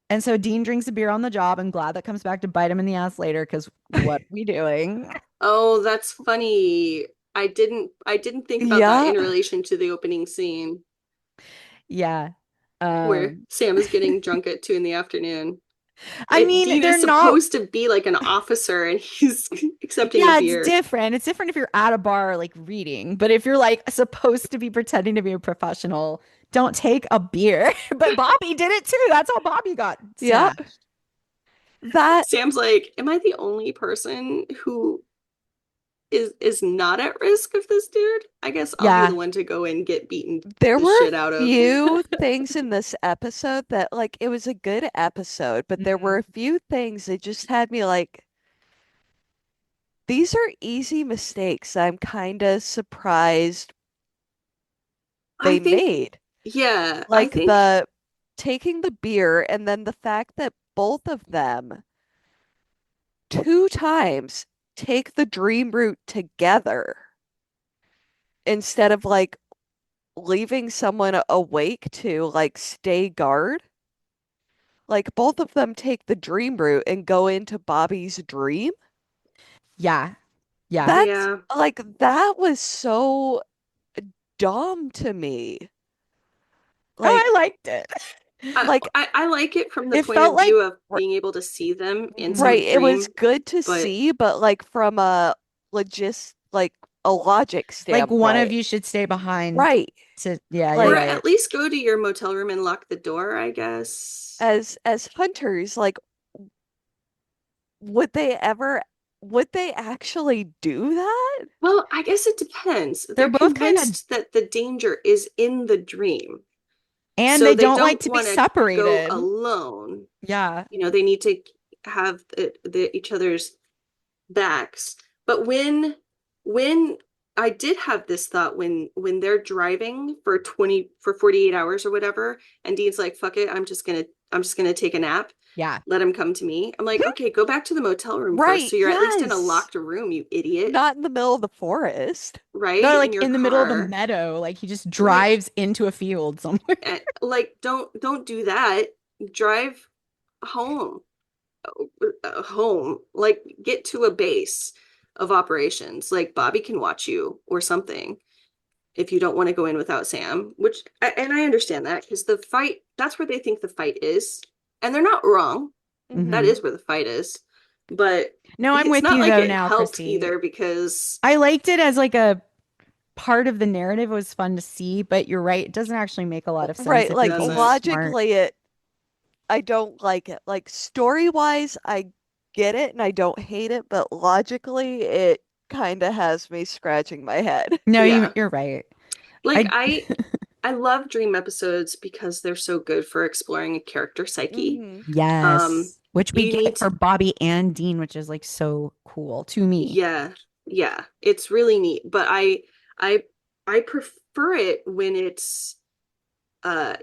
Speaker 1: And so Dean drinks a beer on the job and glad that comes back to bite him in the ass later because what are we doing?
Speaker 2: Oh, that's funny. I didn't think about that
Speaker 3: Yeah.
Speaker 2: in relation to the opening scene
Speaker 1: Yeah.
Speaker 2: where
Speaker 1: Um,
Speaker 2: Sam is getting drunk at 2 in the afternoon.
Speaker 1: I mean,
Speaker 2: Dean
Speaker 1: they're
Speaker 2: is
Speaker 1: not,
Speaker 2: supposed to be like an officer and he's accepting a
Speaker 1: yeah, it's
Speaker 2: beer.
Speaker 1: different. It's different if you're at a bar like reading, but if you're like supposed to be pretending to be a professional, don't take a beer. But Bobby did it too. That's how Bobby got
Speaker 3: Yeah.
Speaker 1: smashed.
Speaker 3: That
Speaker 2: Sam's like, "Am I the only person who is not at risk of this dude? I guess I'll be the
Speaker 1: Yeah.
Speaker 2: one to go and get beaten
Speaker 3: there
Speaker 2: the
Speaker 3: were
Speaker 2: shit out of."
Speaker 3: few things in this episode that like it was a good episode, but there were a
Speaker 1: Mhm.
Speaker 3: few things that just had me like these are easy mistakes I'm kind of surprised
Speaker 2: I
Speaker 3: they
Speaker 2: think,
Speaker 3: made.
Speaker 2: yeah, I
Speaker 3: Like
Speaker 2: think
Speaker 3: the taking the beer and then the fact that both of them two times take the dream route together instead of like leaving someone awake to like stay guard. Like both of them take the dream route and go into Bobby's dream.
Speaker 1: Yeah. Yeah.
Speaker 3: That's
Speaker 2: yeah.
Speaker 3: like that was so dumb to me.
Speaker 1: Oh,
Speaker 3: Like
Speaker 1: I liked it.
Speaker 2: I,
Speaker 3: like
Speaker 2: I like it from the
Speaker 1: It
Speaker 2: point
Speaker 1: felt
Speaker 2: of
Speaker 1: like
Speaker 2: view of
Speaker 3: r-
Speaker 2: being able to see them in
Speaker 3: right,
Speaker 1: Mhm.
Speaker 2: Sam's
Speaker 3: it was
Speaker 2: dream,
Speaker 3: good to
Speaker 2: but
Speaker 3: see, but like from a like a logic
Speaker 1: Like one of
Speaker 3: standpoint.
Speaker 1: you should stay behind
Speaker 3: Right.
Speaker 1: yeah, you're
Speaker 2: or
Speaker 3: Like
Speaker 1: right.
Speaker 2: at least go to your motel room and lock the door, I guess.
Speaker 3: as hunters, like would they ever would they actually do that?
Speaker 2: Well, I guess it depends.
Speaker 1: They're
Speaker 2: They're
Speaker 1: both kind of
Speaker 2: convinced that the danger is in the dream.
Speaker 1: and
Speaker 2: So
Speaker 1: they
Speaker 2: they
Speaker 1: don't like
Speaker 2: don't
Speaker 1: to be
Speaker 2: want to go
Speaker 1: separated.
Speaker 2: alone.
Speaker 1: Yeah.
Speaker 2: They need to have each other's backs. But when I did have this thought when they're driving for 48 hours or whatever, and Dean's like, fuck it, I'm just gonna take a nap.
Speaker 1: Yeah.
Speaker 2: Let him come to me. I'm like, okay, go back to the motel room first.
Speaker 3: Right,
Speaker 2: So you're at least in a
Speaker 3: yes.
Speaker 2: locked room, you idiot.
Speaker 3: Not in the middle of the forest.
Speaker 1: They're
Speaker 2: Right? In
Speaker 1: like
Speaker 2: your
Speaker 1: in the middle of the
Speaker 2: car.
Speaker 1: meadow. Like he just
Speaker 2: Like,
Speaker 1: drives into a field somewhere.
Speaker 2: like don't do that. Drive home. Home. Like get to a base of operations. Like Bobby can watch you or something if you don't want to go in without Sam, which and I understand that because the fight, that's where they think the fight is. And they're not wrong.
Speaker 3: Hmm.
Speaker 2: That
Speaker 1: Hmm.
Speaker 2: is where the fight is. But
Speaker 1: No, I'm
Speaker 2: it's
Speaker 1: with
Speaker 2: not
Speaker 1: you
Speaker 2: like
Speaker 1: though
Speaker 2: it
Speaker 1: now,
Speaker 2: helped
Speaker 1: Christy.
Speaker 2: either because
Speaker 1: I liked it as like a part of the narrative. It was fun to see, but you're right. It doesn't actually make a lot of sense
Speaker 3: Right,
Speaker 2: it
Speaker 1: if you're
Speaker 3: like
Speaker 1: being
Speaker 2: doesn't.
Speaker 1: smart.
Speaker 3: logically I don't like it. Like story-wise, I get it and I don't hate it, but logically it kind of has me scratching my head.
Speaker 1: No,
Speaker 2: Yeah.
Speaker 1: you're right.
Speaker 2: Like
Speaker 1: I
Speaker 2: I I love dream episodes because they're so good for exploring a character psyche.
Speaker 3: Hmm.
Speaker 1: Yes. Which we
Speaker 2: You
Speaker 1: get
Speaker 2: need
Speaker 1: for
Speaker 2: to,
Speaker 1: Bobby and Dean, which is like so cool to me.
Speaker 2: yeah, yeah, it's really neat. But I, I prefer it when it's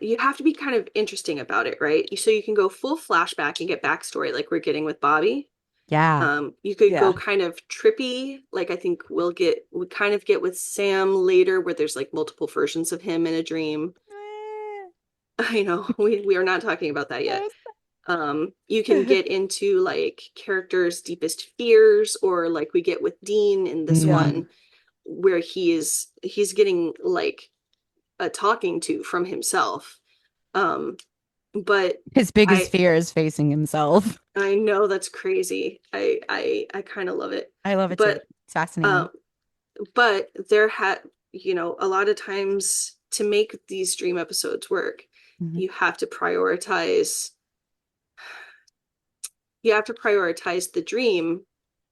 Speaker 2: you have to be kind of interesting about it, right? So you can go full flashback and get backstory like we're getting with Bobby.
Speaker 1: Yeah.
Speaker 2: You could go
Speaker 3: Yeah.
Speaker 2: kind of trippy, like I think we kind of get with Sam later, where there's like multiple versions of him in a dream. I know we are not talking about that yet. You can get into like characters' deepest fears, or like we get with Dean in this
Speaker 3: Yeah.
Speaker 1: Mhm.
Speaker 2: one, where he's getting like a talking to from himself. Um, but
Speaker 1: His biggest
Speaker 2: I
Speaker 1: fear is facing himself.
Speaker 2: I know that's crazy. I kind of love it.
Speaker 1: I love it too.
Speaker 2: But
Speaker 1: It's fascinating.
Speaker 2: um but there had a lot of times to make these dream episodes work,
Speaker 1: Mhm.
Speaker 2: you have to prioritize you have to prioritize the dream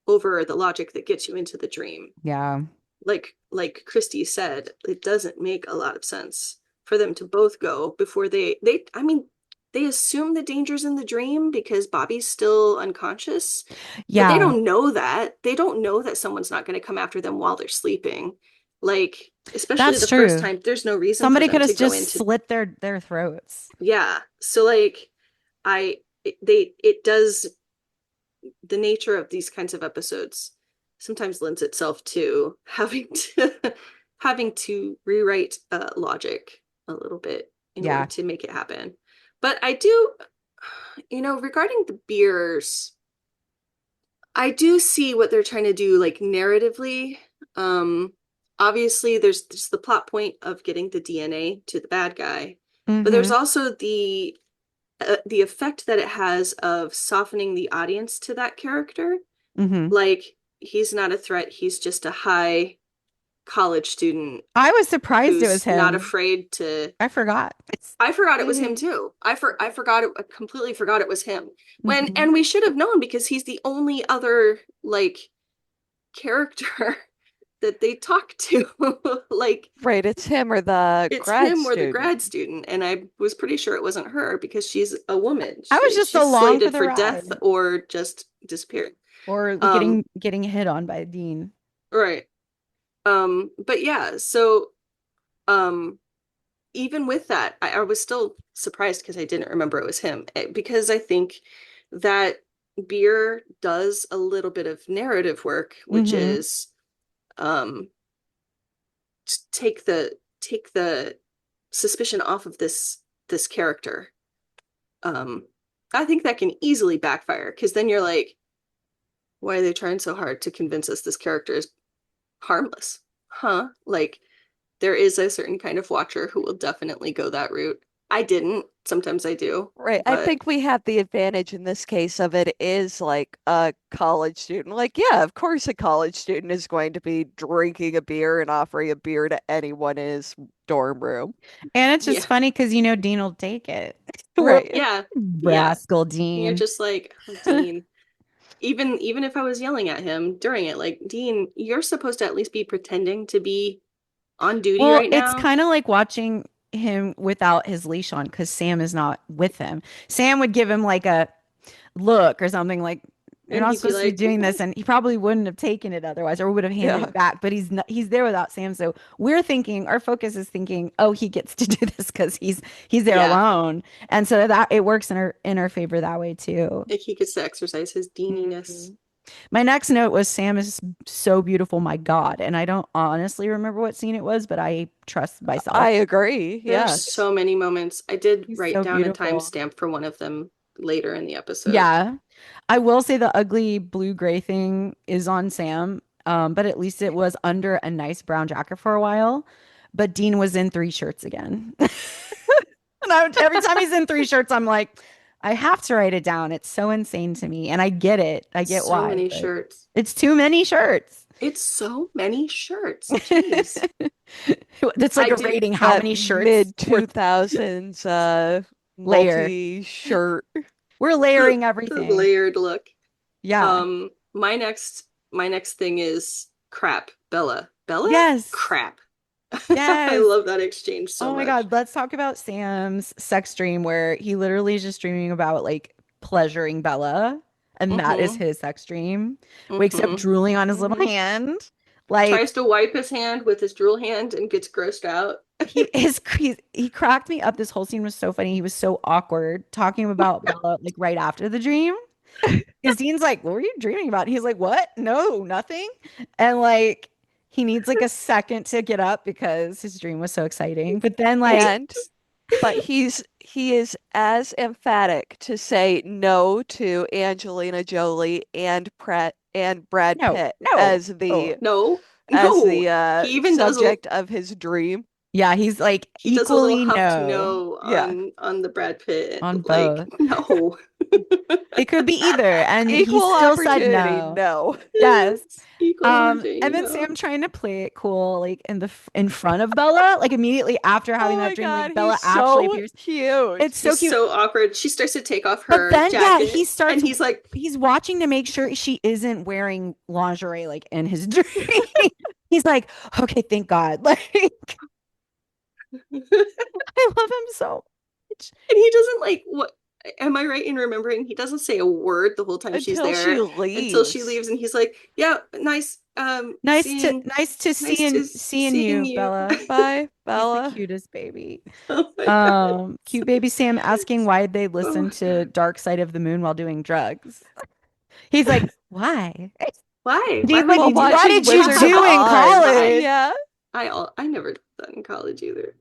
Speaker 2: over the logic that gets you into the dream.
Speaker 1: Yeah.
Speaker 2: Like Christy said, it doesn't make a lot of sense for them to both go before they I mean they assume the danger's in the dream because Bobby's still unconscious, but they
Speaker 1: Yeah.
Speaker 2: don't know that. They don't know that someone's not going to come after them while they're sleeping. Like, especially
Speaker 1: That's
Speaker 2: the first
Speaker 1: true.
Speaker 2: time, there's no reason for
Speaker 1: Somebody
Speaker 2: them
Speaker 1: could
Speaker 2: to
Speaker 1: have
Speaker 2: go
Speaker 1: just
Speaker 2: into,
Speaker 1: slit their throats.
Speaker 2: yeah. So like it does, the nature of these kinds of episodes sometimes lends itself to having to rewrite logic a little bit in order
Speaker 1: Yeah.
Speaker 2: to make it happen. But I do, regarding the beers, I do see what they're trying to do, like narratively. Um, Obviously, there's the plot point of getting the DNA to the bad guy, but there's
Speaker 1: Mm-hmm.
Speaker 2: also the effect that it has of softening the audience to that character.
Speaker 1: Mm-hmm.
Speaker 2: Like he's not a threat; he's just a high college student
Speaker 1: I was surprised it was
Speaker 2: who's not
Speaker 1: him.
Speaker 2: afraid to.
Speaker 1: I forgot.
Speaker 2: I forgot it was him
Speaker 3: Hmm.
Speaker 2: too. I forgot it. I completely forgot it was him.
Speaker 1: Hmm.
Speaker 2: And we should have known because he's the only other like character that they talk to. Like
Speaker 3: Right, it's him or the
Speaker 2: it's
Speaker 3: grad
Speaker 2: him or the
Speaker 3: student.
Speaker 2: grad student, and I was pretty sure it wasn't her because she's a woman.
Speaker 1: I was just
Speaker 2: She's
Speaker 1: along for
Speaker 2: slated
Speaker 1: the
Speaker 2: for death
Speaker 1: ride.
Speaker 2: or just disappearing.
Speaker 1: Or
Speaker 2: Um,
Speaker 1: getting hit on by Dean.
Speaker 2: right. But yeah, so um even with that, I was still surprised because I didn't remember it was him. Because I think that beer does a little bit of narrative work, which
Speaker 1: Mm-hmm.
Speaker 2: is um take the suspicion off of this character. Um, I think that can easily backfire because then you're like, why are they trying so hard to convince us this character is harmless? Huh? Like there is a certain kind of watcher who will definitely go that route. I didn't. Sometimes I do,
Speaker 3: Right. I
Speaker 2: but
Speaker 3: think we have the advantage in this case of it is like a college student. Like, yeah, of course a college student is going to be drinking a beer and offering a beer to anyone in his dorm room.
Speaker 1: And it's just
Speaker 2: yeah,
Speaker 1: funny because Dean will take it. Well,
Speaker 3: Right.
Speaker 2: yeah, yeah.
Speaker 1: rascal
Speaker 2: You're
Speaker 1: Dean.
Speaker 2: just like, oh, Dean. Even if I was yelling at him during it, like, Dean, you're supposed to at least be pretending to be on duty
Speaker 1: Well,
Speaker 2: right
Speaker 1: it's
Speaker 2: now.
Speaker 1: kind of like watching him without his leash on because Sam is not with him. Sam would give him like a look or something like, you're
Speaker 2: And
Speaker 1: not
Speaker 2: he'd be
Speaker 1: supposed to be
Speaker 2: like,
Speaker 1: doing this, and he probably wouldn't have taken it otherwise or would have handed
Speaker 3: Yeah.
Speaker 1: it back, but he's there without Sam, so we're thinking, our focus is thinking, oh, he gets to do this because he's there
Speaker 2: yeah,
Speaker 1: alone, and so that it works in our favor that way too.
Speaker 2: like he gets to exercise his deaniness.
Speaker 1: Mhm. My next note was, Sam is so beautiful, my God, and I don't honestly remember what scene it was, but I trust
Speaker 3: I
Speaker 1: myself.
Speaker 3: agree.
Speaker 2: There are
Speaker 3: Yes.
Speaker 2: so many moments. I did
Speaker 1: He's
Speaker 2: write
Speaker 1: so
Speaker 2: down a
Speaker 1: beautiful.
Speaker 2: timestamp for one of them later in the episode.
Speaker 1: Yeah. I will say the ugly blue gray thing is on Sam, but at least it was under a nice brown jacket for a while. But Dean was in three shirts again. And every time he's in three shirts, I'm like, I have to write it down. It's so insane to me. And I get it. I get
Speaker 2: So
Speaker 1: why,
Speaker 2: many
Speaker 1: but
Speaker 2: shirts.
Speaker 1: it's too many shirts.
Speaker 2: It's so many shirts. Jeez.
Speaker 1: It's like
Speaker 2: I
Speaker 1: a
Speaker 2: do
Speaker 1: rating. How
Speaker 3: That
Speaker 1: many shirts
Speaker 3: mid
Speaker 1: worth
Speaker 3: 2000s
Speaker 1: layer?
Speaker 3: multi-shirt.
Speaker 1: We're
Speaker 2: the
Speaker 1: layering
Speaker 2: the
Speaker 1: everything.
Speaker 2: layered look.
Speaker 1: Yeah.
Speaker 2: My next thing is crap. Bella. Bella?
Speaker 1: Yes.
Speaker 2: Crap. I
Speaker 1: Yes.
Speaker 2: love that exchange so
Speaker 1: Oh my
Speaker 2: much.
Speaker 1: God, let's talk about Sam's sex dream where he literally is just dreaming about like pleasuring Bella, and that is
Speaker 2: Mm-hmm.
Speaker 1: his sex dream. Wakes up
Speaker 2: Mm-hmm.
Speaker 1: drooling on his little
Speaker 3: Mhm.
Speaker 1: hand. Like
Speaker 2: Tries to wipe his hand with his drool hand and gets grossed out.
Speaker 1: he cracked me up. This whole scene was so funny. He was so awkward talking about Bella like right after the dream. Because Dean's like, "What were you dreaming about?" And he's like, "What? No, nothing." And like he needs like a second to get up because his dream was so exciting. But then like
Speaker 3: And but he is as emphatic to say no to Angelina Jolie and Brad
Speaker 1: no,
Speaker 3: Pitt
Speaker 1: no. Oh.
Speaker 2: No,
Speaker 3: as
Speaker 2: no.
Speaker 3: the
Speaker 2: He even does a
Speaker 3: subject of his dream.
Speaker 1: Yeah, he's like
Speaker 2: he does a little
Speaker 1: equally
Speaker 2: huffed
Speaker 1: no
Speaker 2: no
Speaker 3: Yeah.
Speaker 2: on the Brad Pitt.
Speaker 1: on
Speaker 2: Like,
Speaker 1: both.
Speaker 2: no.
Speaker 1: It could be either. And he
Speaker 3: Equal
Speaker 1: still said
Speaker 3: opportunity,
Speaker 1: no.
Speaker 3: no.
Speaker 1: Yes.
Speaker 2: Equal opportunity,
Speaker 1: And then
Speaker 2: no.
Speaker 1: Sam trying to play it cool, like in front of Bella, like immediately after having
Speaker 3: Oh
Speaker 1: that
Speaker 3: my
Speaker 1: dream,
Speaker 3: God,
Speaker 1: like
Speaker 3: he's
Speaker 1: Bella actually
Speaker 3: so
Speaker 1: appears. It's
Speaker 3: cute.
Speaker 1: so
Speaker 2: He's
Speaker 1: cute.
Speaker 2: so awkward. She starts to take off
Speaker 1: But
Speaker 2: her
Speaker 1: then, yeah, he
Speaker 2: jacket, and
Speaker 1: starts,
Speaker 2: he's like,
Speaker 1: he's watching to make sure she isn't wearing lingerie like in his dream. He's like, okay, thank God. Like,
Speaker 2: and
Speaker 1: I love him so much.
Speaker 2: he doesn't like what. Am I right in remembering he doesn't say a word the whole time she's
Speaker 3: Until she
Speaker 2: there until she
Speaker 3: leaves.
Speaker 2: leaves, and he's like, "Yeah, seeing,
Speaker 1: Nice to
Speaker 2: nice to
Speaker 1: seeing
Speaker 2: seeing
Speaker 1: you,
Speaker 2: you."
Speaker 1: Bella.
Speaker 3: Bye,
Speaker 1: He's the
Speaker 3: Bella.
Speaker 1: cutest baby.
Speaker 2: Oh my God.
Speaker 1: Cute baby Sam asking why they
Speaker 2: Oh,
Speaker 1: listen to Dark Side of the Moon while doing drugs. He's like, why?
Speaker 2: why? Why
Speaker 1: He's
Speaker 2: would
Speaker 1: like,
Speaker 3: While
Speaker 2: you do
Speaker 1: what
Speaker 2: that?
Speaker 3: watching
Speaker 1: did you
Speaker 3: Wizard of
Speaker 1: do in
Speaker 3: Oz.
Speaker 2: Why?
Speaker 1: college?
Speaker 3: Yeah.
Speaker 2: I never did that in college either.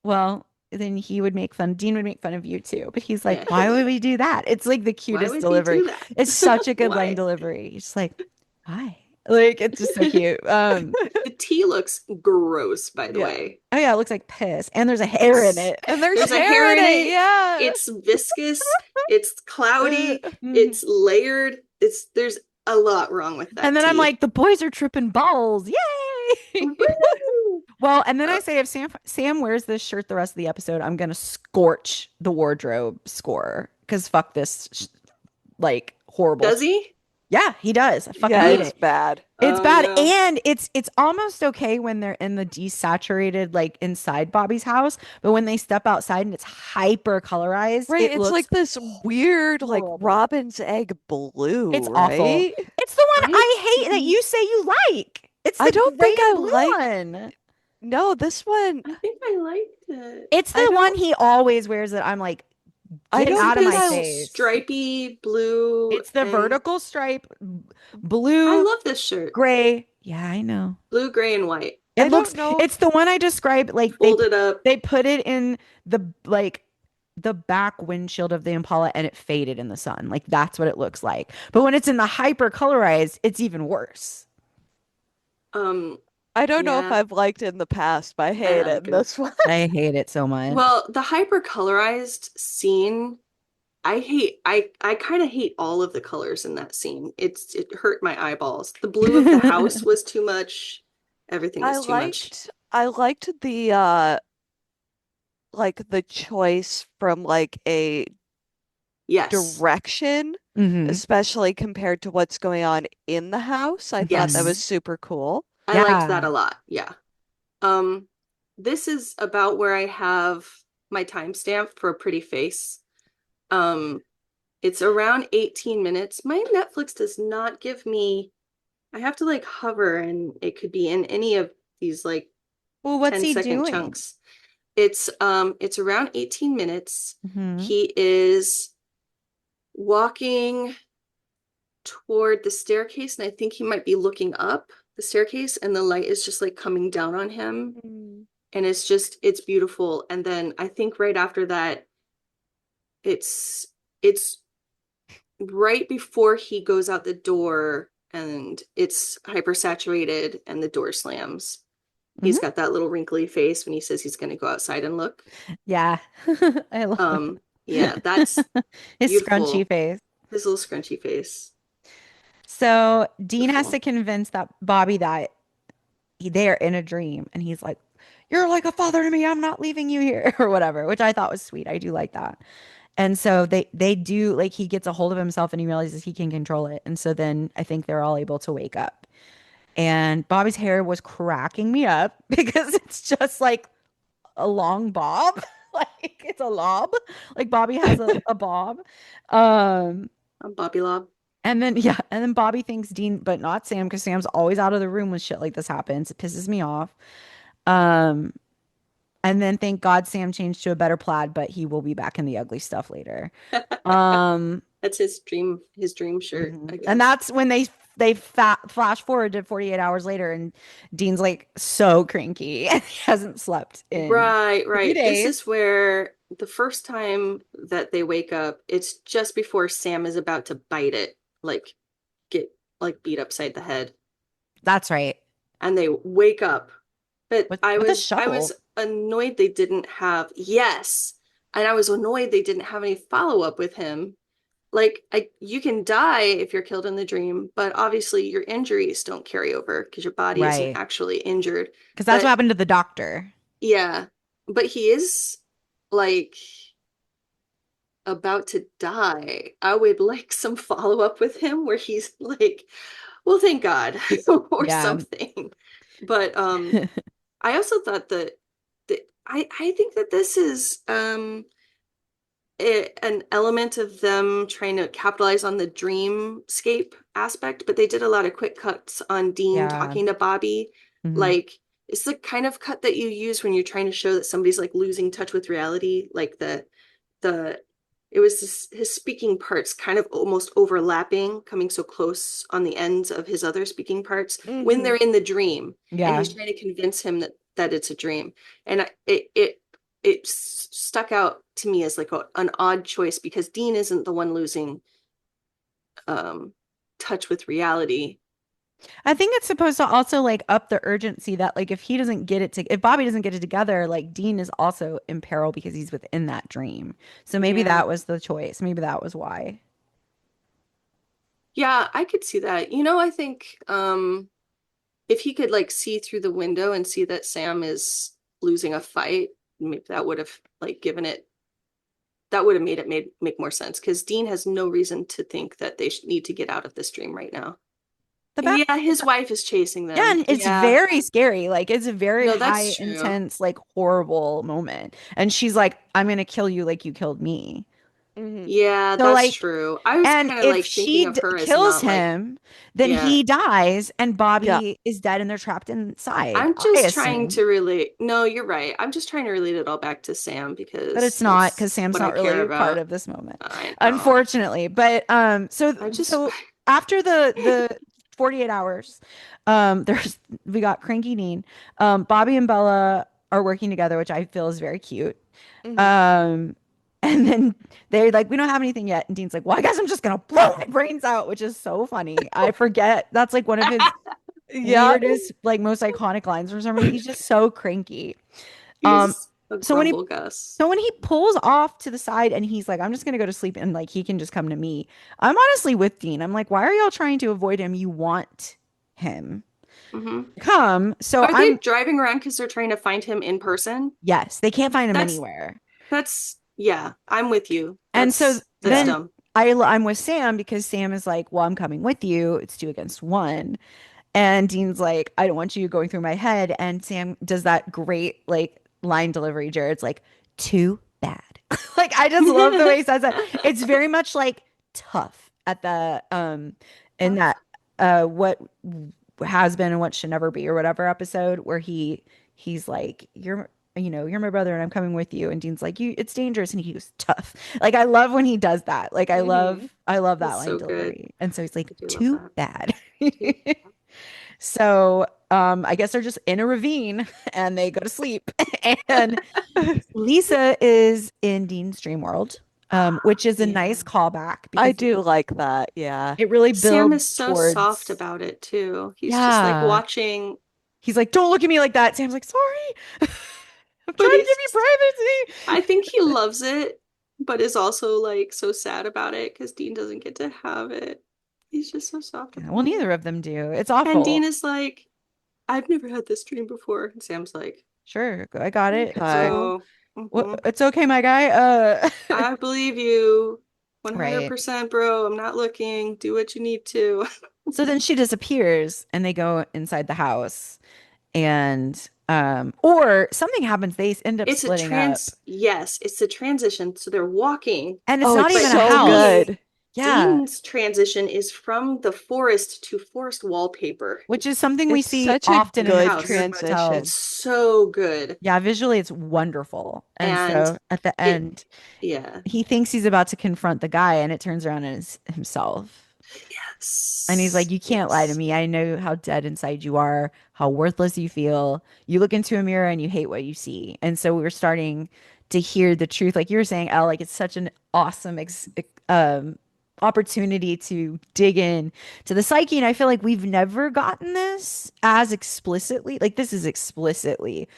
Speaker 1: Well, then he would make fun. Dean would make fun of you too. But he's like,
Speaker 2: Yeah,
Speaker 1: why would we do that? It's like the
Speaker 2: why
Speaker 1: cutest
Speaker 2: would he
Speaker 1: delivery.
Speaker 2: do
Speaker 1: It's
Speaker 2: that?
Speaker 1: such a good line
Speaker 2: Why?
Speaker 1: delivery. He's just like, why? Like, it's just so cute.
Speaker 2: The tea looks gross, by the
Speaker 3: Yeah.
Speaker 2: way.
Speaker 1: Oh yeah, it looks like piss. And there's a hair in it.
Speaker 3: And there's
Speaker 2: There's a
Speaker 3: hair
Speaker 2: hair
Speaker 3: in
Speaker 2: in
Speaker 3: it.
Speaker 2: it.
Speaker 3: Yeah.
Speaker 2: It's viscous. It's cloudy.
Speaker 1: Mhm.
Speaker 2: It's layered. There's a lot wrong with
Speaker 1: And
Speaker 2: that
Speaker 1: then I'm
Speaker 2: tea.
Speaker 1: like, the boys are tripping balls. Yay!
Speaker 2: Woo!
Speaker 1: Well, and then I
Speaker 2: Uh,
Speaker 1: say if Sam wears this shirt the rest of the episode, I'm gonna scorch the wardrobe score because fuck this like horrible.
Speaker 2: does he?
Speaker 1: Yeah, he does. I fucking
Speaker 3: Yeah,
Speaker 1: hate
Speaker 3: it's
Speaker 1: it.
Speaker 3: bad.
Speaker 1: It's
Speaker 2: Oh
Speaker 1: bad,
Speaker 2: no.
Speaker 1: and it's almost okay when they're in the desaturated like inside Bobby's house, but when they step outside and it's hyper colorized,
Speaker 3: Right,
Speaker 1: it
Speaker 3: it's
Speaker 1: looks
Speaker 3: like this weird, like
Speaker 1: horrible.
Speaker 3: robin's egg blue,
Speaker 1: It's awful.
Speaker 3: right?
Speaker 1: It's the one
Speaker 2: I
Speaker 1: I hate that you say you like. It's
Speaker 3: I
Speaker 1: the
Speaker 3: don't
Speaker 1: gray
Speaker 3: think I
Speaker 1: and blue
Speaker 3: like.
Speaker 1: one.
Speaker 3: No, this one,
Speaker 2: I think I liked it.
Speaker 1: It's
Speaker 3: I
Speaker 1: the one
Speaker 3: don't.
Speaker 1: he always wears that I'm like,
Speaker 3: I
Speaker 1: get
Speaker 2: It's
Speaker 3: don't
Speaker 1: out of
Speaker 3: think
Speaker 1: my
Speaker 2: this
Speaker 3: I.
Speaker 1: face.
Speaker 2: stripy blue
Speaker 1: It's the
Speaker 2: and
Speaker 1: vertical stripe,
Speaker 2: I
Speaker 1: blue,
Speaker 2: love this shirt.
Speaker 1: gray. Yeah, I know.
Speaker 2: Blue, gray, and white.
Speaker 1: It
Speaker 3: I
Speaker 1: looks,
Speaker 3: don't know.
Speaker 1: it's the one I described. Like
Speaker 2: Folded up.
Speaker 1: they put it in the back windshield of the Impala and it faded in the sun. Like that's what it looks like. But when it's in the hyper colorized, it's even worse.
Speaker 2: Um,
Speaker 3: I don't know if
Speaker 2: yeah,
Speaker 3: I've liked it in the past, but I
Speaker 2: I
Speaker 3: hate it
Speaker 2: like
Speaker 3: in
Speaker 2: it.
Speaker 3: this one.
Speaker 1: I hate it so much.
Speaker 2: Well, the hyper colorized scene, I hate I kind of hate all of the colors in that scene. It hurt my eyeballs. The blue of the house was too much. Everything was too much.
Speaker 3: I liked the like the choice from like a
Speaker 2: Yes.
Speaker 3: direction,
Speaker 1: Hmm.
Speaker 3: especially compared to what's going on in the house. I thought that
Speaker 1: Hmm.
Speaker 3: was
Speaker 2: Yes.
Speaker 3: super cool.
Speaker 2: I liked that
Speaker 1: Yeah.
Speaker 2: a lot. Yeah. Um, this is about where I have my timestamp for a pretty face. Um, it's around 18 minutes. My Netflix does not give me, I have to like hover and it could be in any of these like
Speaker 1: Well, what's he
Speaker 2: 10-second
Speaker 1: doing?
Speaker 2: chunks. It's around 18 minutes.
Speaker 1: Hmm.
Speaker 2: He is walking toward the staircase, and I think he might be looking up the staircase, and the light is just like coming down on him.
Speaker 3: Mm.
Speaker 2: And it's beautiful. And then I think right after that, it's right before he goes out the door and it's hypersaturated and the door slams. He's
Speaker 1: Hmm.
Speaker 2: got that little wrinkly face when he says he's going to go outside and look.
Speaker 1: Yeah. I love
Speaker 2: Yeah, that's
Speaker 1: it. His scrunchy
Speaker 2: beautiful.
Speaker 1: face.
Speaker 2: His little scrunchy face.
Speaker 1: So Dean has to
Speaker 2: Beautiful.
Speaker 1: convince that Bobby that they're in a dream, and he's like, "You're like a father to me. I'm not leaving you here," or whatever, which I thought was sweet. I do like that. And so they do he gets a hold of himself and he realizes he can control it. And so then I think they're all able to wake up. And Bobby's hair was cracking me up because it's just like a long bob. Like it's a lob. Like Bobby has a bob. Um,
Speaker 2: I'm Bobby Lob.
Speaker 1: and then yeah, and then Bobby thinks Dean, but not Sam, because Sam's always out of the room when shit like this happens. It pisses me off. Um, and then thank God Sam changed to a better plaid, but he will be back in the ugly stuff later. Um,
Speaker 2: That's his dream shirt, I
Speaker 1: and
Speaker 2: guess.
Speaker 1: that's when flash forward to 48 hours later, and Dean's like so cranky and he hasn't slept in
Speaker 2: Right,
Speaker 1: three
Speaker 2: right. This is
Speaker 1: days.
Speaker 2: where the first time that they wake up, it's just before Sam is about to bite it, like get like beat upside the head.
Speaker 1: That's right.
Speaker 2: And they wake up. But
Speaker 1: With a
Speaker 2: I was
Speaker 1: shovel.
Speaker 2: annoyed they didn't have, yes. And I was annoyed they didn't have any follow-up with him. Like you can die if you're killed in the dream, but obviously your injuries don't carry over because your body isn't
Speaker 1: Right.
Speaker 2: actually injured.
Speaker 1: Because that's what
Speaker 2: But
Speaker 1: happened to the doctor.
Speaker 2: yeah, but he is like about to die. I would like some follow-up with him where he's like, well, thank God, or
Speaker 1: Yeah.
Speaker 2: something. But I also thought that I think that this is an element of them trying to capitalize on the dreamscape aspect, but they did a lot of quick cuts on Dean
Speaker 1: Yeah.
Speaker 2: talking to Bobby.
Speaker 1: Mhm.
Speaker 2: Like, it's the kind of cut that you use when you're trying to show that somebody's like losing touch with reality. Like the it was his speaking parts kind of almost overlapping, coming so close on the ends of his other speaking parts when
Speaker 3: Hmm.
Speaker 2: they're in the dream, and
Speaker 1: Yeah.
Speaker 2: he's trying to convince him that it's a dream. And it stuck out to me as like an odd choice because Dean isn't the one losing um touch with reality.
Speaker 1: I think it's supposed to also like up the urgency that like if Bobby doesn't get it together, like Dean is also in peril because he's within that dream. So maybe
Speaker 2: Yeah.
Speaker 1: that was the choice. Maybe that was why.
Speaker 2: Yeah, I could see that. I think if he could like see through the window and see that Sam is losing a fight, maybe that would have like given it that would have made it make more sense because Dean has no reason to think that they need to get out of this dream right now.
Speaker 1: The
Speaker 2: And
Speaker 1: bat
Speaker 2: yeah, his wife is chasing
Speaker 1: Yeah,
Speaker 2: them.
Speaker 1: and it's
Speaker 2: Yeah.
Speaker 1: very scary. Like it's a very
Speaker 2: No, that's
Speaker 1: high
Speaker 2: true.
Speaker 1: intense, like horrible moment. And she's like, I'm gonna kill you like you killed me.
Speaker 3: Hmm.
Speaker 2: Yeah,
Speaker 1: So
Speaker 2: that's
Speaker 1: like
Speaker 2: true. I was
Speaker 1: and
Speaker 2: kind of
Speaker 1: if
Speaker 2: like thinking
Speaker 1: she
Speaker 2: of her as
Speaker 1: kills
Speaker 2: not like,
Speaker 1: him, then
Speaker 2: yeah.
Speaker 1: he dies and
Speaker 3: Yeah.
Speaker 1: Bobby is dead and they're trapped inside,
Speaker 2: I'm
Speaker 1: I
Speaker 2: just trying
Speaker 1: assume.
Speaker 2: to relate. No, you're right. I'm just trying to relate it all back to Sam
Speaker 1: But it's
Speaker 2: because
Speaker 1: not because
Speaker 2: that's
Speaker 1: Sam's
Speaker 2: what I
Speaker 1: not
Speaker 2: care
Speaker 1: really part
Speaker 2: about.
Speaker 1: of this moment,
Speaker 2: I know.
Speaker 1: unfortunately. But
Speaker 2: I just,
Speaker 1: so after the 48 hours, there's we got Cranky Dean. Bobby and Bella are working together, which I feel is very cute.
Speaker 3: Hmm.
Speaker 1: Um, and then they're like, we don't have anything yet. And Dean's like, well, I guess I'm just gonna blow my brains out, which is so funny. I forget that's like one of his
Speaker 3: Yeah.
Speaker 1: weirdest, like most iconic lines for some reason. He's just so cranky. Um,
Speaker 2: he's a
Speaker 1: so when he
Speaker 2: grumble Gus.
Speaker 1: so when he pulls off to the side and he's like, I'm just gonna go to sleep and like he can just come to me. I'm honestly with Dean. I'm like, why are y'all trying to avoid him? You want him
Speaker 2: Hmm.
Speaker 1: to come. So
Speaker 2: Are they
Speaker 1: I'm
Speaker 2: driving around because they're trying to find him in person?
Speaker 1: yes, they can't find him
Speaker 2: That's,
Speaker 1: anywhere.
Speaker 2: yeah, I'm with you.
Speaker 1: And so
Speaker 2: That's
Speaker 1: then
Speaker 2: dumb.
Speaker 1: I'm with Sam because Sam is like, well, I'm coming with you. It's 2 against 1. And Dean's like, I don't want you going through my head. And Sam does that great like line delivery. Jared's like, too bad. Like I just love the way he says that. It's very much like tough at the in that what has been and what should never be or whatever episode where he's like, you're my brother and I'm coming with you. And Dean's like, you it's dangerous. And he goes, tough. Like I love when he does that. Like
Speaker 2: Hmm.
Speaker 1: I love that
Speaker 2: That's
Speaker 1: line
Speaker 2: so good.
Speaker 1: delivery. And so he's like,
Speaker 2: I do love
Speaker 1: too
Speaker 2: that
Speaker 1: bad.
Speaker 2: too.
Speaker 1: So I guess they're just in a ravine and they go to sleep. And Lisa is in Dean's dream world, which is a
Speaker 2: Yeah.
Speaker 1: nice callback
Speaker 3: I
Speaker 1: because
Speaker 3: do like that. Yeah.
Speaker 1: it really
Speaker 2: Sam is
Speaker 1: builds
Speaker 2: so soft
Speaker 1: towards,
Speaker 2: about it too. He's just like
Speaker 1: yeah.
Speaker 2: watching,
Speaker 1: He's like, don't look at me like that. Sam's like, sorry. I'm
Speaker 2: but
Speaker 1: trying to
Speaker 2: he's
Speaker 1: give you
Speaker 2: just, I
Speaker 1: privacy.
Speaker 2: think he loves it, but is also like so sad about it because Dean doesn't get to have it. He's just so soft
Speaker 1: Yeah, well,
Speaker 2: about it.
Speaker 1: neither of them do. It's
Speaker 2: And Dean
Speaker 1: awful.
Speaker 2: is like, I've never had this dream before. And Sam's like,
Speaker 1: Sure, I got it. It's
Speaker 3: Okay.
Speaker 1: cool.
Speaker 2: oh, mhm.
Speaker 1: It's okay, my guy.
Speaker 2: I believe you
Speaker 1: Right.
Speaker 2: 100%, bro. I'm not looking. Do what you need to.
Speaker 1: So then she disappears and they go inside the house and or something happens. They end up
Speaker 2: It's a
Speaker 1: splitting up.
Speaker 2: yes, it's a transition. So they're walking,
Speaker 1: And it's
Speaker 3: Oh,
Speaker 1: not
Speaker 3: it's
Speaker 1: even a
Speaker 2: but
Speaker 3: so
Speaker 1: house.
Speaker 3: good.
Speaker 1: Yeah.
Speaker 2: Dean's transition is from the forest to forest wallpaper.
Speaker 1: Which is something we
Speaker 3: It's
Speaker 1: see
Speaker 3: such a
Speaker 1: often
Speaker 2: The
Speaker 1: in
Speaker 3: good
Speaker 2: house.
Speaker 1: weird
Speaker 2: It's
Speaker 3: transition.
Speaker 1: motels.
Speaker 2: so good.
Speaker 1: Yeah, visually it's wonderful. And
Speaker 2: And
Speaker 1: so at the
Speaker 2: it,
Speaker 1: end,
Speaker 2: yeah.
Speaker 1: he thinks he's about to confront the guy, and it turns around and it's himself. And he's like,
Speaker 2: Yes.
Speaker 1: "You can't lie to
Speaker 2: Yes.
Speaker 1: me. I know how dead inside you are, how worthless you feel. You look into a mirror and you hate what you see." And so we were starting to hear the truth, like you were saying, Elle. Like it's such an awesome opportunity to dig in to the psyche. And I feel like we've never gotten this as explicitly. Like this is explicitly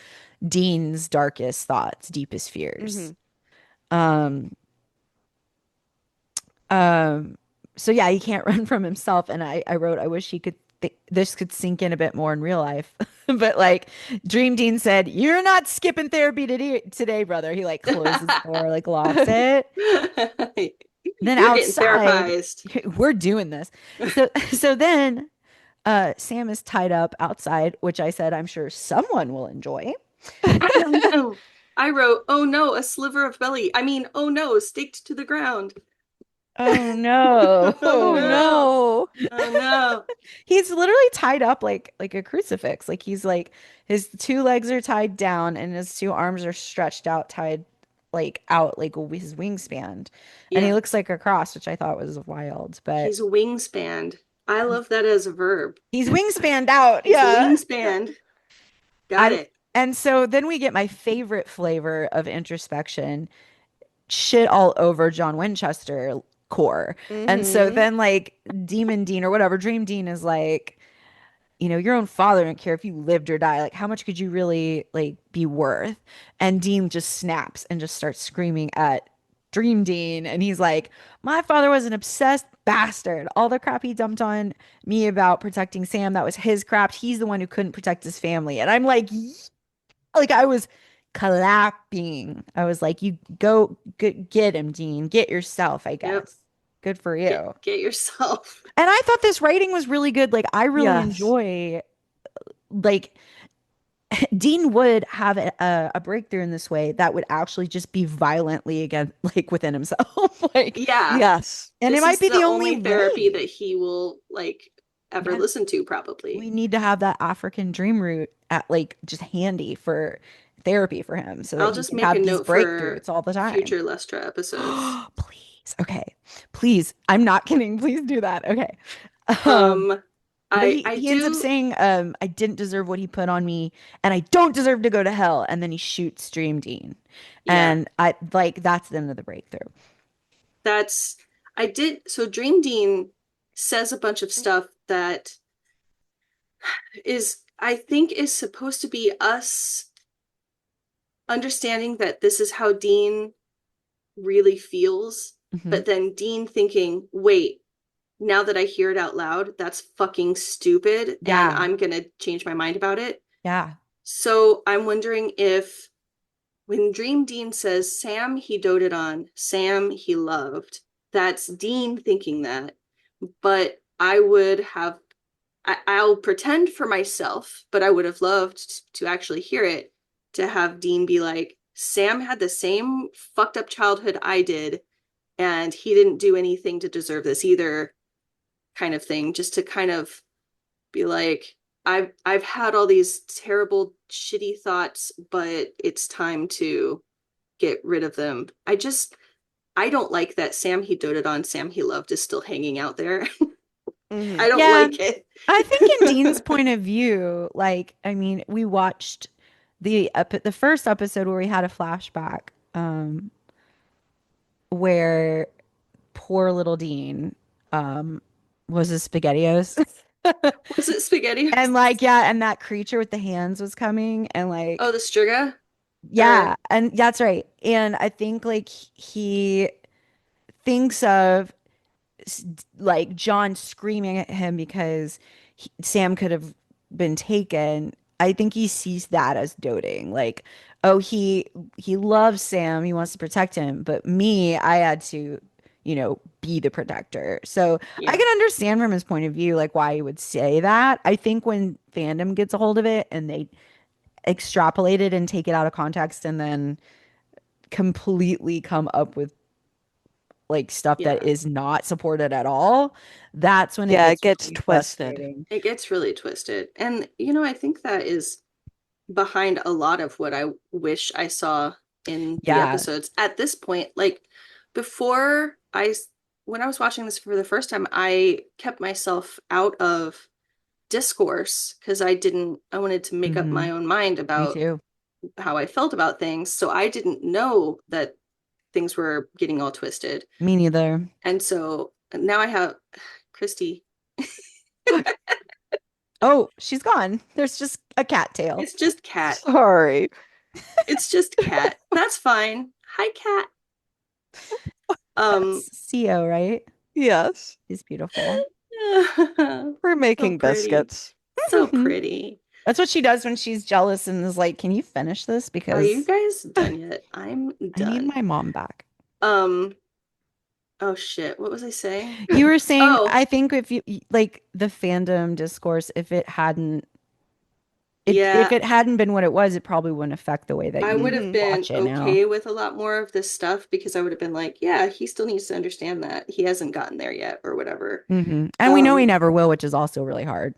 Speaker 1: Dean's darkest thoughts, deepest fears.
Speaker 3: Hmm.
Speaker 1: Um, um, so yeah, he can't run from himself. And I wrote, I wish he could this could sink in a bit more in real life. But like Dream Dean said, you're not skipping therapy today, brother. He like closes the door, like locks it. Then
Speaker 2: You're getting
Speaker 1: outside,
Speaker 2: therapized.
Speaker 1: we're doing this. So then Sam is tied up outside, which I said I'm sure someone will enjoy. And
Speaker 2: Oh, I wrote, oh no, a sliver of belly. I mean, oh no, staked to the ground.
Speaker 1: oh no.
Speaker 2: Oh
Speaker 3: Oh
Speaker 2: no.
Speaker 3: no.
Speaker 2: Oh no.
Speaker 1: He's literally tied up like a crucifix. Like he's like his two legs are tied down and his two arms are stretched out, tied like out like his wingspan. And he
Speaker 2: Yeah,
Speaker 1: looks like a cross, which I thought was wild, but
Speaker 2: he's wingspanned. I love that as a verb.
Speaker 1: he's wingspanned out.
Speaker 2: He's
Speaker 1: Yeah.
Speaker 2: wingspanned. Got
Speaker 1: And
Speaker 2: it.
Speaker 1: and so then we get my favorite flavor of introspection, shit all over John Winchester core. And so
Speaker 3: Hmm.
Speaker 1: then like Demon Dean or whatever, Dream Dean is like, your own father didn't care if you lived or die. Like, how much could you really like be worth? And Dean just snaps and just starts screaming at Dream Dean. And he's like, my father was an obsessed bastard. All the crap he dumped on me about protecting Sam, that was his crap. He's the one who couldn't protect his family. And I'm like, I was clapping. I was like, you go get him, Dean. Get yourself, I
Speaker 2: Yep.
Speaker 1: guess. Good for you.
Speaker 2: Get yourself.
Speaker 1: And I thought this writing was really good. Like, I really
Speaker 3: Yes.
Speaker 1: enjoy like Dean would have a breakthrough in this way that would actually just be violently again, like within himself. Like,
Speaker 2: Yeah.
Speaker 3: Yes.
Speaker 1: and it
Speaker 2: This
Speaker 1: might
Speaker 2: is
Speaker 1: be
Speaker 2: the
Speaker 1: the only
Speaker 2: only therapy
Speaker 1: way.
Speaker 2: that he will like ever
Speaker 1: Yeah,
Speaker 2: listen to,
Speaker 1: we
Speaker 2: probably.
Speaker 1: need to have that African dream root at like just handy for therapy for him so that
Speaker 2: I'll
Speaker 1: he
Speaker 2: just
Speaker 1: can
Speaker 2: make a
Speaker 1: have these
Speaker 2: note for
Speaker 1: breakthroughs all the time.
Speaker 2: future Lestra episodes.
Speaker 1: Please. Okay. Please. I'm not kidding. Please do that. Okay. Um,
Speaker 2: Um,
Speaker 1: but
Speaker 2: I
Speaker 1: he
Speaker 2: I
Speaker 1: he ends up
Speaker 2: do
Speaker 1: saying, I didn't deserve what he put on me, and I don't deserve to go to hell. And then he shoots Dream Dean.
Speaker 2: yeah.
Speaker 1: And I like that's the end of the breakthrough.
Speaker 2: That's I did so Dream Dean says a bunch of stuff that is I think is supposed to be us understanding that this is how Dean really feels,
Speaker 1: Hmm.
Speaker 2: but then Dean thinking, wait, now that I hear it out loud, that's fucking stupid, and
Speaker 1: Yeah.
Speaker 2: I'm gonna change my mind about it.
Speaker 1: Yeah.
Speaker 2: So I'm wondering if when Dream Dean says Sam he doted on, Sam he loved, that's Dean thinking that. But I would have, I'll pretend for myself, but I would have loved to actually hear it, to have Dean be like, Sam had the same fucked up childhood I did, and he didn't do anything to deserve this either, kind of thing, just to kind of be like, I've had all these terrible, shitty thoughts, but it's time to get rid of them. I don't like that Sam he doted on, Sam he loved is still hanging out there.
Speaker 3: Hmm.
Speaker 2: I don't
Speaker 1: Yeah.
Speaker 2: like it.
Speaker 1: I think in Dean's point of view, like, I mean, we watched the first episode where we had a flashback, where poor little Dean was a SpaghettiOs.
Speaker 2: Was it spaghetti?
Speaker 1: And like, yeah, and that creature with the hands was coming and
Speaker 2: Oh,
Speaker 1: like,
Speaker 2: the Striga?
Speaker 1: yeah,
Speaker 2: Or
Speaker 1: and that's right. And I think like he thinks of like John screaming at him because Sam could have been taken. I think he sees that as doting. Like, oh, he loves Sam, he wants to protect him, but me, I had to be the protector. So I
Speaker 2: Yeah.
Speaker 1: can understand from his point of view, like why he would say that. I think when fandom gets a hold of it and they extrapolate it and take it out of context and then completely come up with like stuff that
Speaker 2: Yeah.
Speaker 1: is not supported at all, that's when it
Speaker 3: Yeah, it
Speaker 1: gets
Speaker 3: gets
Speaker 1: really
Speaker 3: twisted.
Speaker 1: frustrating.
Speaker 2: It gets really twisted. And, I think that is behind a lot of what I wish I saw in the
Speaker 1: Yeah.
Speaker 2: episodes at this point. Like before when I was watching this for the first time, I kept myself out of discourse because I wanted to make up
Speaker 1: Hmm.
Speaker 2: my own mind
Speaker 1: Me
Speaker 2: about
Speaker 1: too.
Speaker 2: how I felt about things. So I didn't know that things were getting all twisted.
Speaker 1: Me neither.
Speaker 2: And so now I have Christy.
Speaker 1: Oh, she's gone. There's just a cat tail.
Speaker 2: It's just cat.
Speaker 3: Sorry.
Speaker 2: It's just cat. That's fine. Hi, cat. Um,
Speaker 1: That's Co, right?
Speaker 3: Yes.
Speaker 1: He's beautiful.
Speaker 3: We're
Speaker 2: so
Speaker 3: making
Speaker 2: pretty.
Speaker 3: biscuits.
Speaker 2: So pretty.
Speaker 1: That's what she does when she's jealous and is like, "Can you finish this?
Speaker 2: Are you
Speaker 1: Because
Speaker 2: guys done yet? I'm
Speaker 1: I need
Speaker 2: done.
Speaker 1: my mom back."
Speaker 2: Um, oh shit, what was I saying?
Speaker 1: You were saying,
Speaker 2: Oh,
Speaker 1: I think if you like the fandom discourse, if
Speaker 2: yeah,
Speaker 1: it hadn't been what it was, it probably wouldn't affect the way that
Speaker 2: I would
Speaker 1: you
Speaker 2: have
Speaker 3: Hmm.
Speaker 2: been
Speaker 1: watch it now.
Speaker 2: okay with a lot more of this stuff because I would have been like, yeah, he still needs to understand that he hasn't gotten there yet or whatever.
Speaker 1: And we know he
Speaker 2: Um,
Speaker 1: never will, which is also really hard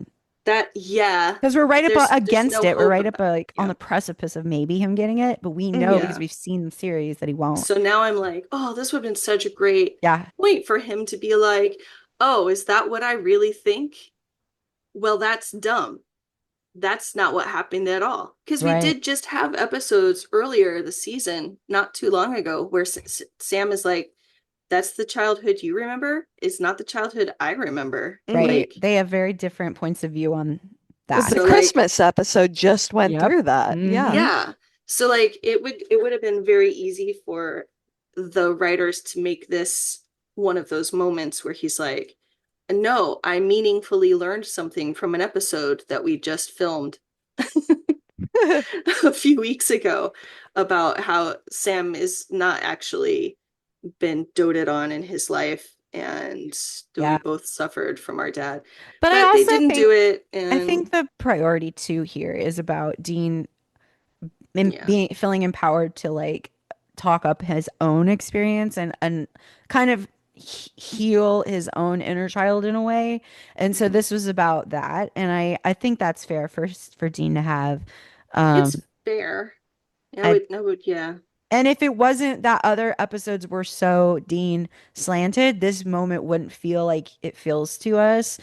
Speaker 2: yeah,
Speaker 1: because we're right up
Speaker 2: there's
Speaker 1: against
Speaker 2: no
Speaker 1: it. We're
Speaker 2: hope
Speaker 1: right
Speaker 2: of
Speaker 1: up
Speaker 2: that.
Speaker 1: like on
Speaker 2: Yeah.
Speaker 1: the precipice of maybe him getting it, but we know
Speaker 3: Hmm.
Speaker 1: because
Speaker 2: Yeah.
Speaker 1: we've seen the series that he won't.
Speaker 2: So now I'm like, oh, this would have been such a great
Speaker 1: Yeah,
Speaker 2: point for him to be like, oh, is that what I really think? Well, that's dumb. That's not what happened at all. Because we
Speaker 1: right,
Speaker 2: did just have episodes earlier this season, not too long ago, where Sam is like, that's the childhood you remember is not the childhood I remember.
Speaker 3: Hmm.
Speaker 1: right.
Speaker 2: Like,
Speaker 1: They have very different points of view on
Speaker 3: The
Speaker 1: that.
Speaker 2: so like,
Speaker 3: Christmas episode just went
Speaker 1: Yep.
Speaker 3: through that. Yeah.
Speaker 1: Hmm.
Speaker 2: yeah. So like it would have been very easy for the writers to make this one of those moments where he's like, no, I meaningfully learned something from an episode that we just filmed a few weeks ago about how Sam is not actually been doted on in his life and that we
Speaker 1: Yeah.
Speaker 2: both suffered from our dad.
Speaker 1: But I
Speaker 2: But they
Speaker 1: also
Speaker 2: didn't
Speaker 1: think
Speaker 2: do it
Speaker 1: I think
Speaker 2: and
Speaker 1: the priority too here is about Dean
Speaker 2: yeah.
Speaker 1: being feeling empowered to like talk up his own experience and kind of heal his own inner child in a way. And so
Speaker 2: Mhm.
Speaker 1: this was about that. And I think that's fair for Dean to have.
Speaker 2: It's
Speaker 1: Um
Speaker 2: fair.
Speaker 1: I
Speaker 2: I would, yeah.
Speaker 1: and if it wasn't that other episodes were so Dean slanted, this moment wouldn't feel like it feels to us.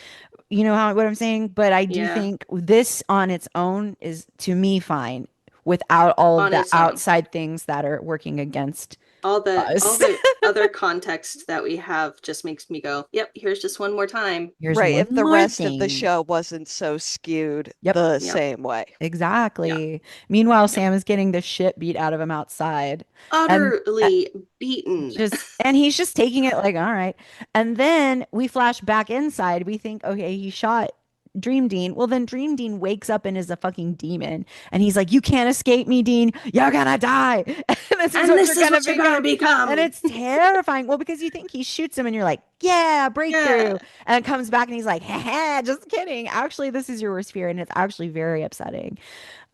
Speaker 1: You know how what I'm saying? But I do
Speaker 2: Yeah,
Speaker 1: think this on its own is to me fine without all of
Speaker 2: on
Speaker 1: the
Speaker 2: its own.
Speaker 1: outside things that are working against
Speaker 2: All
Speaker 1: us.
Speaker 2: the other context that we have just makes me go, yep, here's just one more time.
Speaker 1: Here's
Speaker 3: Right.
Speaker 1: one
Speaker 3: If the
Speaker 1: more
Speaker 3: rest of the
Speaker 1: thing.
Speaker 3: show wasn't so skewed
Speaker 1: Yep,
Speaker 3: the
Speaker 2: Yep.
Speaker 3: same way.
Speaker 2: Yeah.
Speaker 1: exactly. Meanwhile,
Speaker 2: Yep.
Speaker 1: Sam is getting the shit beat out of him outside. And
Speaker 2: Utterly beaten.
Speaker 1: and he's just taking it like, all right. And then we flash back inside. We think, okay, he shot Dream Dean. Well, then Dream Dean wakes up and is a fucking demon. And he's like, you can't escape me, Dean. You're gonna die. And this is
Speaker 2: And
Speaker 1: what
Speaker 2: this
Speaker 1: you're
Speaker 2: is
Speaker 1: gonna
Speaker 2: what you're gonna
Speaker 1: become. And
Speaker 2: become.
Speaker 1: it's terrifying. Well, because you think he shoots him and you're like, yeah,
Speaker 2: Yeah.
Speaker 1: breakthrough. And it comes back and he's like, haha, just kidding. Actually, this is your worst fear. And it's actually very upsetting.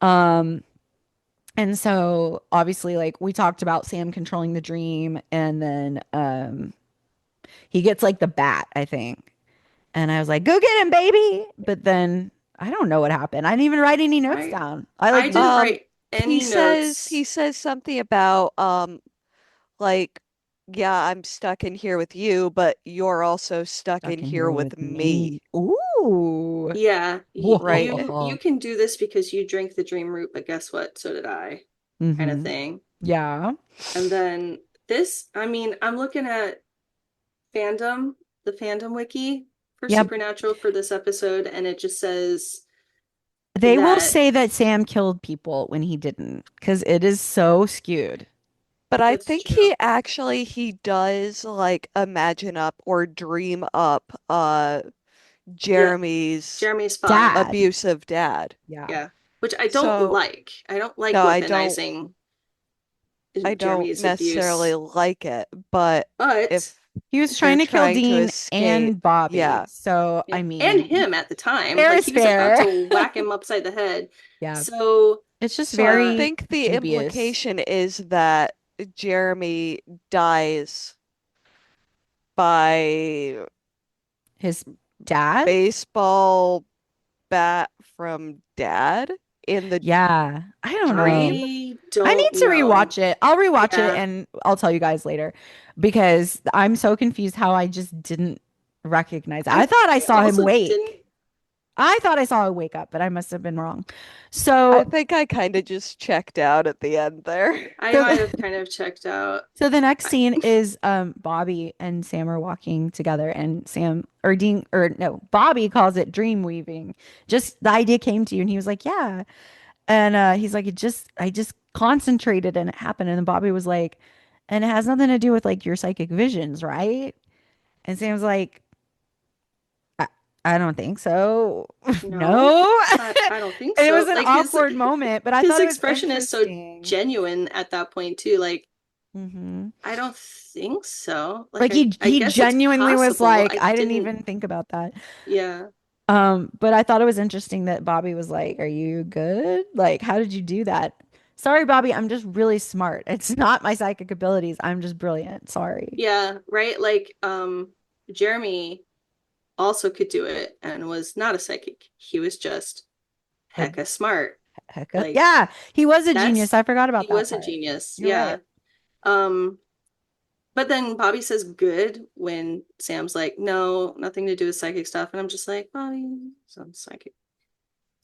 Speaker 1: Um, and so obviously, like we talked about Sam controlling the dream, and then he gets like the bat, I think. And I was like, go get him, baby. But then I don't know what happened. I didn't even write any notes
Speaker 2: I
Speaker 1: down. I
Speaker 2: I
Speaker 1: like
Speaker 2: didn't
Speaker 1: didn't
Speaker 2: write any
Speaker 3: He
Speaker 2: notes.
Speaker 3: says something about like, yeah, I'm stuck in here with you, but you're also stuck in
Speaker 1: stuck in
Speaker 3: here
Speaker 1: here
Speaker 3: with
Speaker 1: with
Speaker 3: me.
Speaker 1: me. Ooh.
Speaker 2: Yeah,
Speaker 3: Right.
Speaker 2: you
Speaker 1: Whoa.
Speaker 2: can do this because you drink the dream root, but guess what? So did I, kind of
Speaker 1: Mm-hmm.
Speaker 2: thing.
Speaker 1: Yeah.
Speaker 2: And then this, I mean, I'm looking at fandom, the fandom wiki for
Speaker 1: Yep.
Speaker 2: Supernatural for this episode, and it just says
Speaker 1: They will
Speaker 2: that
Speaker 1: say that Sam killed people when he didn't, because it is so skewed.
Speaker 3: But I
Speaker 2: that's
Speaker 3: think
Speaker 2: true.
Speaker 3: he does like imagine up or dream up
Speaker 2: Yeah,
Speaker 3: Jeremy's
Speaker 2: Jeremy's father.
Speaker 1: Dad.
Speaker 3: abusive dad.
Speaker 1: Yeah.
Speaker 2: Yeah, which I don't
Speaker 3: So
Speaker 2: like. I don't like
Speaker 3: no,
Speaker 2: weaponizing
Speaker 3: I don't
Speaker 2: Jeremy's
Speaker 3: necessarily
Speaker 2: abuse,
Speaker 3: like it, but if
Speaker 2: but
Speaker 1: He was
Speaker 3: They're
Speaker 1: trying to kill
Speaker 3: trying to
Speaker 1: Dean
Speaker 3: escape.
Speaker 1: and Bobby.
Speaker 3: Yeah.
Speaker 1: So,
Speaker 2: Yeah.
Speaker 1: I
Speaker 2: And
Speaker 1: mean,
Speaker 2: him at the time.
Speaker 1: fair
Speaker 2: Like
Speaker 1: is
Speaker 2: he was about
Speaker 1: fair.
Speaker 2: to whack him upside the head.
Speaker 1: Yeah.
Speaker 2: So
Speaker 1: It's just
Speaker 3: So I
Speaker 2: uh
Speaker 1: very
Speaker 3: think the
Speaker 1: dubious.
Speaker 3: implication is that Jeremy dies by
Speaker 1: His dad?
Speaker 3: baseball bat from dad in the
Speaker 1: Yeah. I don't know.
Speaker 3: dream.
Speaker 2: I
Speaker 1: I
Speaker 2: don't
Speaker 1: need to
Speaker 2: know.
Speaker 1: rewatch it. I'll rewatch it
Speaker 2: Yeah.
Speaker 1: and I'll tell you guys later because I'm so confused how I just didn't recognize it. I thought I
Speaker 2: I
Speaker 1: saw him
Speaker 2: also didn't.
Speaker 1: wake. I thought I saw him wake up, but I must have been wrong.
Speaker 3: I
Speaker 1: So,
Speaker 3: think I kind of just checked out at the end there.
Speaker 2: I
Speaker 1: so
Speaker 2: might have kind of checked out.
Speaker 1: So the next
Speaker 2: I,
Speaker 1: scene is Bobby and Sam are walking together and Sam or Dean or no, Bobby calls it dream weaving. Just the idea came to you and he was like, "Yeah." And he's like, I just concentrated and it happened." And then Bobby was like, "And it has nothing to do with like your psychic visions, right?" And Sam's like, "I, I don't think so."
Speaker 2: no,
Speaker 1: No.
Speaker 2: I don't think
Speaker 1: It was
Speaker 2: so.
Speaker 1: an
Speaker 2: Like
Speaker 1: awkward moment, but I
Speaker 2: his
Speaker 1: thought it was
Speaker 2: expression is so
Speaker 1: interesting.
Speaker 2: genuine at that point too. Like
Speaker 1: Hmm.
Speaker 2: I don't think so. Like
Speaker 1: Like
Speaker 2: I
Speaker 1: he
Speaker 2: guess it's
Speaker 1: genuinely was
Speaker 2: possible.
Speaker 1: like,
Speaker 2: I
Speaker 1: I didn't
Speaker 2: didn't.
Speaker 1: even think about that.
Speaker 2: Yeah.
Speaker 1: But I thought it was interesting that Bobby was like, "Are you good? Like, how did you do that?" Sorry, Bobby, I'm just really smart. It's not my psychic abilities. I'm just brilliant. Sorry.
Speaker 2: Yeah, right. Like Jeremy also could do it and was not a psychic. He was just
Speaker 1: A
Speaker 2: hecka smart.
Speaker 1: hecka.
Speaker 2: Like
Speaker 1: Yeah, he was a genius.
Speaker 2: that's
Speaker 1: I forgot about
Speaker 2: he
Speaker 1: that
Speaker 2: was a
Speaker 1: part.
Speaker 2: genius.
Speaker 1: You're
Speaker 2: Yeah.
Speaker 1: right.
Speaker 2: Um, but then Bobby says good when Sam's like, no, nothing to do with psychic stuff. And I'm just like, Bobby, some psychic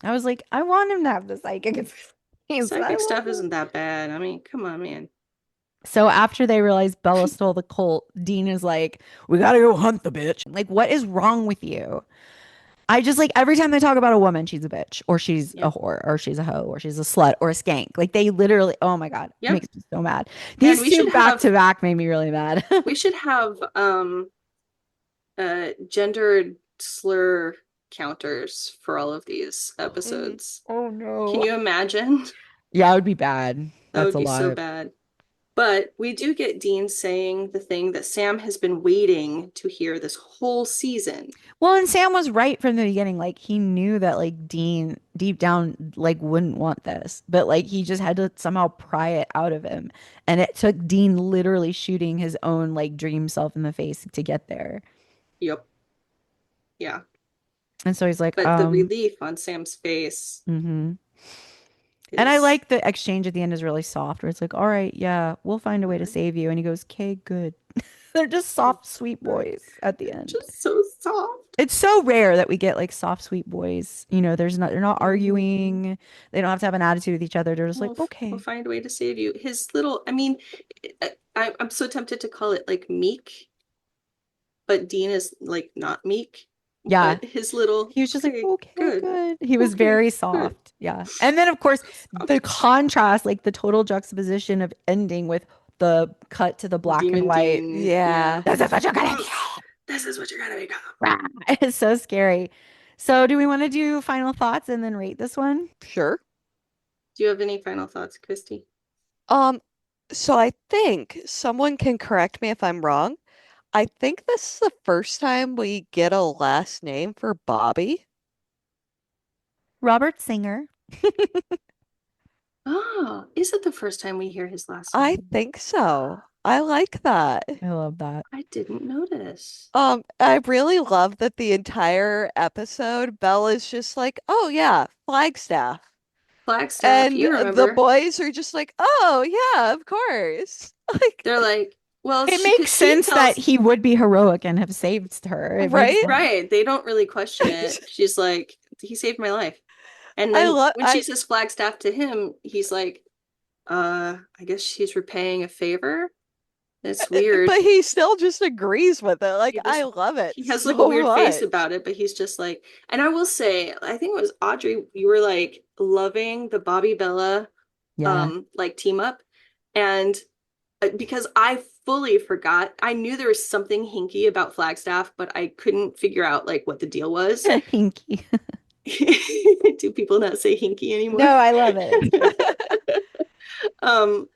Speaker 1: I was like, I want him to have the psychic abilities. I
Speaker 2: psychic
Speaker 1: want
Speaker 2: stuff
Speaker 1: him.
Speaker 2: isn't that bad. I mean, come on, man.
Speaker 1: So after they realize Bella stole the colt, Dean is like, "We gotta go hunt the bitch." Like, what is wrong with you? I just like every time they talk about a woman, she's a bitch, or she's a
Speaker 2: Yep.
Speaker 1: whore, or she's a hoe, or she's a slut, or a skank. Like they literally, oh my God, it
Speaker 2: Yep.
Speaker 1: makes me so mad.
Speaker 2: Man,
Speaker 1: These two back to back made me really mad.
Speaker 2: we should have gendered slur counters for all of these episodes.
Speaker 1: Oh
Speaker 2: Can
Speaker 1: no.
Speaker 2: you imagine?
Speaker 1: Yeah, it would be bad.
Speaker 2: That
Speaker 1: That's
Speaker 2: would
Speaker 1: a
Speaker 2: be so
Speaker 1: lot.
Speaker 2: bad. But we do get Dean saying the thing that Sam has been waiting to hear this whole season.
Speaker 1: Well, and Sam was right from the beginning. Like he knew that like Dean deep down like wouldn't want this, but like he just had to somehow pry it out of him. And it took Dean literally shooting his own like dream self in the face to get there.
Speaker 2: Yep. Yeah.
Speaker 1: And so he's like,
Speaker 2: But the relief on Sam's face
Speaker 1: mhm. And I
Speaker 2: is
Speaker 1: like the exchange at the end is really soft, where it's like, all right, yeah, we'll find a way to save you. And he goes, okay, good. They're just soft, sweet boys at the end.
Speaker 2: just so soft.
Speaker 1: It's so rare that we get like soft, sweet boys. You know, they're not
Speaker 2: Mhm.
Speaker 1: arguing. They don't have to have an attitude with each other. They're just like,
Speaker 2: We'll
Speaker 1: okay.
Speaker 2: find a way to save you. His little, I mean, I'm so tempted to call it like meek, but Dean is like not meek.
Speaker 1: Yeah.
Speaker 2: But his little,
Speaker 1: He was just like,
Speaker 2: okay,
Speaker 1: okay,
Speaker 2: good,
Speaker 1: good. He was
Speaker 2: okay,
Speaker 1: very
Speaker 2: good.
Speaker 1: soft. Yeah. And then, of course, the
Speaker 2: Soft.
Speaker 1: contrast, like the total juxtaposition of ending with the cut to the black and
Speaker 2: Demon
Speaker 1: white.
Speaker 2: Dean, yeah.
Speaker 3: Yeah.
Speaker 1: This is what you're gonna
Speaker 2: This is what you're gonna become.
Speaker 1: Rah. It's so scary. So, do we want to do final thoughts and then rate this one?
Speaker 3: Sure.
Speaker 2: Do you have any final thoughts, Christy?
Speaker 3: Um, so I think someone can correct me if I'm wrong. I think this is the first time we get a last name for Bobby.
Speaker 1: Robert Singer.
Speaker 2: Oh, is it the first time we hear his last
Speaker 3: I
Speaker 2: name?
Speaker 3: think so. I like that.
Speaker 1: I love that.
Speaker 2: I didn't notice.
Speaker 3: I really love that the entire episode, Belle is just like, oh yeah, Flagstaff.
Speaker 2: Flagstaff,
Speaker 3: And
Speaker 2: you
Speaker 3: the
Speaker 2: remember.
Speaker 3: boys are just like, oh yeah, of course. Like,
Speaker 2: They're like, well,
Speaker 1: It
Speaker 2: she,
Speaker 1: makes
Speaker 2: because she
Speaker 1: sense that
Speaker 2: tells,
Speaker 1: he would be heroic and have saved her. It makes
Speaker 3: right?
Speaker 1: sense.
Speaker 2: right, they don't really question it. She's like, he saved my life. And
Speaker 3: I
Speaker 2: then
Speaker 3: love
Speaker 2: when she says Flagstaff to him, he's like, I guess she's repaying a favor. It's weird.
Speaker 3: but he still just agrees with it. Like,
Speaker 2: He
Speaker 3: I
Speaker 2: just
Speaker 3: love it
Speaker 2: he has like a
Speaker 3: so
Speaker 2: weird face
Speaker 3: much.
Speaker 2: about it, but he's just like, and I will say, I think it was Audrey, you were like loving the Bobby Bella
Speaker 1: Yeah.
Speaker 2: like team up. And because I fully forgot, I knew there was something hinky about Flagstaff, but I couldn't figure out like what the deal was.
Speaker 1: Hinky.
Speaker 2: Do people not say hinky
Speaker 1: No,
Speaker 2: anymore?
Speaker 1: I love it. It's cute.
Speaker 2: um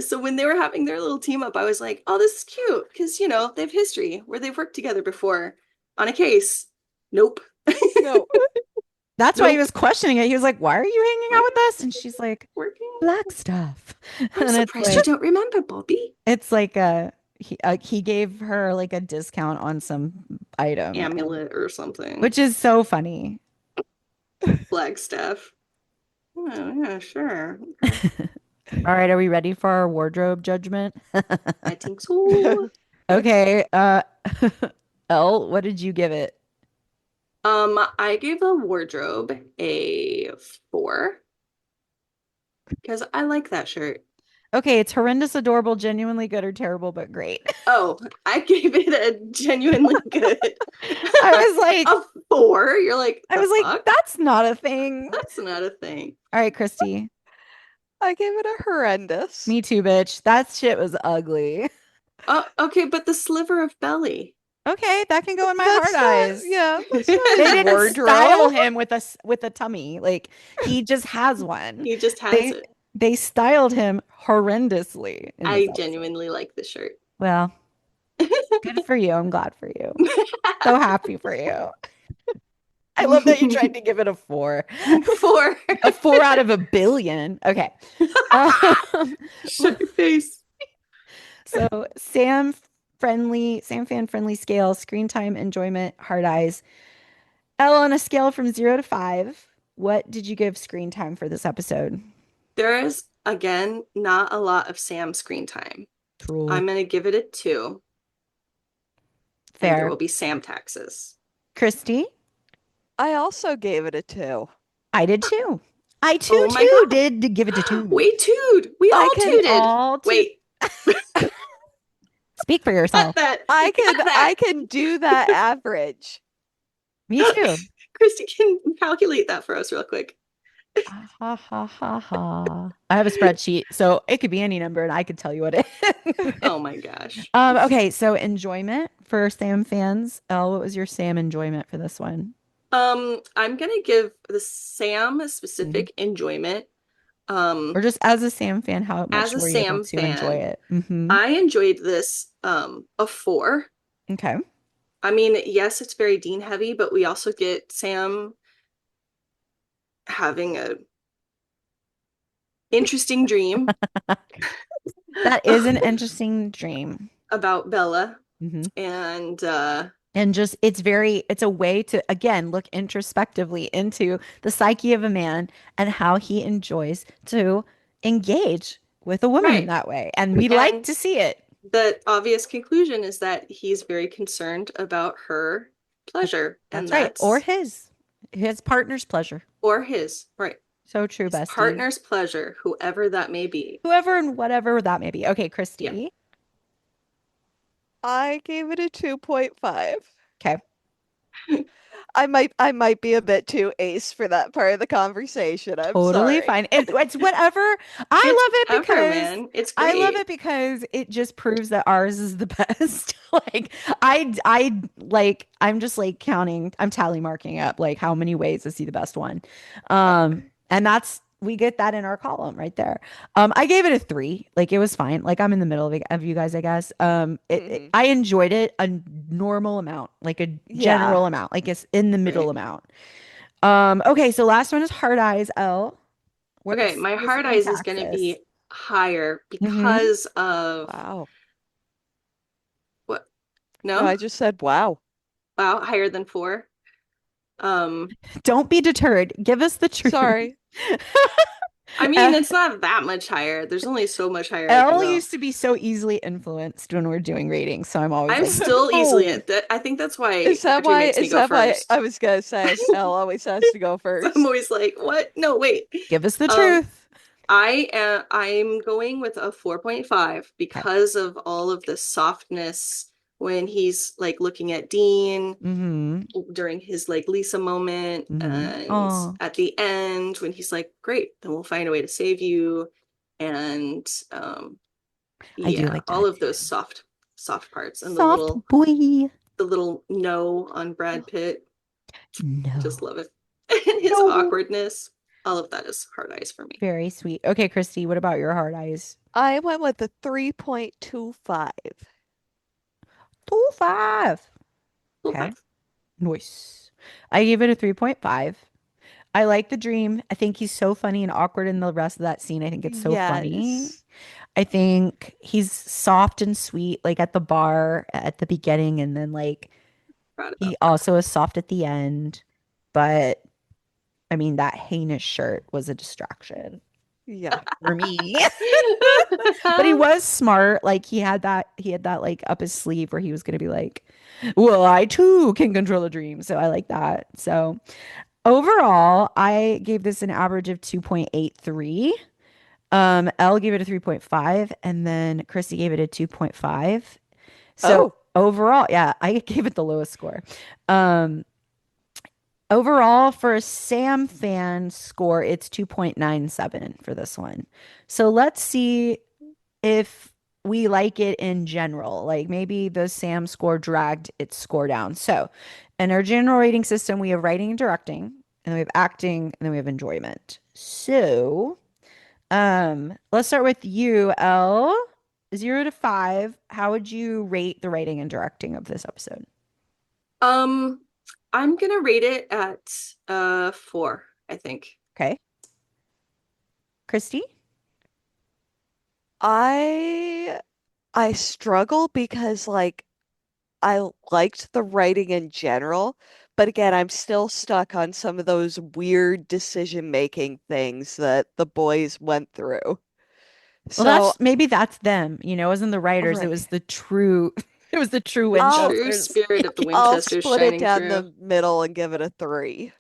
Speaker 2: So when they were having their little team up, I was like, oh, this is cute because they have history where they've worked together before on a case. Nope.
Speaker 3: No.
Speaker 1: That's why he
Speaker 2: Nope.
Speaker 1: was questioning it. He was like, "Why are you hanging
Speaker 2: Why
Speaker 1: out
Speaker 2: are
Speaker 1: with us?" And she's like,
Speaker 2: working?
Speaker 1: "Black stuff."
Speaker 2: I'm
Speaker 1: And it's
Speaker 2: surprised you
Speaker 1: like
Speaker 2: don't remember, Bobby.
Speaker 1: it's like he gave her like a discount on some item,
Speaker 2: Amulet or something.
Speaker 1: which is so funny.
Speaker 2: Flagstaff. Oh, yeah, sure. Okay.
Speaker 1: All right, are we ready for our wardrobe judgment?
Speaker 2: I think so.
Speaker 1: Okay, Elle, what did you give it?
Speaker 2: I gave the wardrobe a 4 because I like that shirt.
Speaker 1: Okay, it's horrendous, adorable, genuinely good, or terrible, but great.
Speaker 2: Oh, I gave it a genuinely good
Speaker 1: I was like,
Speaker 2: a 4. You're like,
Speaker 1: I
Speaker 2: the
Speaker 1: was like,
Speaker 2: fuck?
Speaker 1: that's not a thing.
Speaker 2: That's not a thing.
Speaker 1: All right, Christy.
Speaker 3: I gave it a horrendous.
Speaker 1: Me too, bitch. That shit was ugly.
Speaker 2: Oh, okay, but the sliver of belly.
Speaker 1: Okay, that can go in my hard
Speaker 3: That's not,
Speaker 1: eyes.
Speaker 3: yeah, that's not
Speaker 1: They
Speaker 3: his
Speaker 1: didn't style
Speaker 3: wardrobe.
Speaker 1: him with a tummy. Like he just has one.
Speaker 2: He just has
Speaker 1: They
Speaker 2: it.
Speaker 1: they styled him horrendously in this
Speaker 2: I
Speaker 1: episode.
Speaker 2: genuinely like the shirt.
Speaker 1: Well, good for you. I'm glad for you. So happy for you. I love that you tried to give it a 4.
Speaker 2: 4.
Speaker 1: A 4 out of a billion. Okay. Um,
Speaker 2: Shut your face.
Speaker 1: so Sam fan friendly scale, screen time, enjoyment, hard eyes. L on a scale from 0 to 5. What did you give screen time for this episode?
Speaker 2: There is, again, not a lot of Sam screen time.
Speaker 1: True.
Speaker 2: I'm going to give it a 2, and there
Speaker 1: Fair.
Speaker 2: will be Sam taxes.
Speaker 1: Christy?
Speaker 3: I also gave it a 2.
Speaker 1: I did too. I too
Speaker 2: Oh my
Speaker 1: too
Speaker 2: God.
Speaker 1: did give it a 2.
Speaker 2: We tooed. We
Speaker 3: I
Speaker 2: all
Speaker 3: can
Speaker 2: tooted.
Speaker 1: all toot-
Speaker 2: Wait,
Speaker 1: Speak for
Speaker 2: cut
Speaker 1: yourself.
Speaker 2: that.
Speaker 3: I
Speaker 2: Cut
Speaker 3: can
Speaker 2: that.
Speaker 3: I can do that average.
Speaker 1: Me too.
Speaker 2: Christy can calculate that for us real quick.
Speaker 1: Ah, ha ha ha ha. I have a spreadsheet, so it could be any number and I could tell you what it is.
Speaker 2: Oh my gosh.
Speaker 1: Okay, so enjoyment for Sam fans. Elle, what was your Sam enjoyment for this one?
Speaker 2: I'm gonna give the Sam a
Speaker 1: Mhm.
Speaker 2: specific enjoyment.
Speaker 1: Or just as a Sam fan, how
Speaker 2: As
Speaker 1: much
Speaker 2: a
Speaker 1: were you able
Speaker 2: Sam
Speaker 1: to enjoy
Speaker 2: fan,
Speaker 1: it? Hmm.
Speaker 2: I enjoyed this a 4.
Speaker 1: Okay.
Speaker 2: I mean, yes, it's very Dean heavy, but we also get Sam having a interesting dream
Speaker 1: That is an interesting dream.
Speaker 2: about Bella.
Speaker 1: Hmm.
Speaker 2: And
Speaker 1: And just it's a way to again look introspectively into the psyche of a man and how he enjoys to engage with a woman in
Speaker 2: right.
Speaker 1: that way. And we like
Speaker 2: And
Speaker 1: to see it.
Speaker 2: the obvious conclusion is that he's very concerned about her pleasure, and
Speaker 1: That's right. Or
Speaker 2: that's
Speaker 1: his partner's pleasure.
Speaker 2: or his, right.
Speaker 1: So true,
Speaker 2: His
Speaker 1: bestie.
Speaker 2: partner's pleasure, whoever that may be.
Speaker 1: Whoever and whatever that may be. Okay,
Speaker 2: Yeah.
Speaker 1: Christy.
Speaker 3: I gave it a 2.5.
Speaker 1: Okay.
Speaker 3: I might be a bit too ace for that part of the conversation. I'm
Speaker 1: Totally
Speaker 3: sorry.
Speaker 1: fine. It's whatever. I
Speaker 2: It's
Speaker 1: love it
Speaker 2: ever,
Speaker 1: because
Speaker 2: man. It's
Speaker 1: I love
Speaker 2: great.
Speaker 1: it because it just proves that ours is the best. Like I like I'm just like counting, I'm tally marking up like how many ways is he the best one. And that's we get that in our column right there. I gave it a 3. Like it was fine. Like I'm in the middle of you guys, I guess.
Speaker 3: Mhm.
Speaker 1: I enjoyed it a normal amount, like a
Speaker 3: Yeah.
Speaker 1: general amount, like it's in the middle
Speaker 2: Right.
Speaker 1: amount. Okay, so last one is hard eyes, L.
Speaker 2: Okay,
Speaker 1: What's
Speaker 2: my
Speaker 1: your
Speaker 2: hard
Speaker 1: Sam
Speaker 2: eyes is going to
Speaker 1: taxes?
Speaker 2: be higher
Speaker 1: Mm-hmm.
Speaker 2: because of
Speaker 3: Wow.
Speaker 2: what?
Speaker 3: No,
Speaker 2: No?
Speaker 3: I just said wow.
Speaker 2: Wow, higher than 4. Um,
Speaker 1: Don't be deterred. Give us the truth.
Speaker 3: Sorry.
Speaker 2: I mean,
Speaker 1: Uh,
Speaker 2: it's not that much higher. There's only so much higher I can
Speaker 1: Elle
Speaker 2: go.
Speaker 1: used to be so easily influenced when we're doing ratings, so I'm always
Speaker 2: I'm
Speaker 1: like,
Speaker 2: still easily
Speaker 1: no.
Speaker 2: at that. I think that's why
Speaker 3: Is that
Speaker 2: Audrey
Speaker 3: why
Speaker 2: makes me
Speaker 3: is
Speaker 2: go
Speaker 3: that why
Speaker 2: first.
Speaker 3: I was gonna say Elle always has to go
Speaker 2: So I'm
Speaker 3: first?
Speaker 2: always like, what? No, wait.
Speaker 1: Give us the
Speaker 2: Um,
Speaker 1: truth.
Speaker 2: I'm going with a 4.5
Speaker 1: Okay.
Speaker 2: because of all of the softness when he's like looking at Dean
Speaker 1: Mm-hmm.
Speaker 2: during his like Lisa moment
Speaker 1: Mm-hmm.
Speaker 2: and
Speaker 1: Oh,
Speaker 2: at the end when he's like, great, then we'll find a way to save you. And
Speaker 1: I do
Speaker 2: yeah,
Speaker 1: like
Speaker 2: all
Speaker 1: that
Speaker 2: of
Speaker 1: too.
Speaker 2: those soft parts and
Speaker 1: Soft boy.
Speaker 2: the little no on Brad Pitt. Just
Speaker 1: No.
Speaker 2: love it. And his
Speaker 1: No.
Speaker 2: awkwardness. all of that is hard eyes for me.
Speaker 1: Very sweet. Okay, Christy, what about your hard eyes?
Speaker 3: I went with the 3.25.
Speaker 1: 2.5.
Speaker 2: Cool
Speaker 1: Okay.
Speaker 2: five.
Speaker 1: Nice. I gave it a 3.5. I like the dream. I think he's so funny and awkward in the rest of that scene. I think it's so funny.
Speaker 3: Yes.
Speaker 1: I think he's soft and sweet, like at the bar at the beginning, and then like
Speaker 2: Proud of that
Speaker 1: he
Speaker 2: part.
Speaker 1: also is soft at the end. But I mean, that heinous shirt was a distraction
Speaker 3: Yeah.
Speaker 1: for me. But he was smart. Like he had that like up his sleeve where he was gonna be like, well, I too can control a dream. So I like that. So overall, I gave this an average of 2.83. Elle gave it a 3.5, and then Christy gave it a 2.5. So
Speaker 3: Oh,
Speaker 1: overall, yeah, I gave it the lowest score. Um, Overall, for a Sam fan score, it's 2.97 for this one. So let's see if we like it in general. Like maybe the Sam score dragged its score down. So in our general rating system, we have writing and directing, and then we have acting, and then we have enjoyment. So let's start with you, Elle. 0 to 5. How would you rate the writing and directing of this episode?
Speaker 2: Um, I'm gonna rate it at 4, I think.
Speaker 1: Okay. Christy?
Speaker 3: I I struggle because like I liked the writing in general, but again, I'm still stuck on some of those weird decision-making things that the boys went through.
Speaker 1: Well,
Speaker 3: So,
Speaker 1: that's maybe that's them. It wasn't the writers, it
Speaker 3: right.
Speaker 1: was the true it was the true
Speaker 2: The
Speaker 3: I'll
Speaker 2: true
Speaker 1: Winchesters.
Speaker 2: spirit of the
Speaker 3: I'll
Speaker 2: Winchesters
Speaker 3: split it
Speaker 2: shining
Speaker 3: down
Speaker 2: through.
Speaker 3: the middle and give it a 3.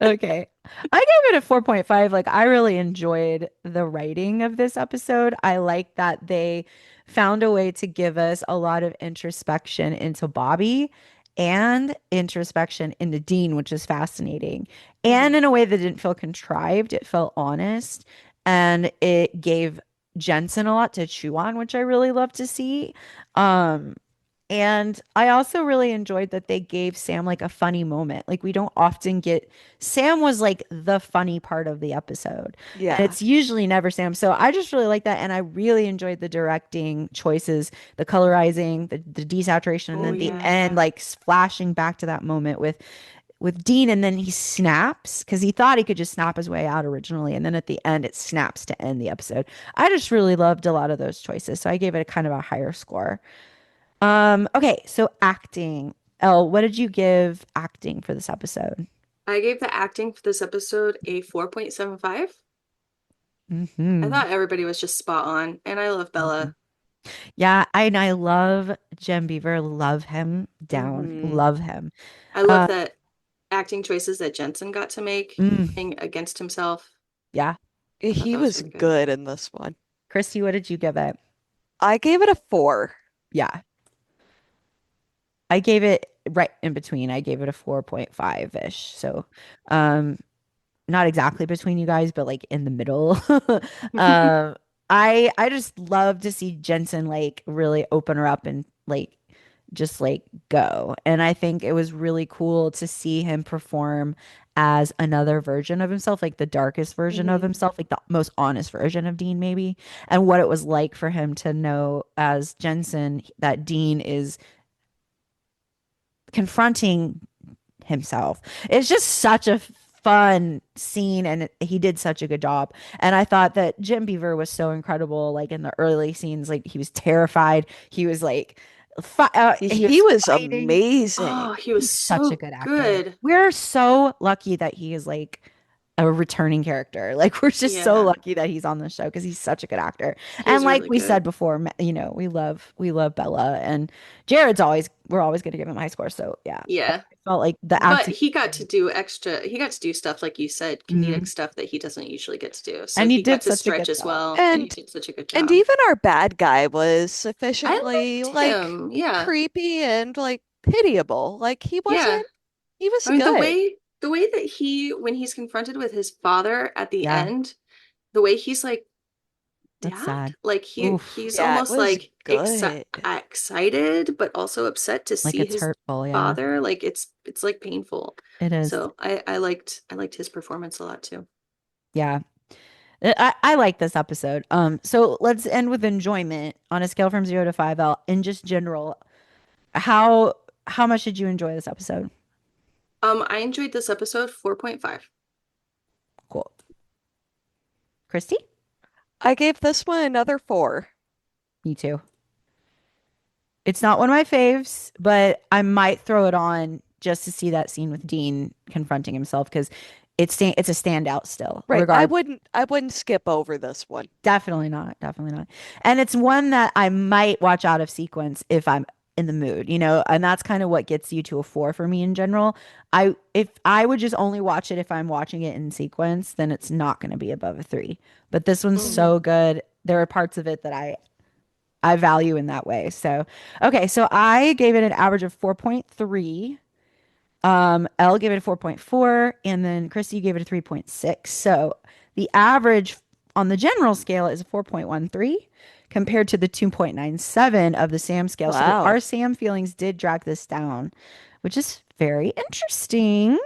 Speaker 1: Okay. I gave it a 4.5. Like, I really enjoyed the writing of this episode. I like that they found a way to give us a lot of introspection into Bobby and introspection into Dean, which is fascinating. And
Speaker 3: Mhm.
Speaker 1: in a way that didn't feel contrived, it felt honest. And it gave Jensen a lot to chew on, which I really love to see. Um, and I also really enjoyed that they gave Sam like a funny moment. Like we don't often get Sam was like the funny part of the episode. And
Speaker 3: Yeah.
Speaker 1: it's usually never Sam. So I just really like that. And I really enjoyed the directing choices, the colorizing, the desaturation, and
Speaker 2: Oh
Speaker 1: then the end,
Speaker 2: yeah.
Speaker 1: like flashing back to that moment with Dean, and then he snaps because he thought he could just snap his way out originally. And then at the end, it snaps to end the episode. I just really loved a lot of those choices. So I gave it a kind of a higher score. Okay, so acting. Elle, what did you give acting for this episode?
Speaker 2: I gave the acting for this episode a 4.75. I
Speaker 1: Hmm.
Speaker 2: thought everybody was just spot on, and I love Bella.
Speaker 1: Yeah, I love Jem Beaver. Love him down.
Speaker 3: Hmm.
Speaker 1: Love him.
Speaker 2: I love
Speaker 1: Uh,
Speaker 2: that acting choices that Jensen got to make,
Speaker 1: mm,
Speaker 2: playing against himself.
Speaker 1: yeah.
Speaker 2: I thought
Speaker 3: He
Speaker 2: that was
Speaker 3: was
Speaker 2: really good.
Speaker 3: good in this one.
Speaker 1: Christy, what did you give it?
Speaker 3: I gave it a 4.
Speaker 1: Yeah. I gave it right in between. I gave it a 4.5-ish. So, um, not exactly between you guys, but like in the middle. Um, I just love to see Jensen like really open her up and like just like go. And I think it was really cool to see him perform as another version of himself, like the darkest version of
Speaker 3: Hmm.
Speaker 1: himself, like the most honest version of Dean, maybe, and what it was like for him to know as Jensen that Dean is confronting himself. It's just such a fun scene, and he did such a good job. And I thought that Jim Beaver was so incredible. Like in the early scenes, like he was terrified. He was like, he
Speaker 3: He
Speaker 1: was
Speaker 3: was
Speaker 1: fighting.
Speaker 3: amazing.
Speaker 2: Oh, he was
Speaker 1: He's such a
Speaker 2: so
Speaker 1: good actor.
Speaker 2: good.
Speaker 1: We're so lucky that he is like a returning character. Like we're just so
Speaker 2: Yeah,
Speaker 1: lucky that he's on the show because he's such a good actor. And
Speaker 2: he's
Speaker 1: like
Speaker 2: really
Speaker 1: we said
Speaker 2: good.
Speaker 1: before, we love Bella, and Jared's always we're always going to give him high score. So yeah,
Speaker 2: Yeah.
Speaker 1: I felt like the
Speaker 2: But
Speaker 1: acting
Speaker 2: he
Speaker 1: was
Speaker 2: got to
Speaker 1: great.
Speaker 2: do he got to do stuff like you said, comedic
Speaker 1: Mhm.
Speaker 2: stuff that he doesn't usually get to do. So
Speaker 1: And he
Speaker 2: he got
Speaker 1: did
Speaker 2: to
Speaker 1: such a
Speaker 2: stretch
Speaker 1: good
Speaker 2: as
Speaker 1: job.
Speaker 2: well, and he
Speaker 3: And
Speaker 2: did such a good
Speaker 3: and
Speaker 2: job.
Speaker 3: even our bad guy was
Speaker 2: I
Speaker 3: sufficiently
Speaker 2: liked
Speaker 3: like
Speaker 2: him. Yeah.
Speaker 3: creepy and like pitiable. Like
Speaker 2: Yeah.
Speaker 3: he was
Speaker 2: I mean,
Speaker 3: good.
Speaker 2: the way that when he's confronted with his father at the
Speaker 1: Yeah,
Speaker 2: end, the way he's like,
Speaker 1: that's
Speaker 2: Dad,
Speaker 1: sad.
Speaker 2: like
Speaker 1: Oof.
Speaker 2: he's
Speaker 3: Yeah, it
Speaker 2: almost
Speaker 3: was
Speaker 2: like
Speaker 3: good.
Speaker 2: excited, but also upset to
Speaker 1: Like
Speaker 2: see
Speaker 1: it's
Speaker 2: his
Speaker 1: hurtful. Yeah,
Speaker 2: father. Like it's like painful.
Speaker 1: it is.
Speaker 2: So I liked his performance a lot too.
Speaker 1: Yeah. I like this episode. So let's end with enjoyment on a scale from 0 to 5. In just general, how how much did you enjoy this episode?
Speaker 2: I enjoyed this episode 4.5.
Speaker 1: Cool. Christy?
Speaker 3: I gave this one another 4.
Speaker 1: Me too. It's not one of my faves, but I might throw it on just to see that scene with Dean confronting himself because it's a standout still.
Speaker 3: Right. I wouldn't skip over this one.
Speaker 1: Definitely not. Definitely not. And it's one that I might watch out of sequence if I'm in the mood, and that's kind of what gets you to a 4 for me in general. If I would just only watch it if I'm watching it in sequence, then it's not going to be above a 3. But this one's
Speaker 2: Mm.
Speaker 1: so good. There are parts of it that I value in that way. So, okay, so I gave it an average of 4.3. Elle gave it a 4.4, and then Christy gave it a 3.6. So the average on the general scale is a 4.13 compared to the 2.97 of the Sam scale. So
Speaker 3: Wow.
Speaker 1: our Sam feelings did drag this down, which is very interesting.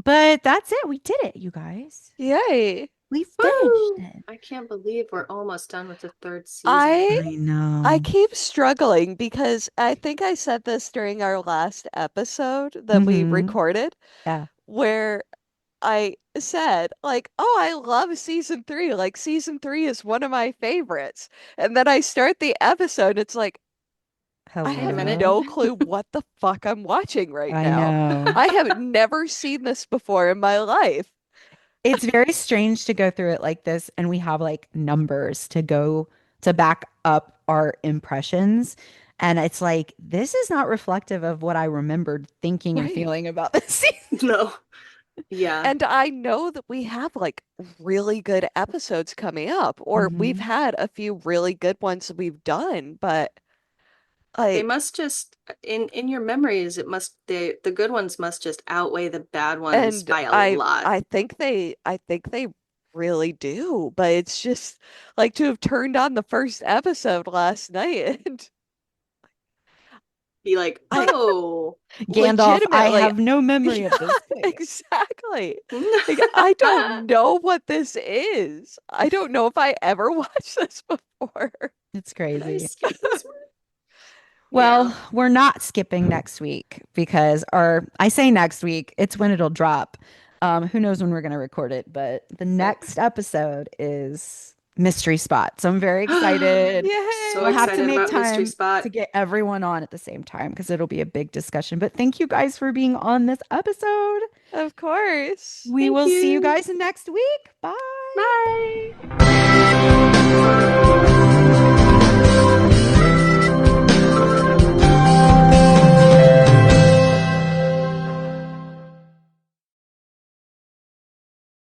Speaker 1: But that's it. We did it, you guys.
Speaker 3: Yay.
Speaker 1: We finished
Speaker 2: Woo!
Speaker 1: it.
Speaker 2: I can't believe we're almost done with the third season.
Speaker 3: I
Speaker 1: I know.
Speaker 3: I keep struggling because I think I said this during our last episode that we
Speaker 1: Mm-hmm.
Speaker 3: recorded,
Speaker 1: Yeah.
Speaker 3: where I said, like, oh, I love season 3. Like, season 3 is one of my favorites. And then I start the episode, it's like, I
Speaker 2: Wait a
Speaker 3: have
Speaker 2: minute.
Speaker 1: Hello.
Speaker 3: no clue what the fuck I'm watching right
Speaker 1: I
Speaker 3: now.
Speaker 1: know.
Speaker 3: I have never seen this before in my life.
Speaker 1: It's very strange to go through it like this, and we have like numbers to go to back up our impressions. And it's like, this is not reflective of what I remembered thinking and
Speaker 3: Right.
Speaker 1: feeling about this season.
Speaker 2: No. Yeah.
Speaker 3: And I know that we have like really good episodes coming up, or we've
Speaker 1: Mhm.
Speaker 3: had a few really good ones that we've done, but
Speaker 2: They
Speaker 3: like,
Speaker 2: must just in your memories, it must the good ones must just outweigh the bad ones
Speaker 3: and
Speaker 2: by a
Speaker 3: I
Speaker 2: lot.
Speaker 3: I think they really do, but it's just like to have turned on the first episode last night and
Speaker 2: Be like,
Speaker 3: I
Speaker 2: oh.
Speaker 1: Gandalf, I
Speaker 3: legitimately,
Speaker 1: have no memory
Speaker 3: yeah,
Speaker 1: of this place.
Speaker 3: exactly. Like, I don't know what this is. I don't know if I ever watched this before.
Speaker 1: It's
Speaker 2: Did I
Speaker 1: crazy.
Speaker 2: skip this one? Yeah.
Speaker 1: Well, we're not skipping next week because, or I say next week, it's when it'll drop. Who knows when we're going to record it, but the
Speaker 2: Right.
Speaker 1: next episode is Mystery Spot. So I'm very excited.
Speaker 2: So
Speaker 1: We'll
Speaker 3: Yay!
Speaker 1: have to
Speaker 2: excited
Speaker 1: make
Speaker 2: about Mystery
Speaker 1: time
Speaker 2: Spot.
Speaker 1: to get everyone on at the same time because it'll be a big discussion. But thank you guys for being on this episode.
Speaker 3: Of course.
Speaker 1: We
Speaker 2: Thank
Speaker 1: will see you
Speaker 2: you.
Speaker 1: guys next week. Bye.
Speaker 2: Bye.